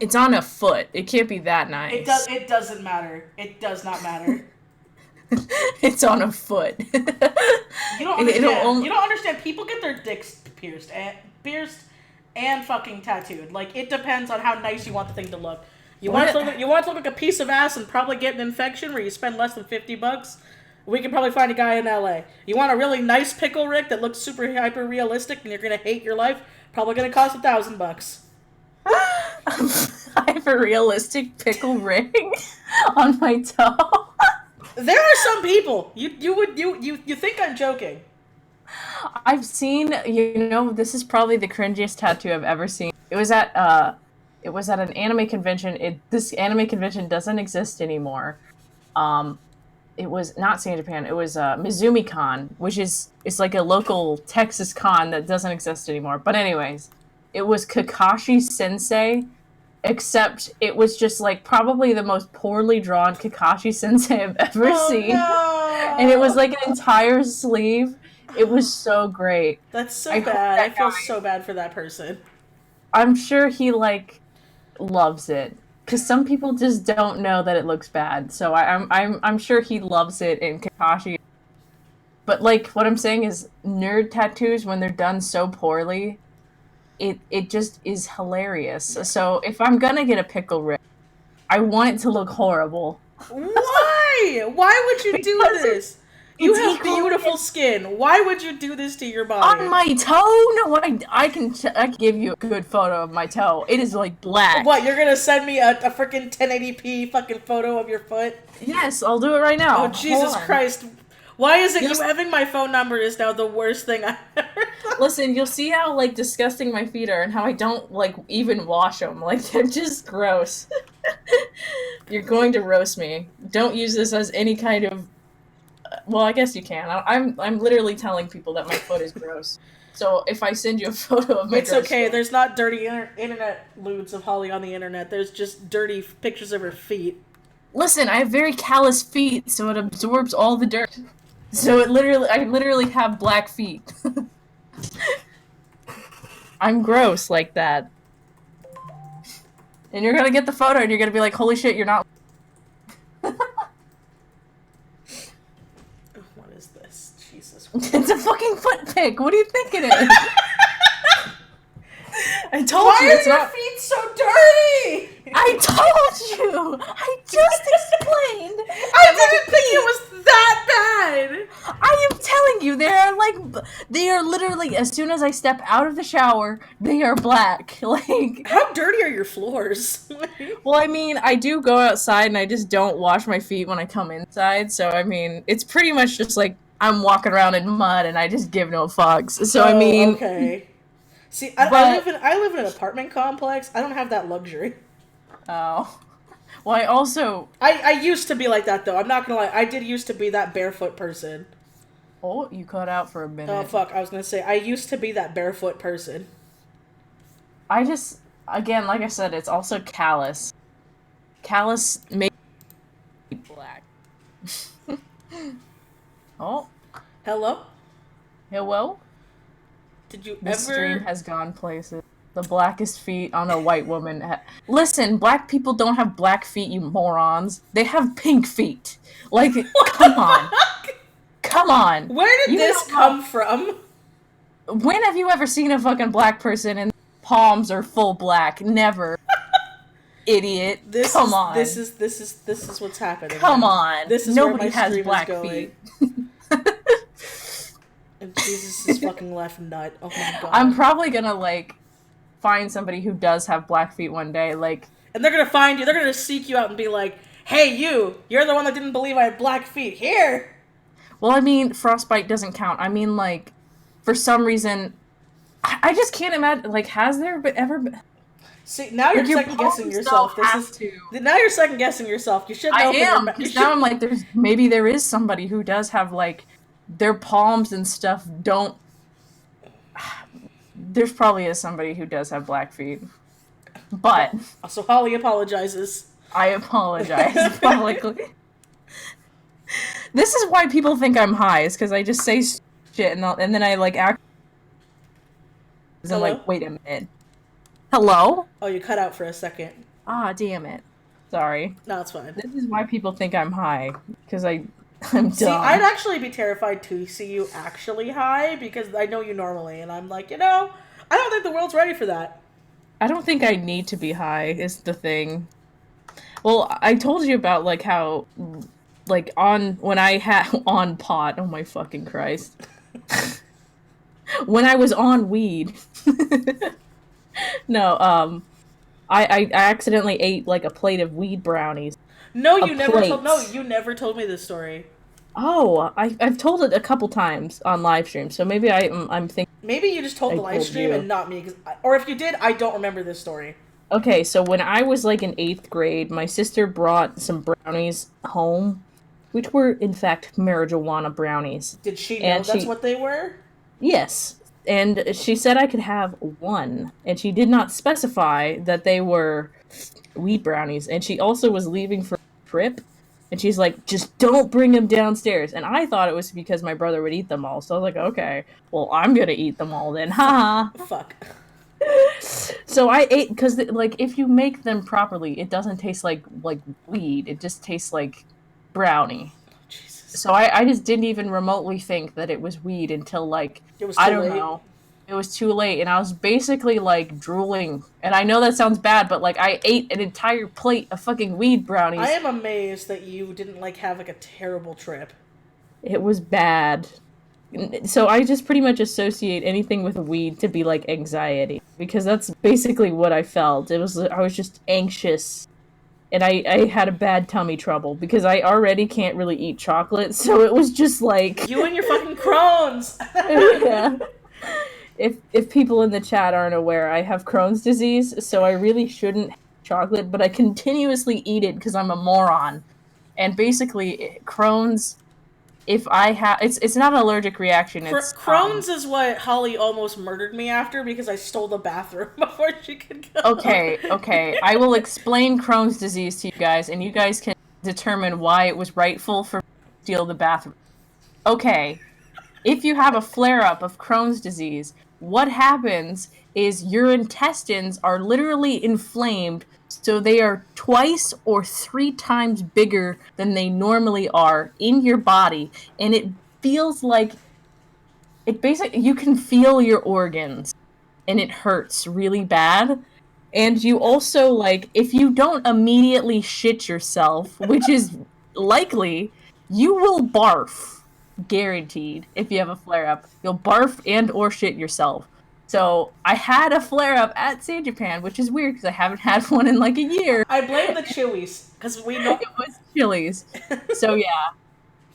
It's on a foot. It can't be that nice. It doesn't matter. It does not matter. It's on a foot. You don't understand. You don't understand. People get their dicks pierced and fucking tattooed. Like, it depends on how nice you want the thing to look. You want it to look like a piece of ass and probably get an infection where you spend less than $50? We can probably find a guy in LA. You want a really nice Pickle Rick that looks super hyper realistic and you're gonna hate your life? Probably gonna cost $1,000. Hyper realistic Pickle Rick on my toe. There are some people. You think I'm joking? I've seen, this is probably the cringiest tattoo I've ever seen. It was at an anime convention. This anime convention doesn't exist anymore. It was not San Japan. It was Mizumi Con, which is like a local Texas con that doesn't exist anymore. But anyways, it was Kakashi Sensei, except it was just like probably the most poorly drawn Kakashi Sensei I've ever seen. No. And it was like an entire sleeve. It was so great. That's so bad. I feel so bad for that person. I'm sure he, loves it. because some people just don't know that it looks bad. So I'm sure he loves it, and Kakashi. But like what I'm saying is, nerd tattoos when they're done so poorly, it just is hilarious. So if I'm gonna get a pickle Rick, I want it to look horrible. Why? Why would you do Because this? You it's have equally beautiful skin. Why would you do this to your body? on my toe. No, I can give you a good photo of my toe. It is like black. What, you're gonna send me a freaking 1080p fucking photo of your foot? Yes, I'll do it right now. Oh, Jesus Christ. Why is it Yes. you having my phone number is now the worst thing I ever thought? Listen, you'll see how like disgusting my feet are and how I don't like even wash them. Like they're just gross. You're going to roast me. Don't use this as any kind of. Well, I guess you can. I'm literally telling people that my foot is gross. So if I send you a photo of my It's gross okay. foot, There's not dirty internet lewds of Holly on the internet. There's just dirty pictures of her feet. listen, I have very callous feet, so it absorbs all the dirt. So I literally have black feet. I'm gross like that. And you're gonna get the photo and you're gonna be like, holy shit, you're not. What is this? Jesus. It's a fucking foot pic. What do you think it is? I told Why you are it's your not. feet so dirty? I told you! I just explained! I didn't think it was that bad! I am telling you, they are literally, as soon as I step out of the shower, they are black. Like, How dirty are your floors? well, I mean, I do go outside and I just don't wash my feet when I come inside, so I mean, it's pretty much just like I'm walking around in mud and I just give no fucks. So I mean, okay. See, I live in an apartment complex. I don't have that luxury. oh. Well, I also. I used to be like that, though. I'm not gonna lie. I did used to be that barefoot person. Oh, you cut out for a minute. Oh, fuck. I was gonna say, I used to be that barefoot person. I just, again, like I said, it's also callous. Callous makes me black. Oh, Hello? hello? Did you This ever... stream has gone places. The blackest feet on a white woman. Listen, black people don't have black feet, you morons. They have pink feet. Like, come on. Come on. Where did this come from? When have you ever seen a fucking black person and palms are full black? Never. Idiot. Come on. This is what's happening. Come now. on. This is Nobody where my has stream black is going. feet. And Jesus is fucking left nut. Oh my god. I'm probably gonna, like, find somebody who does have black feet one day, like... And they're gonna find you, they're gonna seek you out and be like, hey, you're the one that didn't believe I had black feet. Here! Well, I mean, frostbite doesn't count. I mean, like, for some reason... I just can't imagine, like, has there ever been... See, now you're Like, your second-guessing palms yourself. don't have to. Now you're second-guessing yourself. You should know. I am, because now I'm like, maybe there is somebody who does have, like, their palms and stuff don't... There's probably is somebody who does have black feet. But... So Holly apologizes. I apologize publicly. This is why people think I'm high, is because I just say shit and then I, like, act... And I'm like, wait a minute. Hello? Oh, you cut out for a second. Ah, damn it. Sorry. No, it's fine. This is why people think I'm high, because I'm dumb. See, I'd actually be terrified to see you actually high, because I know you normally, and I'm like, I don't think the world's ready for that. I don't think I need to be high, is the thing. Well, I told you about, like, how, like, when I had, on pot, oh my fucking Christ. When I was on weed. No, I accidentally ate, like, a plate of weed brownies. No, you never told me this story. Oh, I've told it a couple times on live stream, so maybe I'm thinking... Maybe you just told the live stream and not me, or if you did, I don't remember this story. Okay, so when I was, like, in 8th grade, my sister brought some brownies home, which were, in fact, marijuana brownies. Did she know that's what they were? Yes. And she said I could have one, and she did not specify that they were weed brownies, and she also was leaving for a trip, and she's like, just don't bring them downstairs, and I thought it was because my brother would eat them all, so I was like, okay, well, I'm gonna eat them all then, haha. Fuck. So I ate because like if you make them properly, it doesn't taste like weed. It just tastes like brownie. Jesus. So I just didn't even remotely think that it was weed until like It was I too don't late. know. It was too late and I was basically like drooling. And I know that sounds bad, but like I ate an entire plate of fucking weed I brownies. am amazed that you didn't like have like a terrible trip. It was bad. So I just pretty much associate anything with weed to be like anxiety because that's basically what I felt. It was I was just anxious and I had a bad tummy trouble because I already can't really eat chocolate, so it was just like You and your fucking Crohn's. yeah. If people in the chat aren't aware, I have Crohn's disease, so I really shouldn't have chocolate, but I continuously eat it because I'm a moron. And basically, Crohn's, if I have, it's not an allergic reaction. It's Crohn's is what Holly almost murdered me after because I stole the bathroom before she could go. okay. I will explain Crohn's disease to you guys, and you guys can determine why it was rightful for me to steal the bathroom. Okay, if you have a flare up of Crohn's disease, what happens is your intestines are literally inflamed, so they are twice or 3 times bigger than they normally are in your body, and it feels like it basically you can feel your organs and it hurts really bad. And you also like if you don't immediately shit yourself, which is likely, you will barf. Guaranteed. If you have a flare up, you'll barf and or shit yourself. So I had a flare up at San Japan, which is weird because I haven't had one in like a year. I blame the Chewies because we know. It was Chili's. So yeah.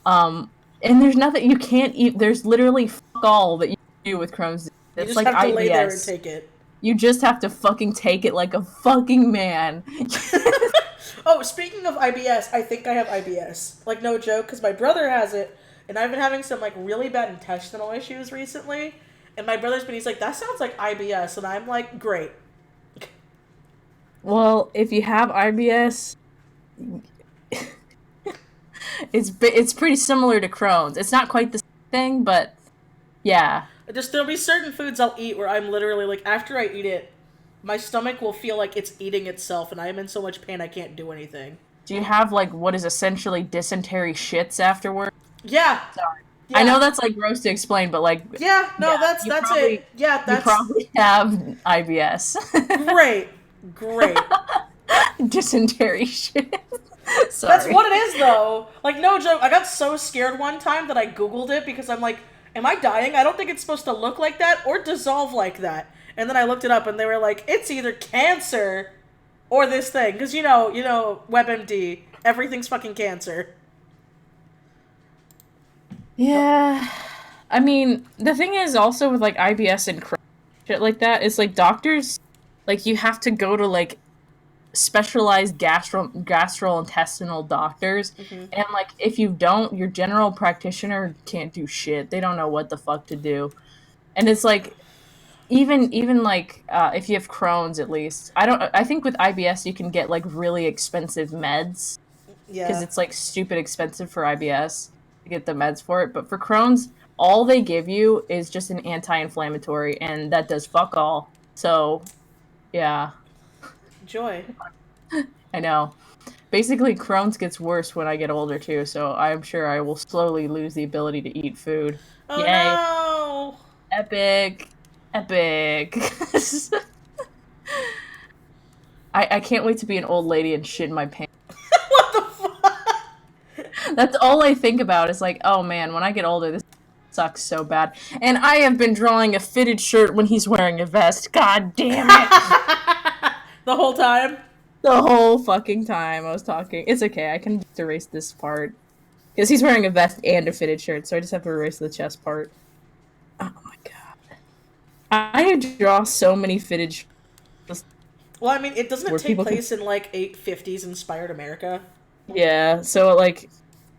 And there's nothing you can't eat. There's literally fuck all that you can do with Crohn's disease. You It's just like have to IBS. lay there and take it. You just have to fucking take it like a fucking man. Oh, speaking of IBS, I think I have IBS. Like, no joke, because my brother has it, and I've been having some, like, really bad intestinal issues recently. And my brother's been, he's like, that sounds like IBS. And I'm like, great. Well, if you have IBS, it's pretty similar to Crohn's. It's not quite the same thing, but yeah. Just, there'll be certain foods I'll eat where I'm literally, like, after I eat it, my stomach will feel like it's eating itself, and I am in so much pain I can't do anything. Do you have, like, what is essentially dysentery shits afterward? Yeah. Sorry. Yeah. I know that's, like, gross to explain, but, like... Yeah, no, that's probably, it. Yeah, that's... You probably have IBS. Great. Dysentery shit. Sorry. That's what it is, though. Like, no joke, I got so scared one time that I Googled it because I'm like, am I dying? I don't think it's supposed to look like that or dissolve like that. And then I looked it up and they were like, it's either cancer or this thing. Because, you know, WebMD, everything's fucking cancer. Yeah. I mean, the thing is also with, like, IBS and shit like that, is, like, doctors, like, you have to go to, like, specialized gastrointestinal doctors. Mm-hmm. And, like, if you don't, your general practitioner can't do shit. They don't know what the fuck to do. And it's, like... Even like if you have Crohn's, at least I think with IBS you can get like really expensive meds because it's like stupid expensive for IBS to get the meds for it. But for Crohn's, all they give you is just an anti-inflammatory, and that does fuck all. So, yeah. Joy. I know. Basically, Crohn's gets worse when I get older too. So I'm sure I will slowly lose the ability to eat food. Oh Yay. no! Epic. I can't wait to be an old lady and shit in my pants. What the fuck? That's all I think about is like, oh man, when I get older, this sucks so bad. And I have been drawing a fitted shirt when he's wearing a vest. God damn it. The whole time? The whole fucking time I was talking. It's okay, I can just erase this part. Because he's wearing a vest and a fitted shirt, so I just have to erase the chest part. Oh my god. I draw so many fitted shirts. Well, I mean, it doesn't take place can... in, like, 850s inspired America. Yeah, so, like,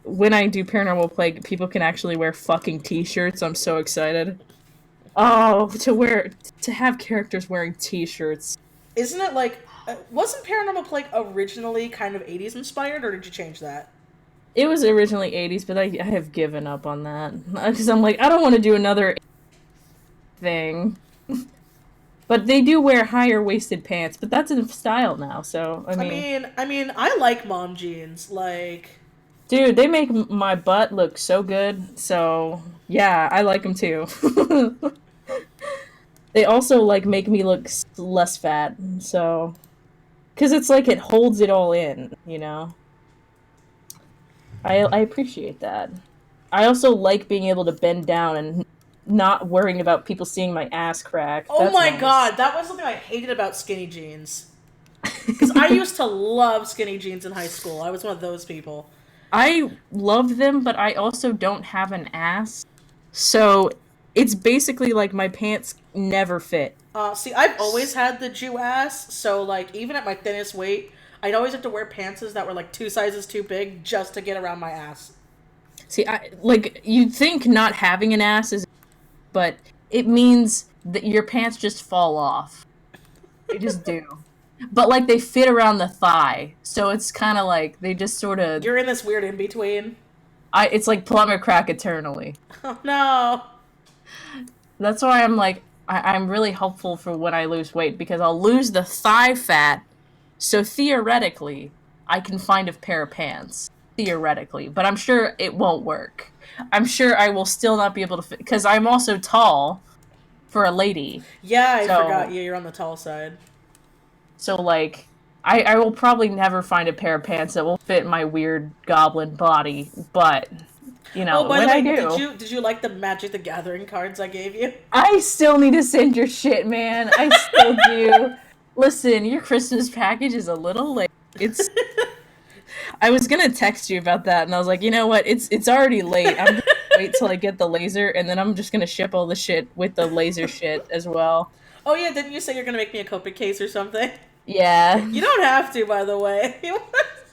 when I do Paranormal Plague, people can actually wear fucking t-shirts. I'm so excited. Oh, to have characters wearing t-shirts. Isn't it, like, wasn't Paranormal Plague originally kind of 80s inspired, or did you change that? It was originally 80s, but I have given up on that. Because I'm like, I don't want to do another thing. But they do wear higher waisted pants, but that's in style now. So I like mom jeans. Like, dude, they make my butt look so good. So yeah, I like them too. They also like make me look less fat. So because it's like it holds it all in, you know. I appreciate that. I also like being able to bend down and not worrying about people seeing my ass crack. oh That's my nice. god, that was something I hated about skinny jeans. Because I used to love skinny jeans in high school. I was one of those people. I love them, but I also don't have an ass. So it's basically like my pants never fit. See, I've always had the Jew ass, so like even at my thinnest weight, I'd always have to wear pants that were like 2 sizes too big just to get around my ass. See, I like you'd think not having an ass is, but it means that your pants just fall off. They just do. But like they fit around the thigh, so it's kind of like they just sort of. You're in this weird in between. It's like plumber crack eternally. Oh no. That's why I'm like I'm really hopeful for when I lose weight because I'll lose the thigh fat, so theoretically I can find a pair of pants. Theoretically, but I'm sure it won't work. I'm sure I will still not be able to fit because I'm also tall for a lady. Yeah, I So forgot you. You're on the tall side. so like I will probably never find a pair of pants that will fit my weird goblin body, but you know, Oh, by the when way, I do, did you like the Magic the Gathering cards I gave you? I still need to send your shit, man. I still do. Listen, your Christmas package is a little late. It's I was gonna text you about that, and I was like, you know what? It's already late. I'm gonna wait till I get the laser, and then I'm just gonna ship all the shit with the laser shit as well. Oh yeah, didn't you say you're gonna make me a Copic case or something? Yeah. You don't have to, by the way.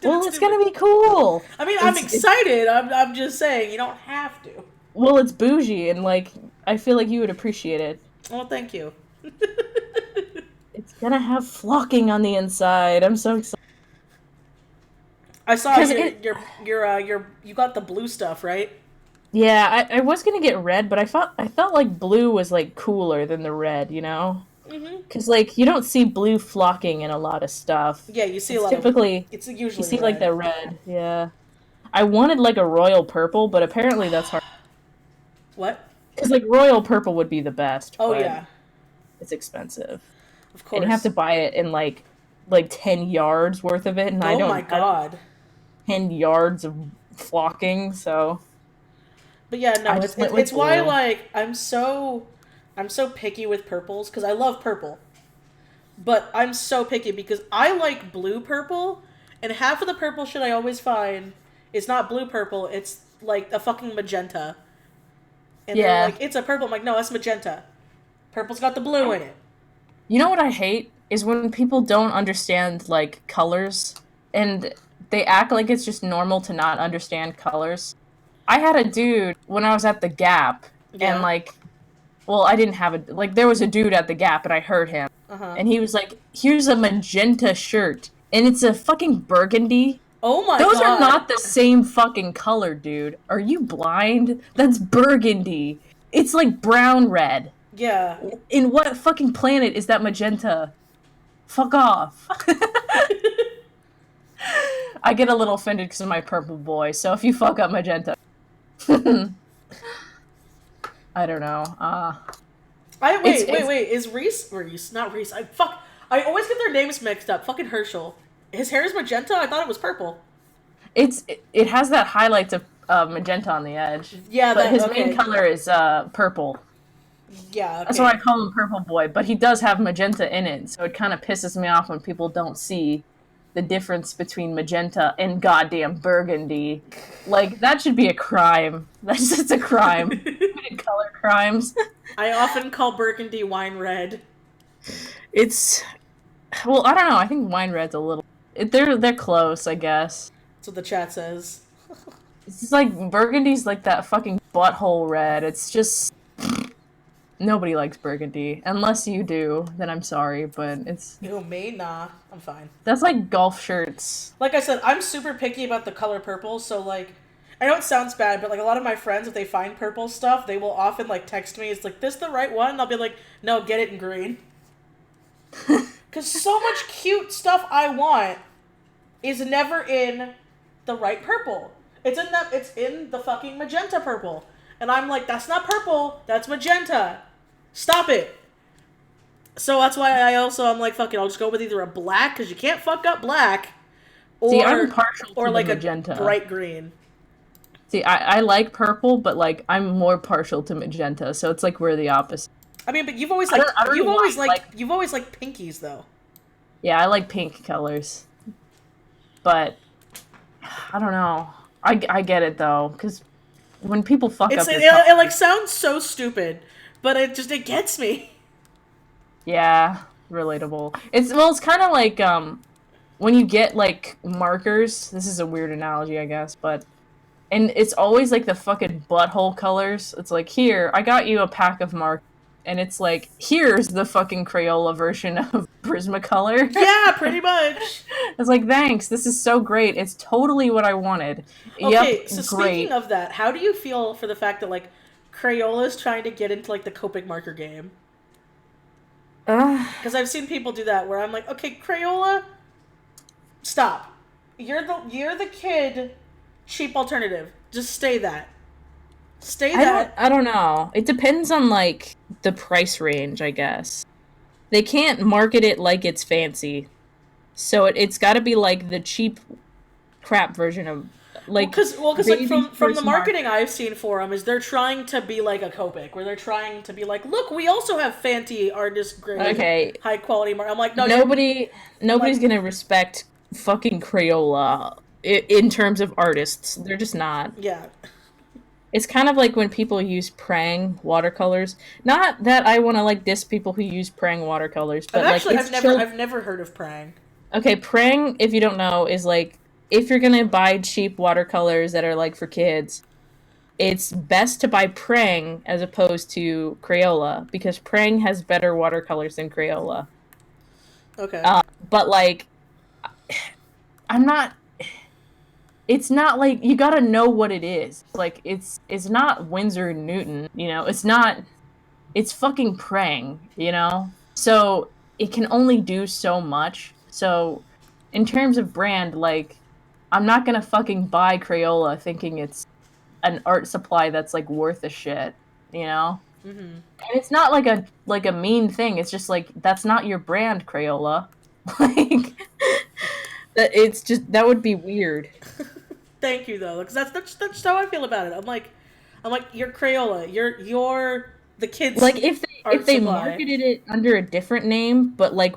Well, it's gonna be cool. I mean, I'm It's excited. I'm just saying you don't have to. well, it's bougie, and like I feel like you would appreciate it. Well, thank you. It's gonna have flocking on the inside. I'm so excited. I saw 'Cause you got the blue stuff, right? Yeah, I was gonna get red, but I felt like blue was like cooler than the red, you know? Mhm. Because like you don't see blue flocking in a lot of stuff. Yeah, you see a It's lot typically of. It's you usually see red. like the red. Yeah, I wanted like a royal purple, but apparently that's hard. What? Because like royal purple would be the best, Oh but yeah, it's expensive, of and you have course. to buy it in like 10 yards worth of it, and Oh my I don't have god. 10 yards of flocking, so But yeah, I no, just went with it's why blue. like I'm so picky with purples because I love purple, but I'm so picky because I like blue purple, and half of the purple shit I always find is not blue purple. It's like a fucking magenta, and they're Yeah. like, it's a purple. I'm like, no, it's magenta. Purple's got the blue in it. You know what I hate is when people don't understand like colors and they act like it's just normal to not understand colors. I had a dude when I was at the Gap and Yeah. like well, I didn't have a like there was a dude at the Gap and I heard him Uh huh. and he was like, "Here's a magenta shirt and it's a fucking burgundy." Oh my Those are god. not the same fucking color, dude. Are you blind? That's burgundy. It's like brown red. Yeah. In what fucking planet is that magenta? Fuck off. I get a little offended because of my purple boy, so if you fuck up magenta. I don't know. I It's, wait. Is Reese? Not Reese. I always get their names mixed up. Fucking Herschel. His hair is magenta. I thought it was purple. it has that highlights of magenta on the edge. Yeah, But that his okay. main color is purple. Yeah, okay. That's why I call him Purple Boy, but he does have magenta in it, so it kind of pisses me off when people don't see the difference between magenta and goddamn burgundy. Like, that should be a crime. That's just a crime. Color crimes. I often call burgundy wine red. It's well, I don't know. I think wine red's a little. They're close, I guess. That's what the chat says. It's just like burgundy's like that fucking butthole red. It's just nobody likes burgundy unless you do. Then I'm sorry, but Ew, me? Nah, I'm fine. that's like golf shirts. Like I said, I'm super picky about the color purple, so like, I know it sounds bad, but like a lot of my friends, if they find purple stuff, they will often like text me, it's like, this the right one? And I'll be like, no, get it in green. Because so much cute stuff I want is never in the right purple. It's in the fucking magenta purple. And I'm like, that's not purple, that's magenta. Stop it. So that's why I'm like, fuck it, I'll just go with either a black, because you can't fuck up black, or, See, I'm partial to like the magenta. A bright green. See, I like purple, but like I'm more partial to magenta, so it's like we're the opposite. I mean, but you've always liked pinkies though. Yeah, I like pink colors. But I don't know. I get it though, because when people fuck up, it like sounds so stupid, but it gets me. Yeah, relatable. It's kind of like when you get like markers. This is a weird analogy, I guess, but and it's always like the fucking butthole colors. It's like, here, I got you a pack of markers, and it's like, here's the fucking Crayola version of Prismacolor. Yeah, pretty much. It's like, thanks, this is so great. It's totally what I wanted. Okay, yep, so great. Speaking of that, how do you feel for the fact that like Crayola's trying to get into like the Copic marker game? Because I've seen people do that where I'm like, okay, Crayola, stop. You're the kid cheap alternative. Just stay that. I don't know. It depends on like the price range, I guess. They can't market it like it's fancy. So it's got to be like the cheap crap version of like because like from the marketing I've seen for them is they're trying to be like a Copic, where they're trying to be like, look, we also have fancy artist grade, high quality mark. I'm like, no, nobody's gonna respect fucking Crayola in terms of artists. They're just not. Yeah. It's kind of like when people use Prang watercolors. Not that I want to like diss people who use Prang watercolors, but I've never heard of Prang. Okay, Prang, if you don't know, is like, if you're gonna buy cheap watercolors that are like for kids, it's best to buy Prang as opposed to Crayola, because Prang has better watercolors than Crayola. Okay. But like, it's not like, you gotta know what it is. Like, it's not Winsor & Newton, you know? It's fucking Prang, you know? So, it can only do so much. So, in terms of brand, like, I'm not gonna fucking buy Crayola thinking it's an art supply that's, like, worth a shit, you know? Mm-hmm. And it's not like a mean thing. It's just, like, that's not your brand, Crayola. Like, it's just, that would be weird. Thank you, though, because that's how I feel about it. I'm like, you're Crayola. You're the kids. Like, if they marketed it under a different name, but like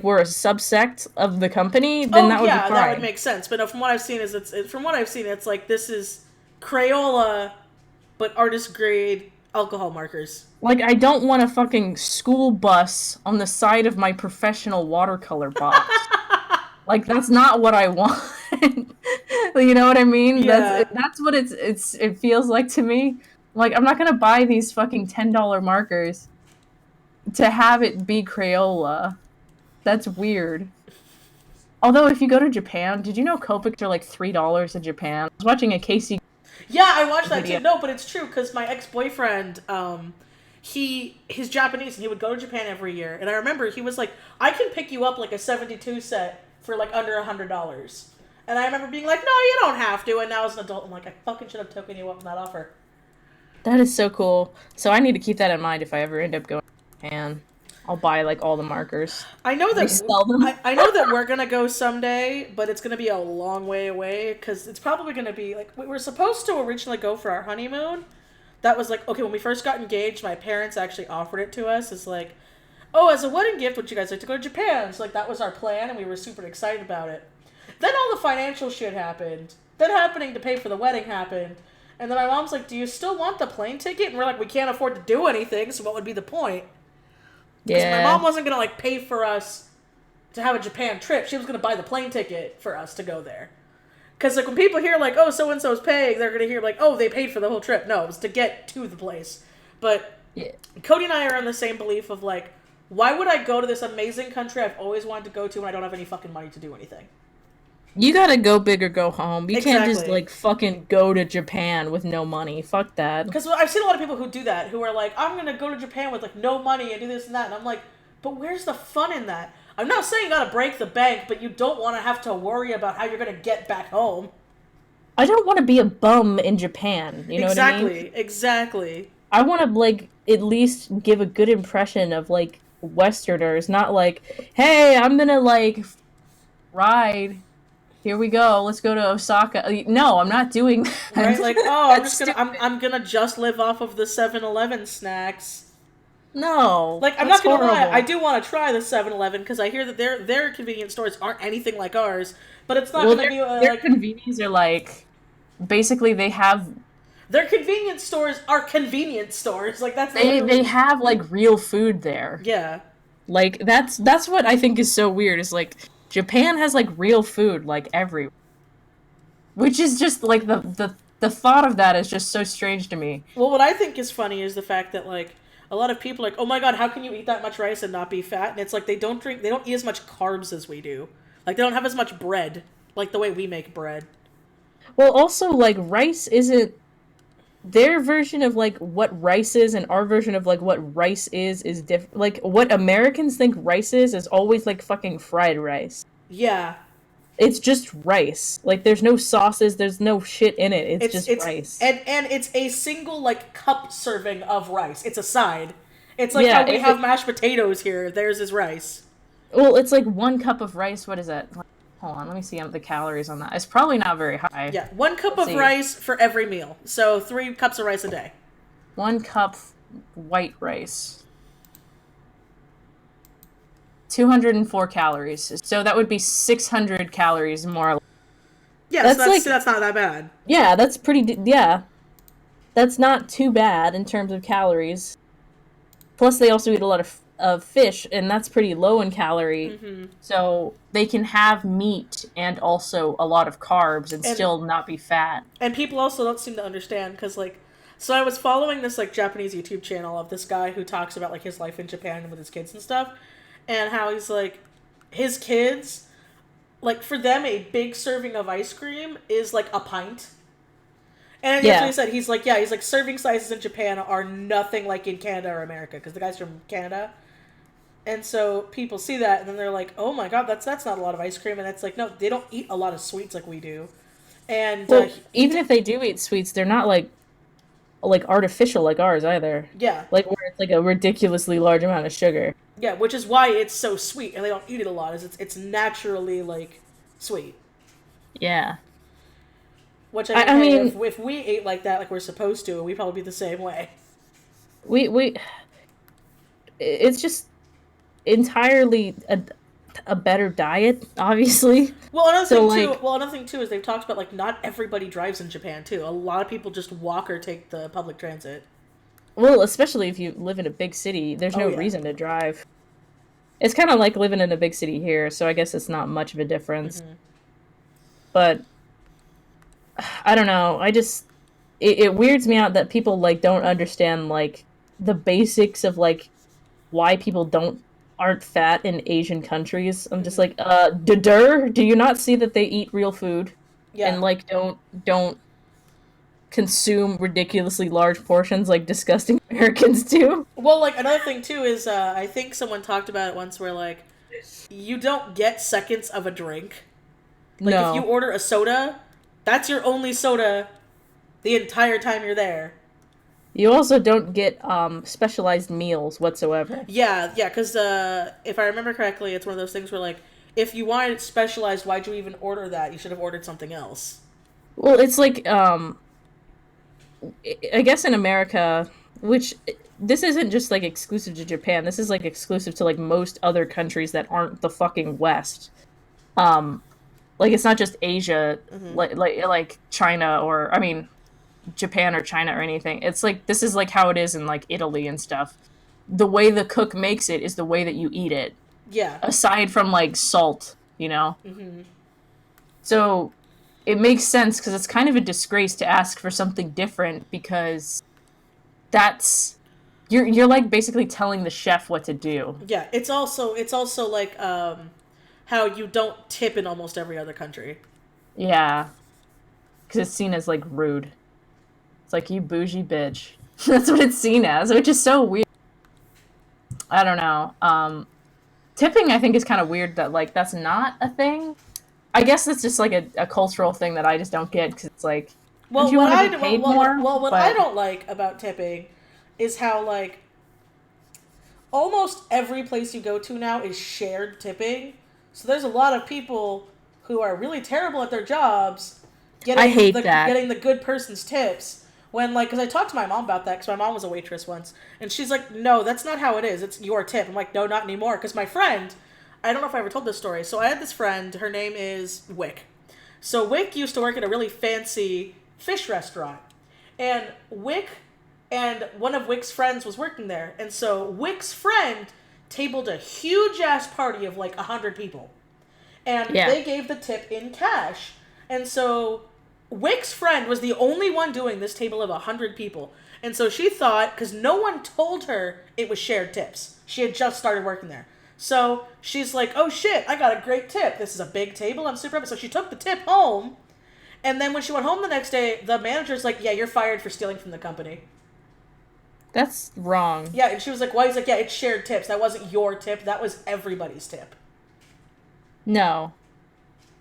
we're a subsect of the company, then that would be fine. That would make sense. But no, from what I've seen, it's like, this is Crayola, but artist grade alcohol markers. Like, I don't want a fucking school bus on the side of my professional watercolor box. Like, that's not what I want. You know what I mean? Yeah. That's what it feels like to me. Like, I'm not gonna buy these fucking $10 markers to have it be Crayola. That's weird. Although, if you go to Japan, did you know Copics are like $3 in Japan? I was watching a Casey. Yeah, I watched that too. No, but it's true, because my ex-boyfriend, he's Japanese, and he would go to Japan every year. And I remember he was like, I can pick you up like a 72 set for like under $100. And I remember being like, no, you don't have to. And now as an adult, I'm like, I fucking should have taken you up on that offer. That is so cool. So I need to keep that in mind if I ever end up going to Japan. I'll buy like all the markers. I know that sell them. I know that we're gonna go someday, but it's gonna be a long way away, because it's probably gonna be like, we were supposed to originally go for our honeymoon. That was like, okay, when we first got engaged, my parents actually offered it to us. It's like, oh, as a wedding gift, would you guys like to go to Japan? So like, that was our plan, and we were super excited about it. Then all the financial shit happened. Then happening to pay for the wedding happened. And then my mom's like, do you still want the plane ticket? And we're like, we can't afford to do anything, so what would be the point? Because my mom wasn't going to like pay for us to have a Japan trip. She was going to buy the plane ticket for us to go there. Because like, when people hear like, oh, so-and-so's paying, they're going to hear like, oh, they paid for the whole trip. No, it was to get to the place. But Cody and I are in the same belief of like, why would I go to this amazing country I've always wanted to go to when I don't have any fucking money to do anything? You gotta go big or go home. You can't just, like, fucking go to Japan with no money. Fuck that. Because I've seen a lot of people who do that, who are like, I'm gonna go to Japan with, like, no money and do this and that. And I'm like, But where's the fun in that? I'm not saying you gotta break the bank, but you don't want to have to worry about how you're gonna get back home. I don't want to be a bum in Japan. You know what I mean? Exactly. I want to like at least give a good impression of like Westerners, not like, hey, I'm gonna like ride. Here we go. Let's go to Osaka. No, I'm not doing that. Right? Like, oh, I'm That's just gonna, stupid. I'm gonna just live off of the 7-Eleven snacks. No, Like, I'm that's not gonna lie, horrible. I do want to try the 7-Eleven because I hear that their convenience stores aren't anything like ours. But it's not gonna be Their like conveniences are like basically they have their convenience stores are convenience stores. Like that's they literally have like real food there. yeah. Like that's what I think is so weird. Is like Japan has like real food like everywhere, which is just like the thought of that is just so strange to me. Well, what I think is funny is the fact that like a lot of people are like, oh my god, how can you eat that much rice and not be fat? And it's like they don't eat as much carbs as we do. Like they don't have as much bread, like the way we make bread. Well, also like rice isn't their version of like what rice is and our version of like what rice is different. Like what Americans think rice is always like fucking fried rice. Yeah, It's just rice. Like there's no sauces, there's no shit in it. It's just it's rice. and it's a single like cup serving of rice. It's a side. It's like Yeah, how we have mashed potatoes here. Theirs is rice. well, it's like 1 cup of rice. What is that? Hold on, let me see the calories on that. It's probably not very high. Yeah, 1 cup Let's of see. rice for every meal. So 3 cups of rice a day. 1 cup white rice. 204 calories. So that would be 600 calories more or less. Yeah, That's so like- that's not that bad. Yeah, that's yeah. That's not too bad in terms of calories. Plus, they also eat a lot of fish, and that's pretty low in calorie. Mm-hmm. So they can have meat and also a lot of carbs and still not be fat. And people also don't seem to understand because, like, so I was following this, like, Japanese YouTube channel of this guy who talks about, like, his life in Japan and with his kids and stuff, and how he's, like, his kids, like, for them, a big serving of ice cream is, like, a pint. And that's what he said. He's like, serving sizes in Japan are nothing like in Canada or America, because the guy's from Canada. And so people see that, and then they're like, "Oh my god, that's not a lot of ice cream." And it's like, no, they don't eat a lot of sweets like we do. And Well, even if they do eat sweets, they're not like artificial like ours either. yeah, Like where it's like a ridiculously large amount of sugar. yeah, which is why it's so sweet, and they don't eat it a lot. Is it's naturally like sweet. Yeah. Which I mean, if we ate like that, like we're supposed to, we'd probably be the same way. we it's just entirely a better diet, obviously. Well, another So, thing too. like- Well, another thing too is they've talked about like not everybody drives in Japan too. A lot of people just walk or take the public transit. Well, especially if you live in a big city, there's no yeah. reason to drive. It's kind of like living in a big city here, so I guess it's not much of a difference. But I don't know. It weirds me out that people like don't understand like the basics of like why people aren't fat in Asian countries. I'm just like, do you not see that they eat real food Yeah. and like don't consume ridiculously large portions like disgusting Americans do? Well, like another thing too is I think someone talked about it once where like you don't get seconds of a drink. Like No. if you order a soda, that's your only soda the entire time you're there. You also don't get specialized meals whatsoever. Yeah, because if I remember correctly, it's one of those things where like if you wanted it specialized, why'd you even order that? You should have ordered something else. Well, it's like I guess in America, which this isn't just like exclusive to Japan. This is like exclusive to like most other countries that aren't the fucking West. Like it's not just Asia, like China or I mean, Japan or China or anything. It's like this is like how it is in like Italy and stuff. The way the cook makes it is the way that you eat it. Yeah. Aside from like salt, you know. So it makes sense because it's kind of a disgrace to ask for something different because that's you're like basically telling the chef what to do. Yeah, it's also like how you don't tip in almost every other country. Yeah, because it's seen as like rude. It's like you bougie bitch. That's what it's seen as, which is so weird. I don't know. Tipping, I think, is kind of weird that, like, that's not a thing. I guess it's just, like, a cultural thing that I just don't get, because it's like, don't Well, you want to be paid more? what I But don't like about tipping is how like almost every place you go to now is shared tipping. So there's a lot of people who are really terrible at their jobs I hate that. getting the good person's tips. When like, because I talked to my mom about that because my mom was a waitress once, and she's like, "No, that's not how it is. It's your tip." I'm like, "No, not anymore." Because my friend, I don't know if I ever told this story. So I had this friend. Her name is Wick. So Wick used to work at a really fancy fish restaurant, and one of Wick's friends was working there, and so Wick's friend tabled a huge ass party of like 100 people, and Yeah. they gave the tip in cash, and so Wick's friend was the only one doing this table of 100 people, and so she thought, because no one told her it was shared tips, she had just started working there. So she's like, "Oh shit, I got a great tip. This is a big table. I'm super happy." So she took the tip home, and then when she went home the next day, the manager's like, "Yeah, you're fired for stealing from the company." That's wrong. Yeah, and she was like, "Why?" He's like, "Yeah, it's shared tips. That wasn't your tip. That was everybody's tip." No.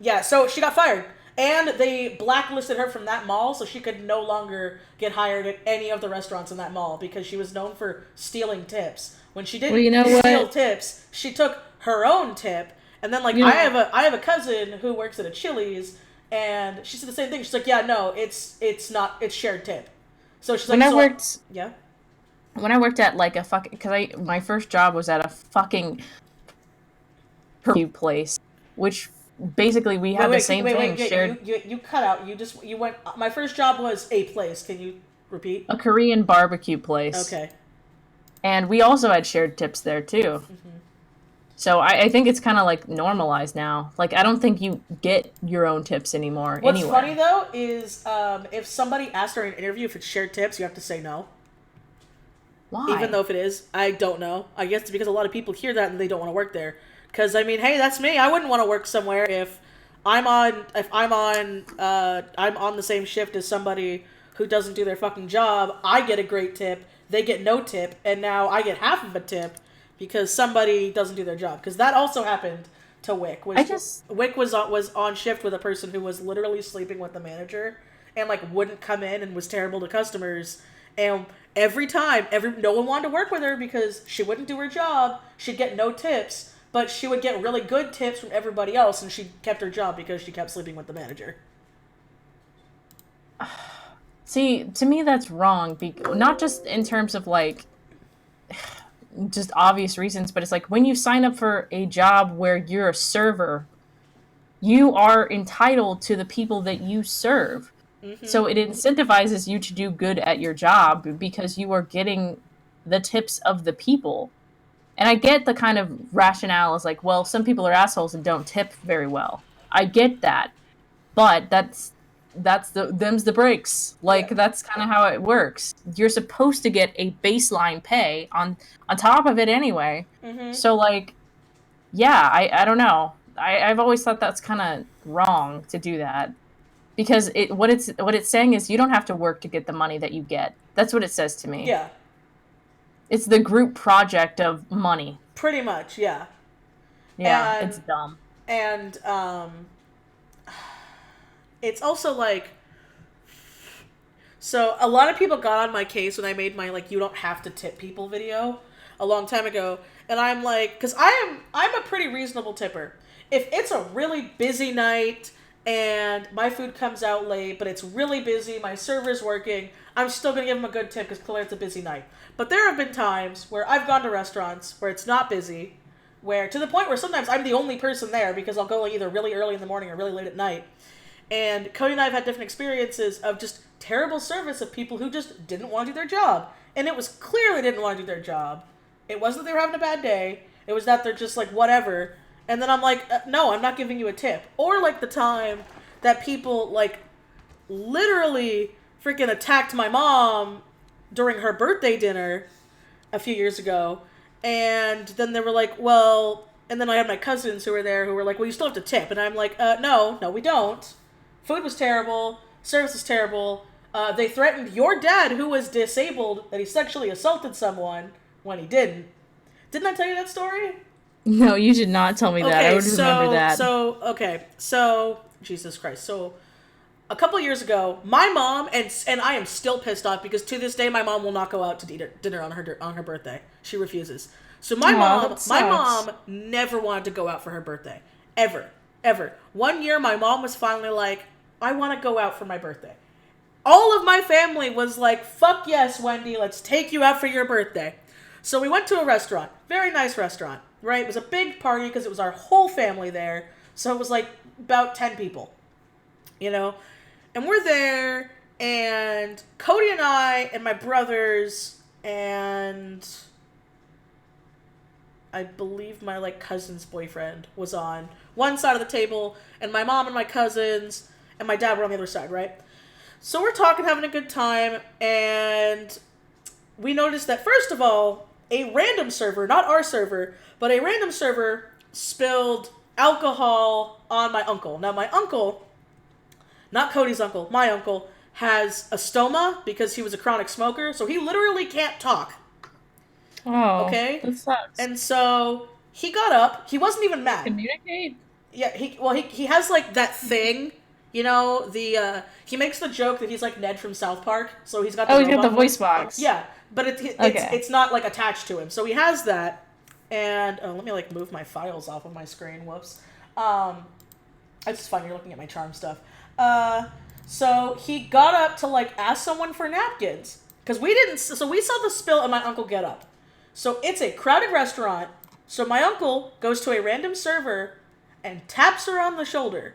Yeah, so she got fired. And they blacklisted her from that mall, so she could no longer get hired at any of the restaurants in that mall because she was known for stealing tips. When she didn't Well, you know steal what? tips, she took her own tip. And then, like, You know- I have a cousin who works at a Chili's, and she said the same thing. She's like, "Yeah, no, it's not, it's shared tip." So she's like, When I so, worked yeah. when I worked at like a fucking, because I my first job was at a fucking perfume place, which basically we had the same thing shared. You cut out. You went. My first job was a place. Can you repeat? A Korean barbecue place. Okay. And we also had shared tips there too. So I think it's kind of like normalized now. Like, I don't think you get your own tips anymore. What's anywhere. funny though is if somebody asks during an interview if it's shared tips, you have to say no. Why? Even though if it is, I don't know. I guess it's because a lot of people hear that and they don't want to work there. Because I mean, hey, that's me. I wouldn't want to work somewhere if I'm on the same shift as somebody who doesn't do their fucking job. I get a great tip, they get no tip, and now I get half of a tip because somebody doesn't do their job. Because that also happened to Wick. Wick was on shift with a person who was literally sleeping with the manager and like wouldn't come in and was terrible to customers. And every time, no one wanted to work with her because she wouldn't do her job. She'd get no tips, but she would get really good tips from everybody else, and she kept her job because she kept sleeping with the manager. See, to me that's wrong. Not just in terms of like just obvious reasons, but it's like when you sign up for a job where you're a server, you are entitled to the people that you serve. So it incentivizes you to do good at your job because you are getting the tips of the people. And I get the kind of rationale is like, well, some people are assholes and don't tip very well. I get that. But them's the breaks. Like, that's kind of how it works. You're supposed to get a baseline pay on top of it anyway. So like, yeah, I don't know. I've always thought that's kind of wrong to do that. Because what it's saying is you don't have to work to get the money that you get. That's what it says to me. Yeah. It's the group project of money. Pretty much, yeah. Yeah, it's dumb. And it's also like, so a lot of people got on my case when I made my like you don't have to tip people video a long time ago, and I'm like, because I'm a pretty reasonable tipper. If it's a really busy night and my food comes out late, but it's really busy, my server's working, I'm still going to give them a good tip because clearly it's a busy night. But there have been times where I've gone to restaurants where it's not busy, where to the point where sometimes I'm the only person there because I'll go like either really early in the morning or really late at night. And Cody and I have had different experiences of just terrible service of people who just didn't want to do their job. And it was clearly didn't want to do their job. It wasn't that they were having a bad day. It was that they're just like, whatever. And then I'm like, no, I'm not giving you a tip. Or like the time that people like literally freaking attacked my mom during her birthday dinner a few years ago. And then they were like, well, and then I had my cousins who were there who were like, well, you still have to tip. And I'm like, no, we don't. Food was terrible. Service was terrible. They threatened your dad, who was disabled, that he sexually assaulted someone when he didn't. Didn't I tell you that story? No, you did not tell me that. I would remember that. So Jesus Christ. So a couple years ago, my mom and I am still pissed off because to this day my mom will not go out to dinner on her birthday. She refuses. So my mom never wanted to go out for her birthday. Ever. One year my mom was finally like, I want to go out for my birthday. All of my family was like, fuck yes, Wendy, let's take you out for your birthday. So we went to a restaurant. Very nice restaurant, right? It was a big party because it was our whole family there. So it was like about 10 people, you know? And we're there, and Cody and I and my brothers and I believe my like cousin's boyfriend was on one side of the table, and my mom and my cousins and my dad were on the other side, right? So we're talking, having a good time, and we noticed that, first of all, a random server, not our server, but a random server spilled alcohol on my uncle. Now, my uncle, not Cody's uncle, my uncle, has a stoma because he was a chronic smoker, so he literally can't talk. Oh, okay? That sucks. And so he got up. He wasn't even mad. Communicate? Yeah, he has like that thing, you know, he makes the joke that he's like Ned from South Park, so he's got the he's got the voice box. Yeah, but it's not like attached to him. So he has that, and let me like move my files off of my screen. Whoops. It's just fun. You're looking at my charm stuff. So he got up to like ask someone for napkins because we didn't. So we saw the spill and my uncle get up. So it's a crowded restaurant. So my uncle goes to a random server and taps her on the shoulder.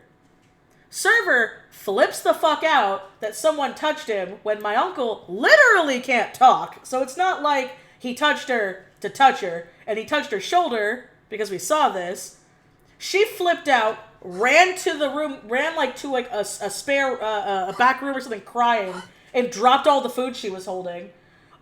Server flips the fuck out that someone touched him when my uncle literally can't talk. So it's not like he touched her to touch her, and he touched her shoulder because we saw this. She flipped out, ran to the room, ran like to like a spare, a back room or something, crying, and dropped all the food she was holding.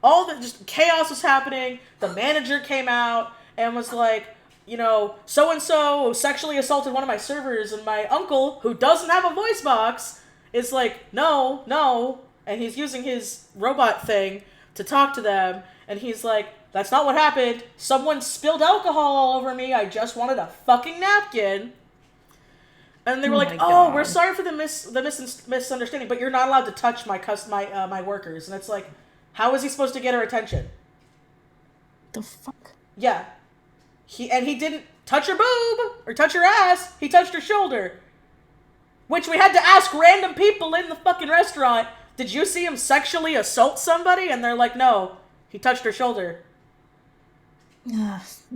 All the just chaos was happening. The manager came out and was like, you know, so-and-so sexually assaulted one of my servers, and my uncle, who doesn't have a voice box, is like, no, and he's using his robot thing to talk to them, and he's like, that's not what happened. Someone spilled alcohol all over me. I just wanted a fucking napkin. And they were like, oh, we're sorry for the misunderstanding, but you're not allowed to touch my workers. And it's like, how is he supposed to get her attention? The fuck? Yeah. He didn't touch her boob or touch her ass. He touched her shoulder. Which we had to ask random people in the fucking restaurant, did you see him sexually assault somebody? And they're like, no, he touched her shoulder.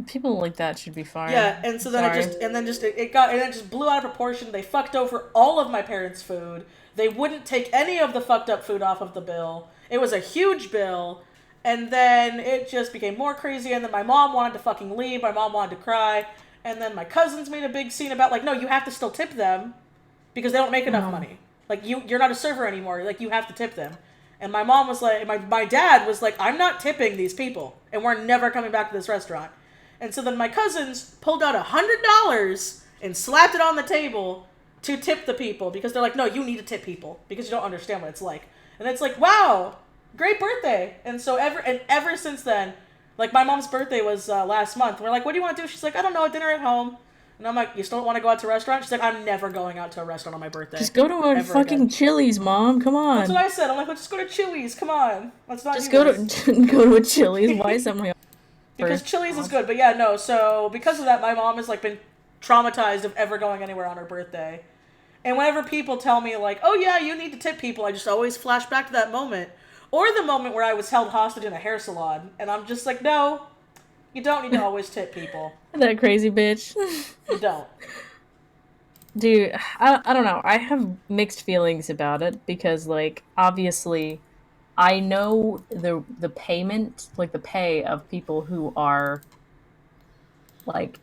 People like that should be fired. Yeah, and so then it just blew out of proportion. They fucked over all of my parents' food. They wouldn't take any of the fucked up food off of the bill. It was a huge bill. And then it just became more crazy, and then my mom wanted to fucking leave, my mom wanted to cry, and then my cousins made a big scene about, like, no, you have to still tip them, because they don't make enough money. Like, you're not a server anymore, like, you have to tip them. And my mom was like, my dad was like, I'm not tipping these people, and we're never coming back to this restaurant. And so then my cousins pulled out $100 and slapped it on the table to tip the people, because they're like, no, you need to tip people, because you don't understand what it's like. And it's like, wow, great birthday. And so ever since then, like, my mom's birthday was last month. We're like, what do you want to do? She's like, I don't know, dinner at home. And I'm like, you still don't want to go out to a restaurant? She's like, I'm never going out to a restaurant on my birthday. Just go to a fucking Chili's, Mom. Come on. That's what I said. I'm like, let's just go to Chili's. Come on. Let's not just go to a Chili's. Why is that my Because Chili's is good. But yeah, no. So because of that, my mom has like been traumatized of ever going anywhere on her birthday. And whenever people tell me like, oh yeah, you need to tip people, I just always flash back to that moment. Or the moment where I was held hostage in a hair salon. And I'm just like, no, you don't need to always tip people. That crazy bitch. You don't. Dude, I don't know. I have mixed feelings about it because, like, obviously, I know the payment, like, the pay of people who are, like,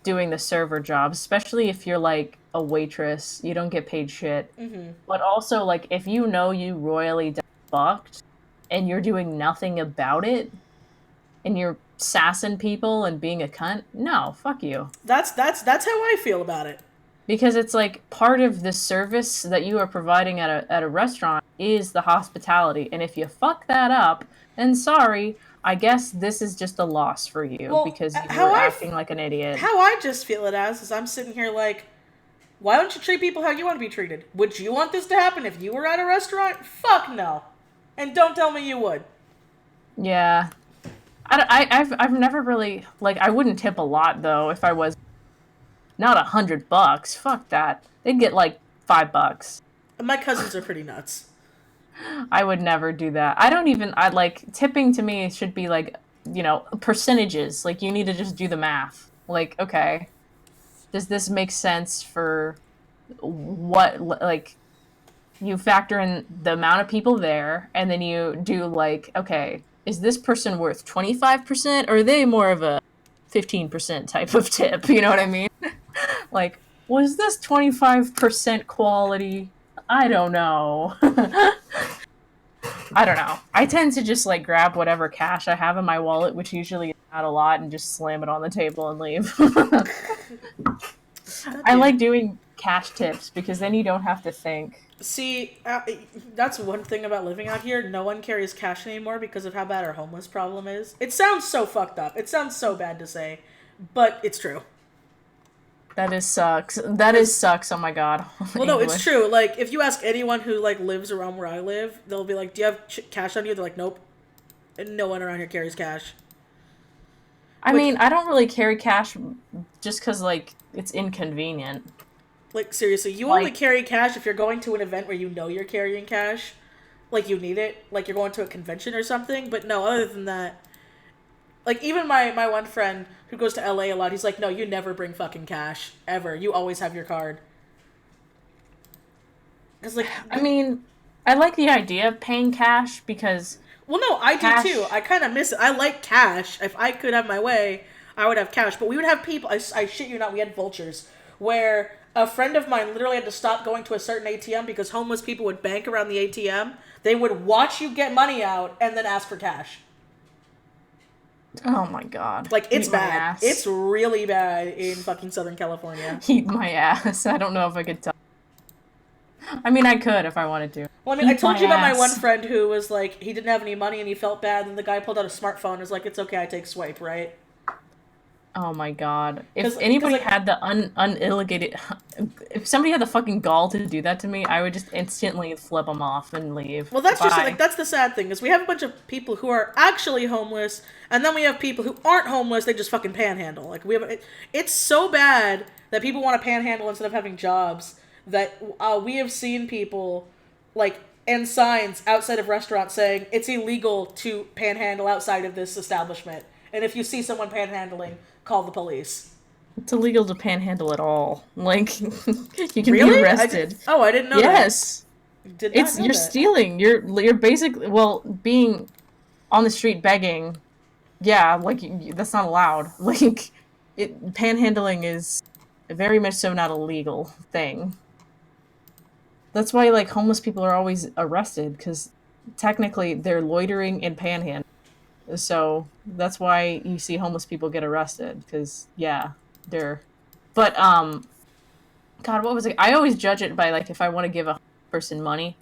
doing the server job, especially if you're, like, a waitress, you don't get paid shit. Mm-hmm. But also, like, if you know you royally fucked and you're doing nothing about it and you're sassing people and being a cunt, no, fuck you. That's how I feel about it. Because it's like part of the service that you are providing at a restaurant is the hospitality. And if you fuck that up, then sorry, I guess this is just a loss for you because you were acting like an idiot. How I just feel it as is I'm sitting here like, why don't you treat people how you want to be treated? Would you want this to happen if you were at a restaurant? Fuck no. And don't tell me you would. Yeah. I've never really, like, I wouldn't tip a lot, though, if I was not $100. Fuck that. They'd get, like, $5. My cousins are pretty nuts. I would never do that. Tipping to me should be, like, you know, percentages. Like, you need to just do the math. Like, okay, does this make sense for what, like, you factor in the amount of people there, and then you do, like, okay, is this person worth 25%, or are they more of a 15% type of tip? You know what I mean? Like, was this 25% quality? I don't know. I don't know. I tend to just, like, grab whatever cash I have in my wallet, which usually is not a lot, and just slam it on the table and leave. I like doing cash tips, because then you don't have to think. See, that's one thing about living out here. No one carries cash anymore because of how bad our homeless problem is. It sounds so fucked up. It sounds so bad to say, but it's true. That is sucks. That is sucks. Oh my god. Well, no, it's true. Like, if you ask anyone who, like, lives around where I live, they'll be like, do you have cash on you? They're like, nope. And no one around here carries cash. I mean, I don't really carry cash just because, like, it's inconvenient. Like, seriously, you only carry cash if you're going to an event where you know you're carrying cash. Like, you need it. Like, you're going to a convention or something. But no, other than that... Like, even my one friend who goes to LA a lot, he's like, no, you never bring fucking cash. Ever. You always have your card. 'Cause, like... I mean, I like the idea of paying cash because... Well, no, I do too. I kind of miss it. I like cash. If I could have my way, I would have cash. But we would have people... I shit you not, we had vultures. Where... A friend of mine literally had to stop going to a certain ATM because homeless people would bank around the ATM. They would watch you get money out and then ask for cash. Oh my god. Like, it's bad. It's really bad in fucking Southern California. Eat my ass. I don't know if I could tell. I mean, I could if I wanted to. Well, I mean, I told you about my one friend who was like, he didn't have any money and he felt bad, and the guy pulled out a smartphone and was like, it's okay, I take swipe, right? Oh my god. If anybody had the unilligated... If somebody had the fucking gall to do that to me, I would just instantly flip them off and leave. Well, that's just, like, that's the sad thing, is we have a bunch of people who are actually homeless, and then we have people who aren't homeless, they just fucking panhandle. Like, it's so bad that people want to panhandle instead of having jobs, that we have seen people, like, and signs outside of restaurants saying, it's illegal to panhandle outside of this establishment. And if you see someone panhandling, call the police. It's illegal to panhandle at all. Like, you can be arrested. I didn't know that. Yes. You're stealing. You're basically, well, being on the street begging, yeah, like, that's not allowed. Like, panhandling is very much so not a legal thing. That's why, like, homeless people are always arrested, because technically they're loitering and panhandling. So that's why you see homeless people get arrested, because, yeah, they're... But, God, what was it? I always judge it by, like, if I want to give a person money,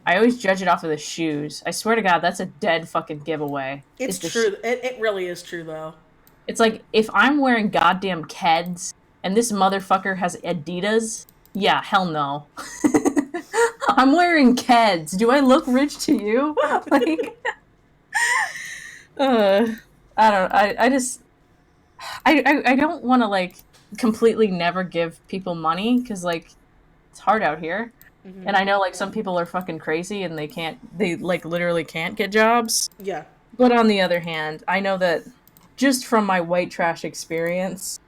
I always judge it off of the shoes. I swear to God, that's a dead fucking giveaway. It's true. It really is true, though. It's like, if I'm wearing goddamn Keds, and this motherfucker has Adidas, yeah, hell no. I'm wearing Keds. Do I look rich to you? Like... I don't want to, like, completely never give people money, because, like, it's hard out here. Mm-hmm. And I know, like, some people are fucking crazy and they like, literally can't get jobs. Yeah. But on the other hand, I know that just from my white trash experience,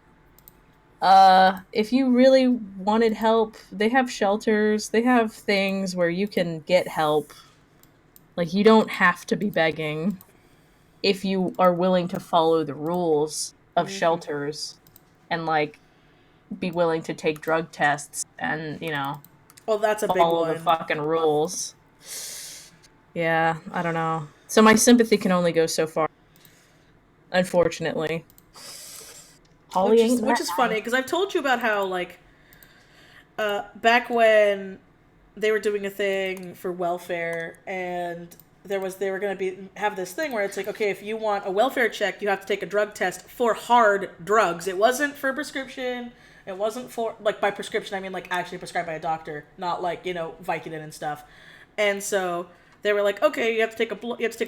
if you really wanted help, they have shelters, they have things where you can get help. Like, you don't have to be begging. If you are willing to follow the rules of shelters and, like, be willing to take drug tests and, you know, well, that's a follow big one. The fucking rules. Yeah, I don't know. So my sympathy can only go so far, unfortunately. Which is funny, because I've told you about how, like, back when they were doing a thing for welfare, and they were going to have this thing where it's like, okay, if you want a welfare check, you have to take a drug test for hard drugs. It wasn't for prescription. It wasn't for, like, by prescription, I mean, like, actually prescribed by a doctor, not, like, Vicodin and stuff. And so they were like, okay, you have to take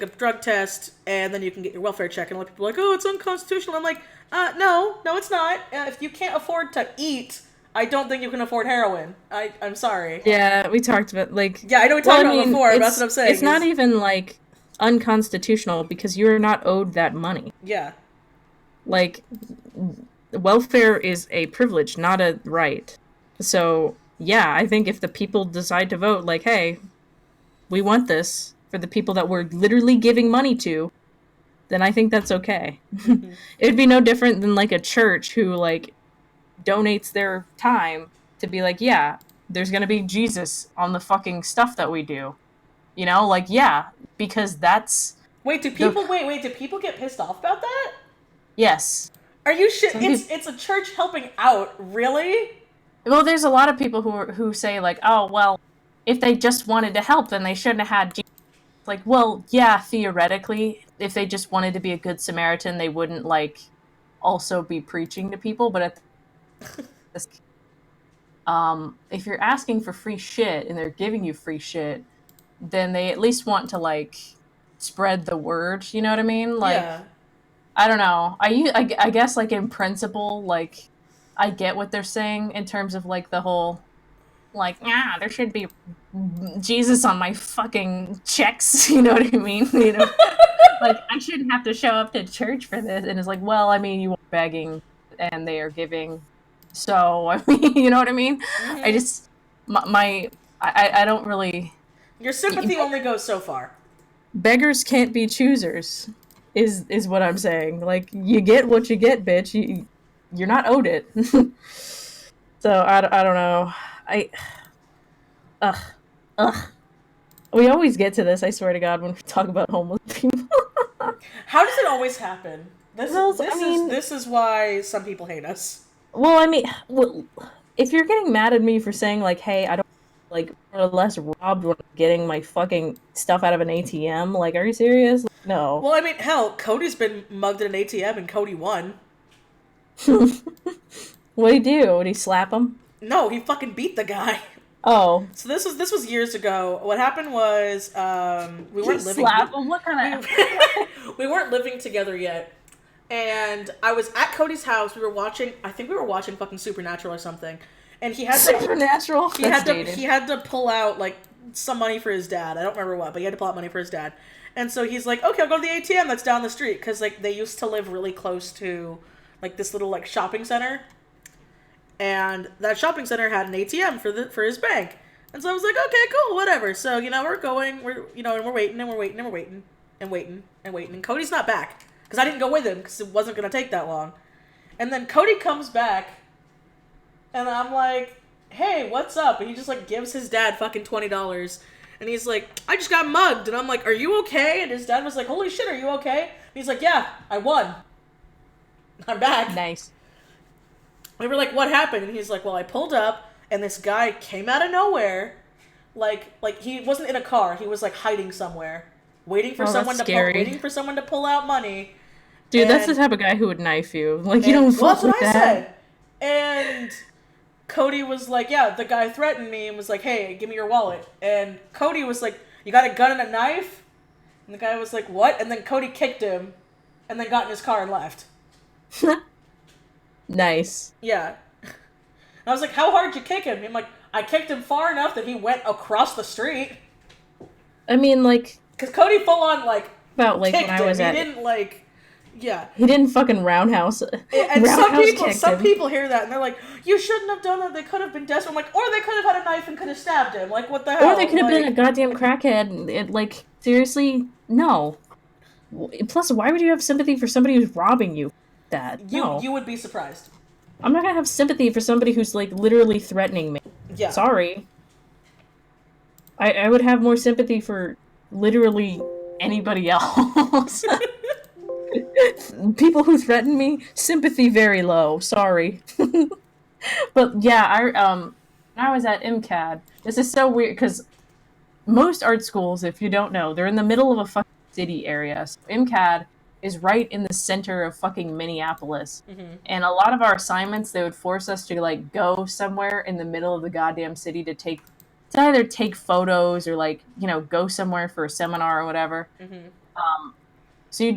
a drug test, and then you can get your welfare check. And a lot of people are like, oh, it's unconstitutional. I'm like, no, it's not. If you can't afford to eat, I don't think you can afford heroin. I'm sorry. Yeah, we talked about, like... Yeah, I know we talked about it before, but that's what I'm saying. It's not even, like, unconstitutional, because you're not owed that money. Yeah. Like, welfare is a privilege, not a right. So, yeah, I think if the people decide to vote, like, hey, we want this for the people that we're literally giving money to, then I think that's okay. Mm-hmm. It'd be no different than, like, a church who, like, donates their time to be like, yeah, there's gonna be Jesus on the fucking stuff that we do. Like, yeah, because that's... Wait, do people get pissed off about that? Yes. Are you shit? It's a church helping out, really? Well, there's a lot of people who say, like, oh, well, if they just wanted to help, then they shouldn't have had Jesus. Like, well, yeah, theoretically, if they just wanted to be a good Samaritan, they wouldn't, like, also be preaching to people, but at this, if you're asking for free shit and they're giving you free shit, then they at least want to, like, spread the word, you know what I mean? Like, yeah. I don't know. I guess, like, in principle, like, I get what they're saying in terms of, like, the whole, like, there should be Jesus on my fucking checks, you know what I mean? Like, I shouldn't have to show up to church for this. And it's like, well, I mean, you are begging and they are giving. So, I mean, you know what I mean? Mm-hmm. I just, I don't really... Your sympathy only goes so far. Beggars can't be choosers, is what I'm saying. Like, you get what you get, bitch. You're not owed it. So, I don't know. We always get to this, I swear to God, when we talk about homeless people. How does it always happen? This is why some people hate us. Well, I mean, if you're getting mad at me for saying, like, hey, I don't, like, more or less robbed when I'm getting my fucking stuff out of an ATM, like, are you serious? No. Well, I mean, hell, Cody's been mugged at an ATM and Cody won. What'd he do? Did he slap him? No, he fucking beat the guy. Oh. So this was years ago. What happened was we weren't living. Slap him? What kind of? We weren't living together yet, and I was at Cody's house. I think we were watching fucking Supernatural or something, and he had Supernatural. He had to pull out, like, some money for his dad. I don't remember what, but he had to pull out money for his dad. And so he's like, okay, I'll go to the ATM that's down the street, because, like, they used to live really close to, like, this little, like, shopping center. And that shopping center had an ATM for his bank. And so I was like, okay, cool, whatever. So, we're waiting. And Cody's not back. Because I didn't go with him, because it wasn't going to take that long. And then Cody comes back, and I'm like, hey, what's up? And he just, like, gives his dad fucking $20. And he's like, I just got mugged. And I'm like, are you okay? And his dad was like, holy shit, are you okay? And he's like, yeah, I won. I'm back. Nice. We were like, what happened? And he's like, well, I pulled up, and this guy came out of nowhere. Like he wasn't in a car. He was, like, hiding somewhere, waiting for someone to pull out money. Dude, that's the type of guy who would knife you. Like, you don't fuck with that. That's what I said. And Cody was like, yeah, the guy threatened me and was like, hey, give me your wallet. And Cody was like, you got a gun and a knife? And the guy was like, what? And then Cody kicked him, and then got in his car and left. Nice. Yeah. And I was like, how hard did you kick him? I'm like, I kicked him far enough that he went across the street. I mean, like... Because Cody full on, like, about, like, kicked when I was him. at... He didn't, like... Yeah. He didn't fucking roundhouse. And some people hear that and they're like, you shouldn't have done that. They could have been desperate. I'm like, or they could have had a knife and could have stabbed him. Like, what the hell? Or they could have been a goddamn crackhead. Like, seriously? No. Plus, why would you have sympathy for somebody who's robbing you? You would be surprised. I'm not gonna have sympathy for somebody who's, like, literally threatening me. Yeah. Sorry. I would have more sympathy for literally anybody else. People who threaten me, sympathy very low. Sorry. But yeah, I was at MCAD. This is so weird because most art schools, if you don't know, they're in the middle of a fucking city area. So MCAD is right in the center of fucking Minneapolis. Mm-hmm. And a lot of our assignments, they would force us to like go somewhere in the middle of the goddamn city to either take photos or like, you know, go somewhere for a seminar or whatever. Mm-hmm. So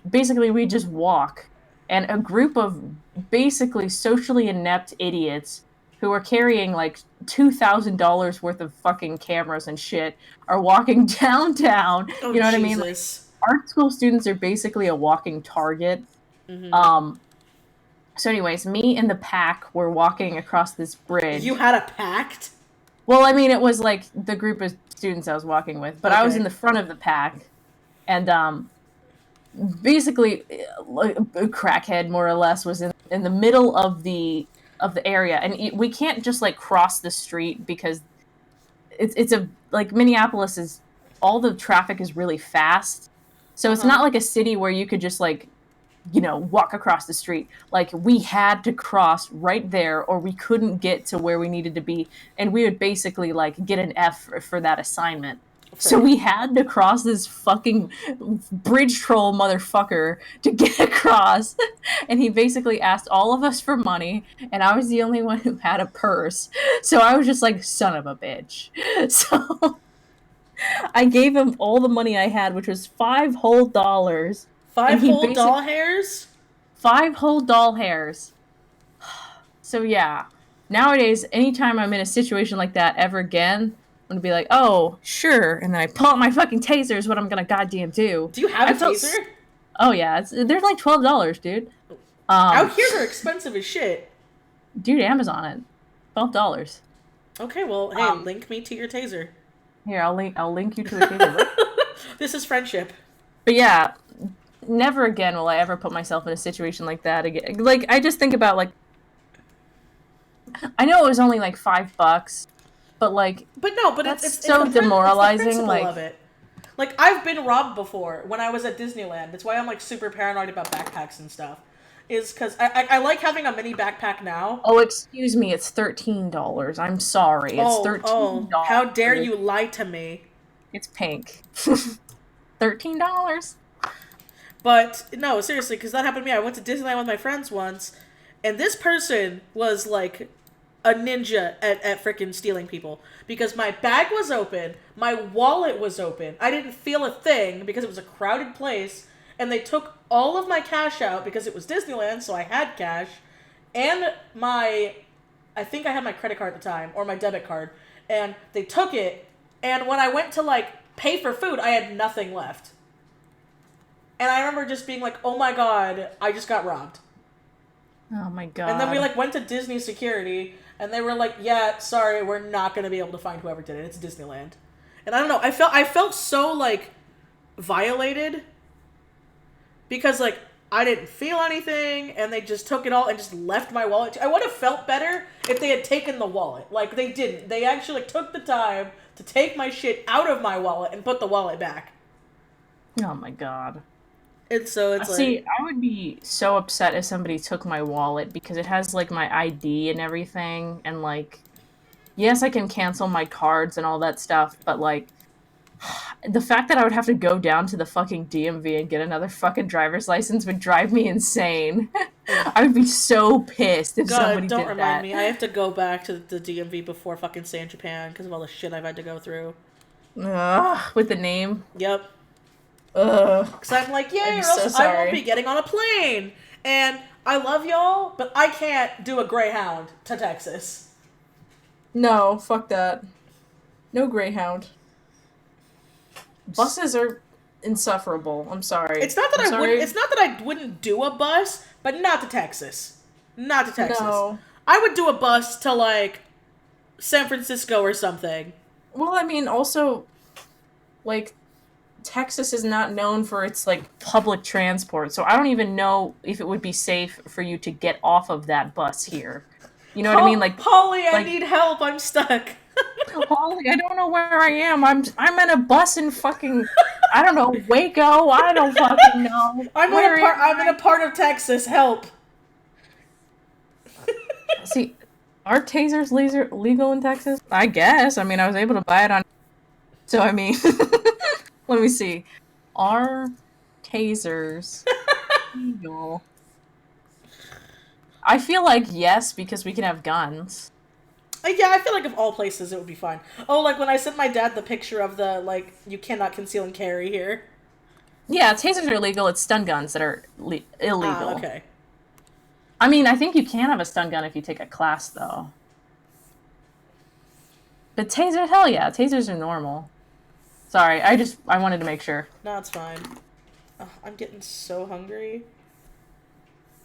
basically we just walk, and a group of basically socially inept idiots who are carrying like $2,000 worth of fucking cameras and shit are walking downtown. Oh, You know what I mean? Like, Jesus. art school students are basically a walking target. Mm-hmm. So anyways, me and the pack were walking across this bridge. You had a pact? Well, I mean, it was like the group of students I was walking with, but I was Okay. in the front of the pack, and basically, a crackhead more or less was in the middle of the area, and we can't just like cross the street because it's a like Minneapolis is all the traffic is really fast, so it's not like a city where you could just like, you know, walk across the street. Like, we had to cross right there or we couldn't get to where we needed to be, and we would basically like get an F for that assignment. So we had to cross this fucking bridge troll motherfucker to get across. And he basically asked all of us for money, and I was the only one who had a purse. So I was just like, son of a bitch. So I gave him all the money I had, which was $5 whole. 5 whole doll hairs? 5 whole doll hairs. So yeah, nowadays, anytime I'm in a situation like that ever again, I'm gonna be like, oh, sure, and then I pull out my fucking taser is what I'm gonna goddamn do. Do you have a taser? Oh yeah, they're like $12, dude. Out here they're expensive as shit. Dude, Amazon it, $12. Okay, well, hey, link me to your taser. Here, I'll link you to a taser. This is friendship. But yeah, never again will I ever put myself in a situation like that again. Like, I just think about like, I know it was only like $5. But like, it's so demoralizing. It's the like, of it. Like, I've been robbed before when I was at Disneyland. That's why I'm like super paranoid about backpacks and stuff. Is because I like having a mini backpack now. Oh, excuse me, it's $13. I'm sorry, it's $13. Oh, how dare you lie to me? It's pink. $13. But no, seriously, because that happened to me. I went to Disneyland with my friends once, and this person was like a ninja at frickin' stealing people, because my bag was open, my wallet was open, I didn't feel a thing because it was a crowded place, and they took all of my cash out because it was Disneyland, so I had cash, and I think I had my credit card at the time, or my debit card, and they took it, and when I went to like pay for food, I had nothing left. And I remember just being like, oh my god, I just got robbed. Oh my god. And then we like went to Disney security, and they were like, yeah, sorry, we're not going to be able to find whoever did it. It's Disneyland. And I don't know, I felt so like violated, because like I didn't feel anything, and they just took it all and just left my wallet. I would have felt better if they had taken the wallet. Like, they didn't. They actually like, took the time to take my shit out of my wallet and put the wallet back. Oh my god. And so it's like... See, I would be so upset if somebody took my wallet, because it has, like, my ID and everything, and, like, yes, I can cancel my cards and all that stuff, but, like, the fact that I would have to go down to the fucking DMV and get another fucking driver's license would drive me insane. I would be so pissed if somebody did that. God, don't remind me. I have to go back to the DMV before fucking staying in Japan because of all the shit I've had to go through. With the name? Yep. Because I'm like, yay, or else so I won't be getting on a plane. And I love y'all, but I can't do a Greyhound to Texas. No, fuck that. No Greyhound. Buses are insufferable. I'm sorry. It's not that I wouldn't do a bus, but not to Texas. Not to Texas. No. I would do a bus to like San Francisco or something. Well, I mean, also, like, Texas is not known for its, like, public transport, so I don't even know if it would be safe for you to get off of that bus here. You know what I mean? Like, Polly, I need help. I'm stuck. Polly, I don't know where I am. I'm in a bus in fucking, I don't know, Waco. I don't fucking know. I'm in a part of Texas. Help. See, are tasers legal in Texas? I guess. I mean, I was able to buy it on So, I mean, let me see. Are tasers legal? I feel like yes, because we can have guns. Yeah, I feel like of all places it would be fine. Oh, like when I sent my dad the picture of the, like, you cannot conceal and carry here. Yeah, tasers are illegal. It's stun guns that are illegal. Okay. I mean, I think you can have a stun gun if you take a class, though. But tasers, hell yeah, tasers are normal. Sorry, I wanted to make sure. No, it's fine. I'm getting so hungry.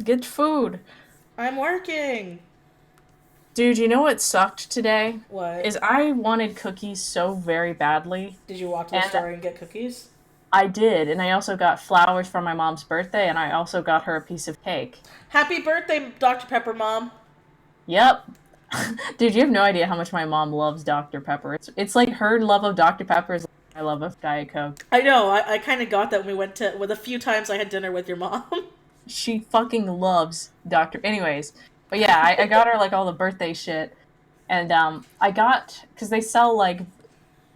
Get food. I'm working. Dude, you know what sucked today? What? Is I wanted cookies so very badly. Did you walk to the store and get cookies? I did, and I also got flowers for my mom's birthday, and I also got her a piece of cake. Happy birthday, Dr. Pepper Mom. Yep. Dude, you have no idea how much my mom loves Dr. Pepper. It's like her love of Dr. Pepper is like my love of Diet Coke. I know, I kind of got that when we went to, with a few times I had dinner with your mom. She fucking loves Dr. Anyways, but yeah, I got her like all the birthday shit, and I got, because they sell like,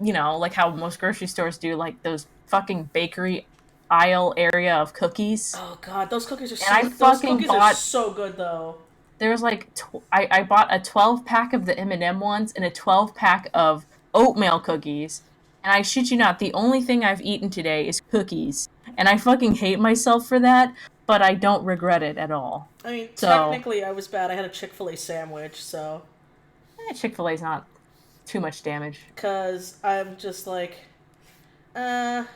you know, like how most grocery stores do, like those fucking bakery aisle area of cookies. Oh god, those cookies are so And I those fucking cookies are bought, so good though. there was like, I bought a 12-pack of the M&M ones and a 12-pack of oatmeal cookies. And I shit you not, the only thing I've eaten today is cookies. And I fucking hate myself for that, but I don't regret it at all. I mean, So, technically I was bad. I had a Chick-fil-A sandwich, so. Chick-fil-A's not too much damage. Because I'm just like, I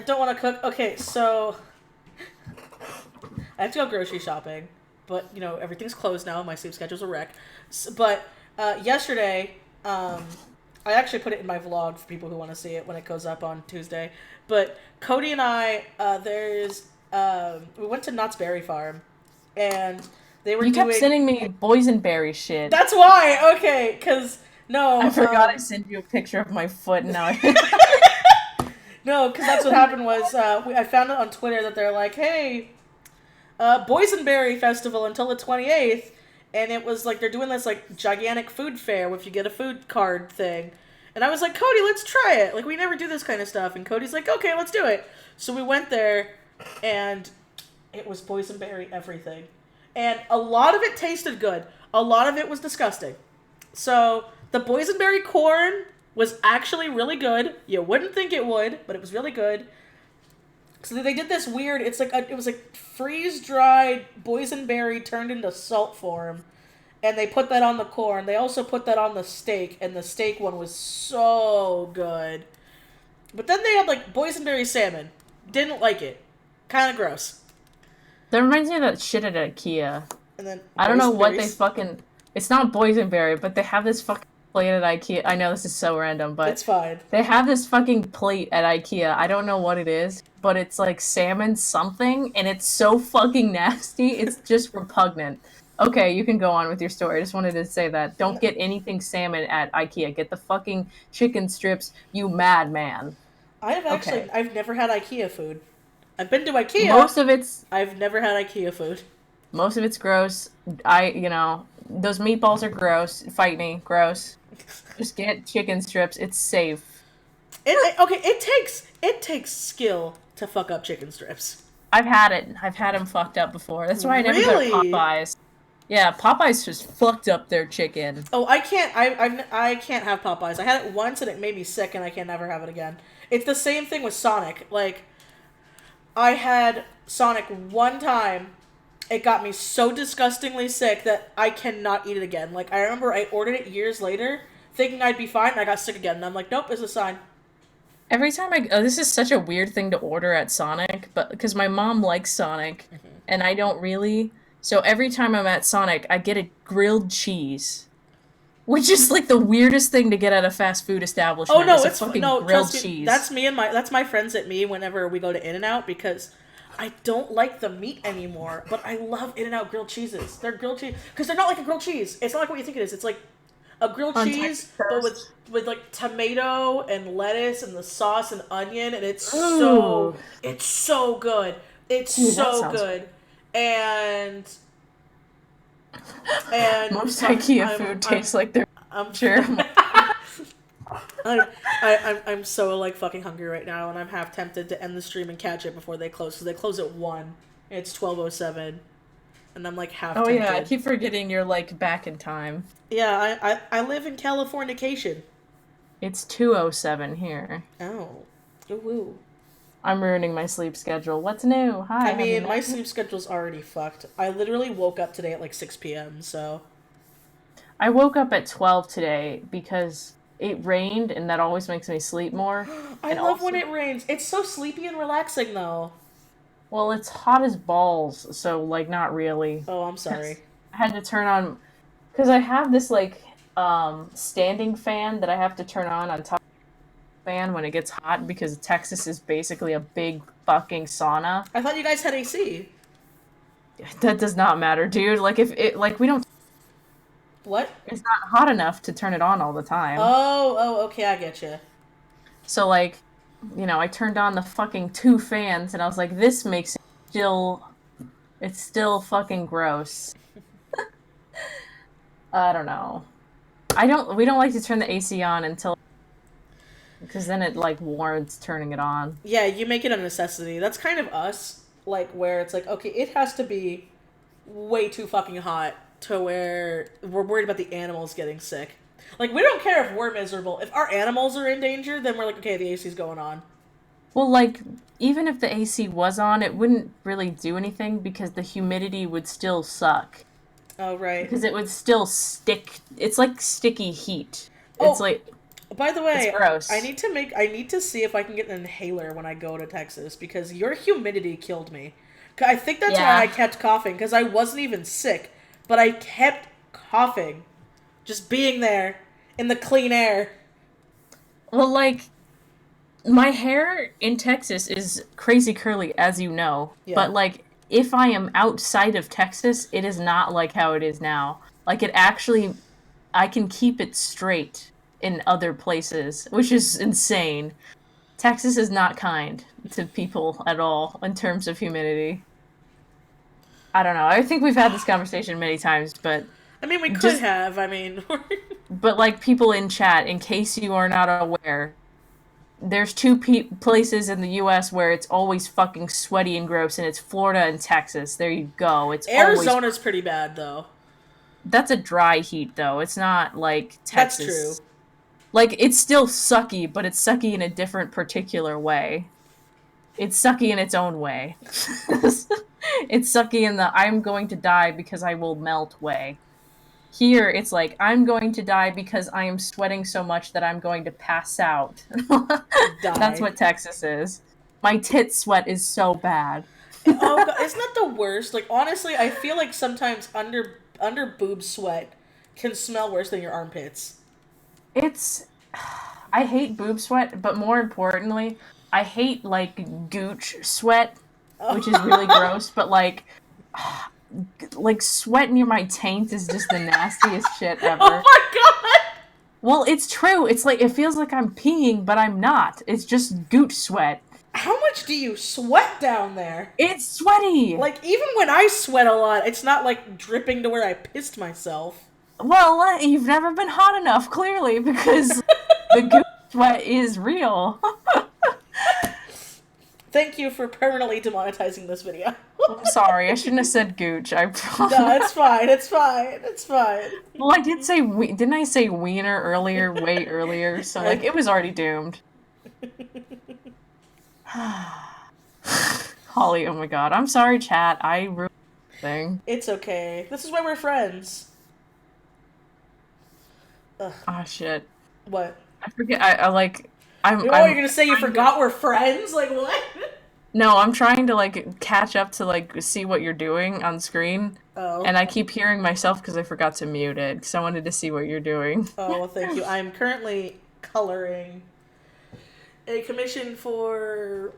don't want to cook. Okay, so I have to go grocery shopping, but, you know, everything's closed now. My sleep schedule's a wreck. But yesterday, I actually put it in my vlog for people who want to see it when it goes up on Tuesday. But Cody and I, we went to Knott's Berry Farm, and they were You kept sending me boysenberry shit. That's why! Okay, because, no. I forgot I sent you a picture of my foot, and now No, because that's what happened was, I found it on Twitter that they're like, hey, Boysenberry Festival until the 28th, and it was like, they're doing this, like, gigantic food fair if you get a food card thing. And I was like, Cody, let's try it. Like, we never do this kind of stuff. And Cody's like, okay, let's do it. So we went there, and it was boysenberry everything. And a lot of it tasted good. A lot of it was disgusting. So the boysenberry corn was actually really good. You wouldn't think it would, but it was really good. So they did this weird, it was like freeze-dried boysenberry turned into salt form. And they put that on the corn. They also put that on the steak, and the steak one was so good. But then they had, like, boysenberry salmon. Didn't like it. Kind of gross. That reminds me of that shit at IKEA. And then I don't know what they fucking... It's not boysenberry, but they have this fucking plate at IKEA. I know this is so random, but... It's fine. They have this fucking plate at IKEA. I don't know what it is, but it's like salmon something, and it's so fucking nasty. It's just repugnant. Okay, you can go on with your story. I just wanted to say that. Don't get anything salmon at IKEA. Get the fucking chicken strips, you madman. I've never had IKEA food. I've been to IKEA. I've never had IKEA food. Most of it's gross. Those meatballs are gross. Fight me. Gross. Just get chicken strips. It's safe. It takes skill to fuck up chicken strips. I've had it. I've had them fucked up before. That's why I never go to Popeyes. Yeah, Popeyes just fucked up their chicken. Oh, I can't. I can't have Popeyes. I had it once and it made me sick, and I can never have it again. It's the same thing with Sonic. Like, I had Sonic one time. It got me so disgustingly sick that I cannot eat it again. Like, I remember I ordered it years later, thinking I'd be fine, and I got sick again. And I'm like, nope, it's a sign. Every time this is such a weird thing to order at Sonic, but because my mom likes Sonic, and I don't really. So every time I'm at Sonic, I get a grilled cheese, which is like the weirdest thing to get at a fast food establishment. Oh no, it's fucking grilled cheese. That's my friends at me whenever we go to In-N-Out, because I don't like the meat anymore, but I love In-N-Out grilled cheeses. They're grilled cheese because they're not like a grilled cheese. It's not like what you think it is. It's like a grilled cheese, but with like tomato and lettuce and the sauce and onion, and it's so good. It's so good. And most IKEA food tastes like they're. I'm sure. I'm so like fucking hungry right now, and I'm half tempted to end the stream and catch it before they close, because they close at 1. It's 12:07, and I'm like half Oh tempted. yeah, I keep forgetting you're like back in time. Yeah, I live in Californication. It's 2:07 here. Oh, ooh, woo. I'm ruining my sleep schedule. What's new? Hi. I mean, my met me? sleep schedule's already fucked. I literally woke up today at like 6 p.m. So I woke up at 12 today because it rained, and that always makes me sleep more. I And love when also, it rains. It's so sleepy and relaxing, though. well, it's hot as balls, so like not really. Oh, I'm 'Cause sorry. I had to turn on because I have this like standing fan that I have to turn on top of the fan when it gets hot because Texas is basically a big fucking sauna. I thought you guys had AC. That does not matter, dude. Like if it like we don't What? it's not hot enough to turn it on all the time. Oh, okay, I get you. So like, I turned on the fucking 2 fans and I was like, this makes it it's still fucking gross. I don't know. We don't like to turn the AC on until, because then it like warrants turning it on. Yeah, you make it a necessity. That's kind of us. Like, where it's like, okay, it has to be way too fucking hot to where we're worried about the animals getting sick. Like, we don't care if we're miserable. If our animals are in danger, then we're like, okay, the AC's going on. Well, like, even if the AC was on, it wouldn't really do anything because the humidity would still suck. Oh, right. Because it would still stick. It's like sticky heat. Oh, It's like, by the way, it's gross. I need to see if I can get an inhaler when I go to Texas, because your humidity killed me. I think that's Yeah. why I kept coughing, because I wasn't even sick, but I kept coughing. Just being there in the clean air. Well, like, my hair in Texas is crazy curly, as you know. Yeah. But, like, if I am outside of Texas, it is not like how it is now. Like, I can keep it straight in other places, which is insane. Texas is not kind to people at all in terms of humidity. I don't know. I think we've had this conversation many times, but I mean, we could have. I mean, but like people in chat, in case you are not aware, there's 2 places in the U.S. where it's always fucking sweaty and gross, and it's Florida and Texas. There you go. It's Arizona's pretty bad, though. That's a dry heat, though. It's not like Texas. That's true. Like, it's still sucky, but it's sucky in a different particular way. It's sucky in its own way. It's sucky in the I'm going to die because I will melt way. Here, it's like, I'm going to die because I am sweating so much that I'm going to pass out. That's what Texas is. My tit sweat is so bad. Oh, God, isn't that the worst? Like, honestly, I feel like sometimes under boob sweat can smell worse than your armpits. I hate boob sweat, but more importantly, I hate, like, gooch sweat, which is really gross, but, like sweat near my taint is just the nastiest shit ever. Oh my God! Well, it's true. It's like, it feels like I'm peeing, but I'm not. It's just gooch sweat. How much do you sweat down there? It's sweaty! Like, even when I sweat a lot, it's not, like, dripping to where I pissed myself. Well, you've never been hot enough, clearly, because the gooch sweat is real. Thank you for permanently demonetizing this video. I'm sorry, I shouldn't have said gooch. No, it's fine, it's fine, it's fine. Well, I did say, didn't I say wiener earlier, way earlier? So, like, it was already doomed. Holly, oh my God. I'm sorry, chat. I ruined the thing. It's okay. This is why we're friends. Ugh. Oh, shit. What? I forget, you're gonna say you forgot we're friends? Like, what? No, I'm trying to, like, catch up to, like, see what you're doing on screen. Oh. And I keep hearing myself because I forgot to mute it, because I wanted to see what you're doing. Oh, well, thank you. I'm currently coloring a commission for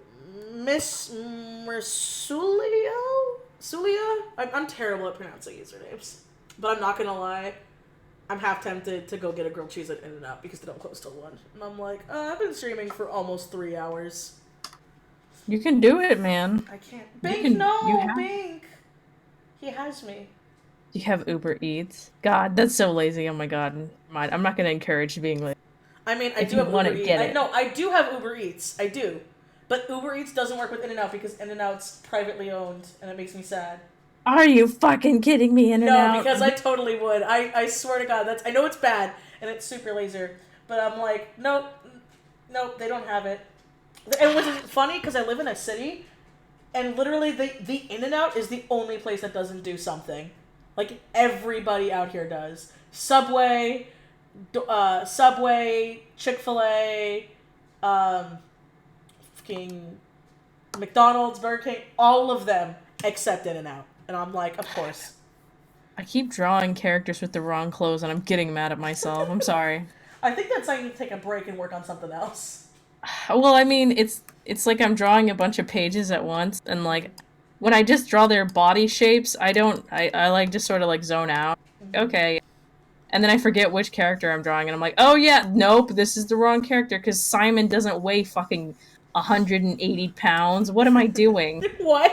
Miss Mersulio? Sulia? I'm terrible at pronouncing usernames. But I'm not gonna lie, I'm half tempted to go get a grilled cheese at In-N-Out because they don't close till 1. And I'm like, I've been streaming for almost 3 hours. You can do it, man. I can't. Bink! He has me. You have Uber Eats. God, that's so lazy. Oh my God. I'm not going to encourage being lazy. I mean, I If do you have wanna Uber Eats. get it. No, I do have Uber Eats. I do. But Uber Eats doesn't work with In-N-Out because In-N-Out's privately owned, and it makes me sad. Are you fucking kidding me, In-N-Out? No, because I totally would. I swear to God, I know it's bad, and it's super laser, but I'm like, nope, they don't have it. And which is funny, because I live in a city, and literally the In-N-Out is the only place that doesn't do something. Like, everybody out here does. Subway, Chick-fil-A, fucking McDonald's, Burger King, all of them except In-N-Out. And I'm like, of course. I keep drawing characters with the wrong clothes, and I'm getting mad at myself. I'm sorry. I think that's I need to take a break and work on something else. Well, I mean, it's like I'm drawing a bunch of pages at once, and like when I just draw their body shapes, I like just sort of like zone out. Okay. And then I forget which character I'm drawing, and I'm like, oh yeah, nope, this is the wrong character, because Simon doesn't weigh fucking 180 pounds. What am I doing? What?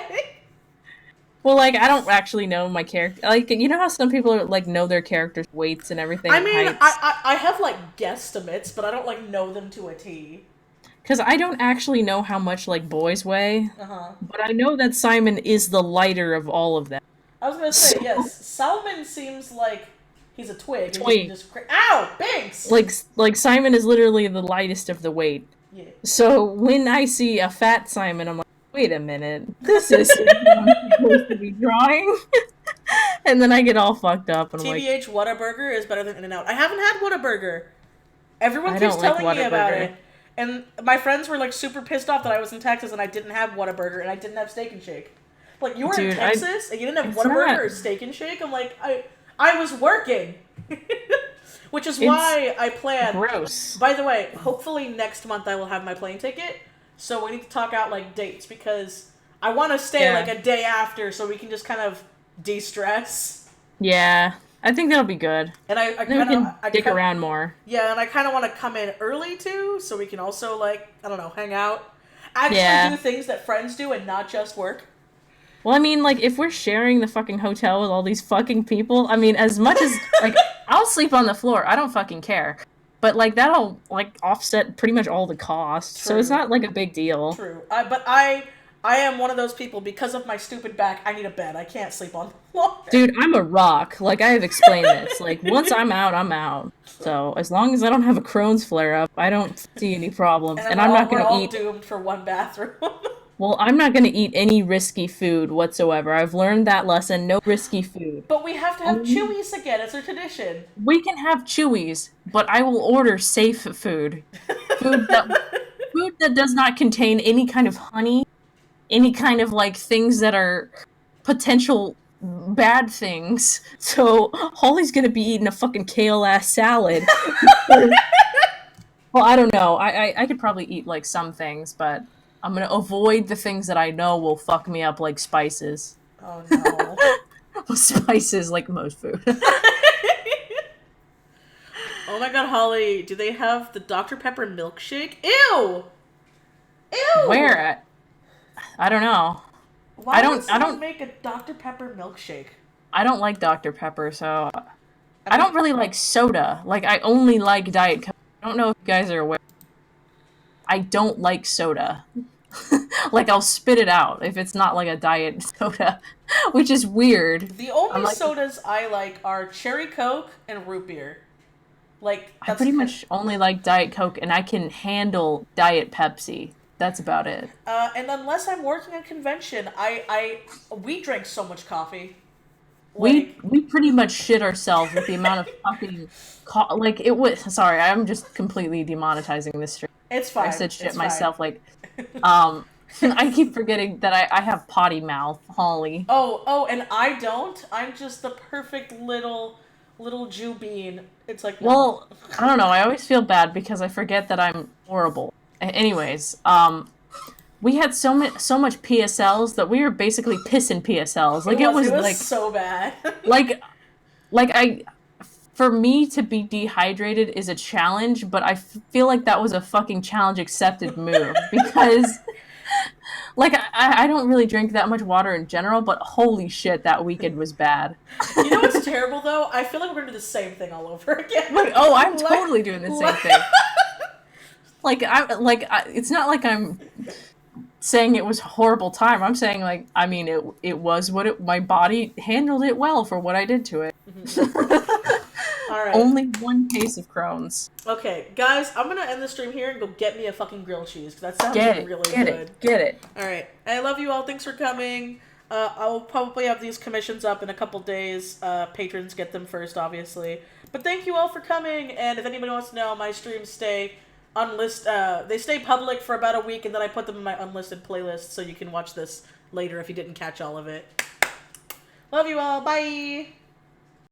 Well, like, I don't actually know my character. Like, you know how some people are, like, know their characters' weights and everything? I mean, heights? I have, like, guesstimates, but I don't, like, know them to a T. Because I don't actually know how much, like, boys weigh. Uh-huh. But I know that Simon is the lighter of all of them. I was gonna say, yes, Salmon seems like he's a twig. Twig. Ow! Binks! Like, Simon is literally the lightest of the weight. Yeah. So, when I see a fat Simon, I'm like, wait a minute, this isn't what I'm supposed to be drawing. And then I get all fucked up, and I'm like, TBH, Whataburger is better than In-N-Out. I haven't had Whataburger. Everyone keeps telling me about it. And my friends were, like, super pissed off that I was in Texas and I didn't have Whataburger and I didn't have Steak and Shake. Like, you were in Texas and you didn't have Whataburger or Steak and Shake? I'm like, I was working. Which is why I plan. Gross. By the way, hopefully next month I will have my plane ticket. So we need to talk out, like, dates, because I want to stay, like, a day after so we can just kind of de-stress. Yeah, I think that'll be good. And I can dick around more. Yeah, and I kind of want to come in early, too, so we can also, like, I don't know, hang out. Actually do things that friends do and not just work. Well, I mean, like, if we're sharing the fucking hotel with all these fucking people, I mean, as much as, like, I'll sleep on the floor. I don't fucking care. But, like, that'll, like, offset pretty much all the costs. True. So it's not, like, a big deal. True. But I am one of those people, because of my stupid back, I need a bed. I can't sleep on the floor. Dude, I'm a rock. Like, I have explained this. Like, once I'm out, I'm out. So, as long as I don't have a Crohn's flare-up, I don't see any problems. And I'm not gonna eat... We're all doomed for one bathroom. Well, I'm not gonna eat any risky food whatsoever. I've learned that lesson. No risky food. But we have to have Chewies again. It's a tradition. We can have Chewies, but I will order safe food. Food that does not contain any kind of honey, any kind of, like, things that are potential bad things. So, Holly's gonna be eating a fucking kale-ass salad. Well, I don't know. I could probably eat, like, some things, but I'm gonna avoid the things that I know will fuck me up, like spices. Oh, no. Well, spices, like most food. Oh my god, Holly, do they have the Dr. Pepper milkshake? Ew! Ew! Where at? I don't know. Why would someone make a Dr. Pepper milkshake? I don't like Dr. Pepper, so... I don't really like soda. Like, I only like Diet Coke. I don't know if you guys are aware. I don't like soda. Like, I'll spit it out if it's not, like, a diet soda. Which is weird. The only sodas I like are Cherry Coke and root beer. Like, I pretty much only like Diet Coke, and I can handle Diet Pepsi. That's about it. And unless I'm working a convention, we drink so much coffee. Like, we pretty much shit ourselves with the amount of fucking... like, it was... Sorry, I'm just completely demonetizing this stream. It's fine. I said shit myself, like... I keep forgetting that I have potty mouth, Holly. Oh, and I don't. I'm just the perfect little Jew bean. It's like... No. Well, I don't know. I always feel bad because I forget that I'm horrible. Anyways, we had so much PSLs that we were basically pissing PSLs. Like, it was like so bad. For me to be dehydrated is a challenge, but I feel like that was a fucking challenge accepted move because, like, I don't really drink that much water in general, but holy shit, that weekend was bad. You know what's terrible though? I feel like we're gonna do the same thing all over again. Like, oh, I'm totally doing the same thing. It's not like I'm saying it was a horrible time. I'm saying like, I mean, it was my body handled it well for what I did to it. All right. Only one case of Crohn's. Okay, guys, I'm gonna end the stream here and go get me a fucking grilled cheese because that sounds really good. Get it. All right, I love you all. Thanks for coming. I'll probably have these commissions up in a couple days. Patrons get them first, obviously. But thank you all for coming. And if anybody wants to know, my streams stay they stay public for about a week, and then I put them in my unlisted playlist, so you can watch this later if you didn't catch all of it. Love you all. Bye.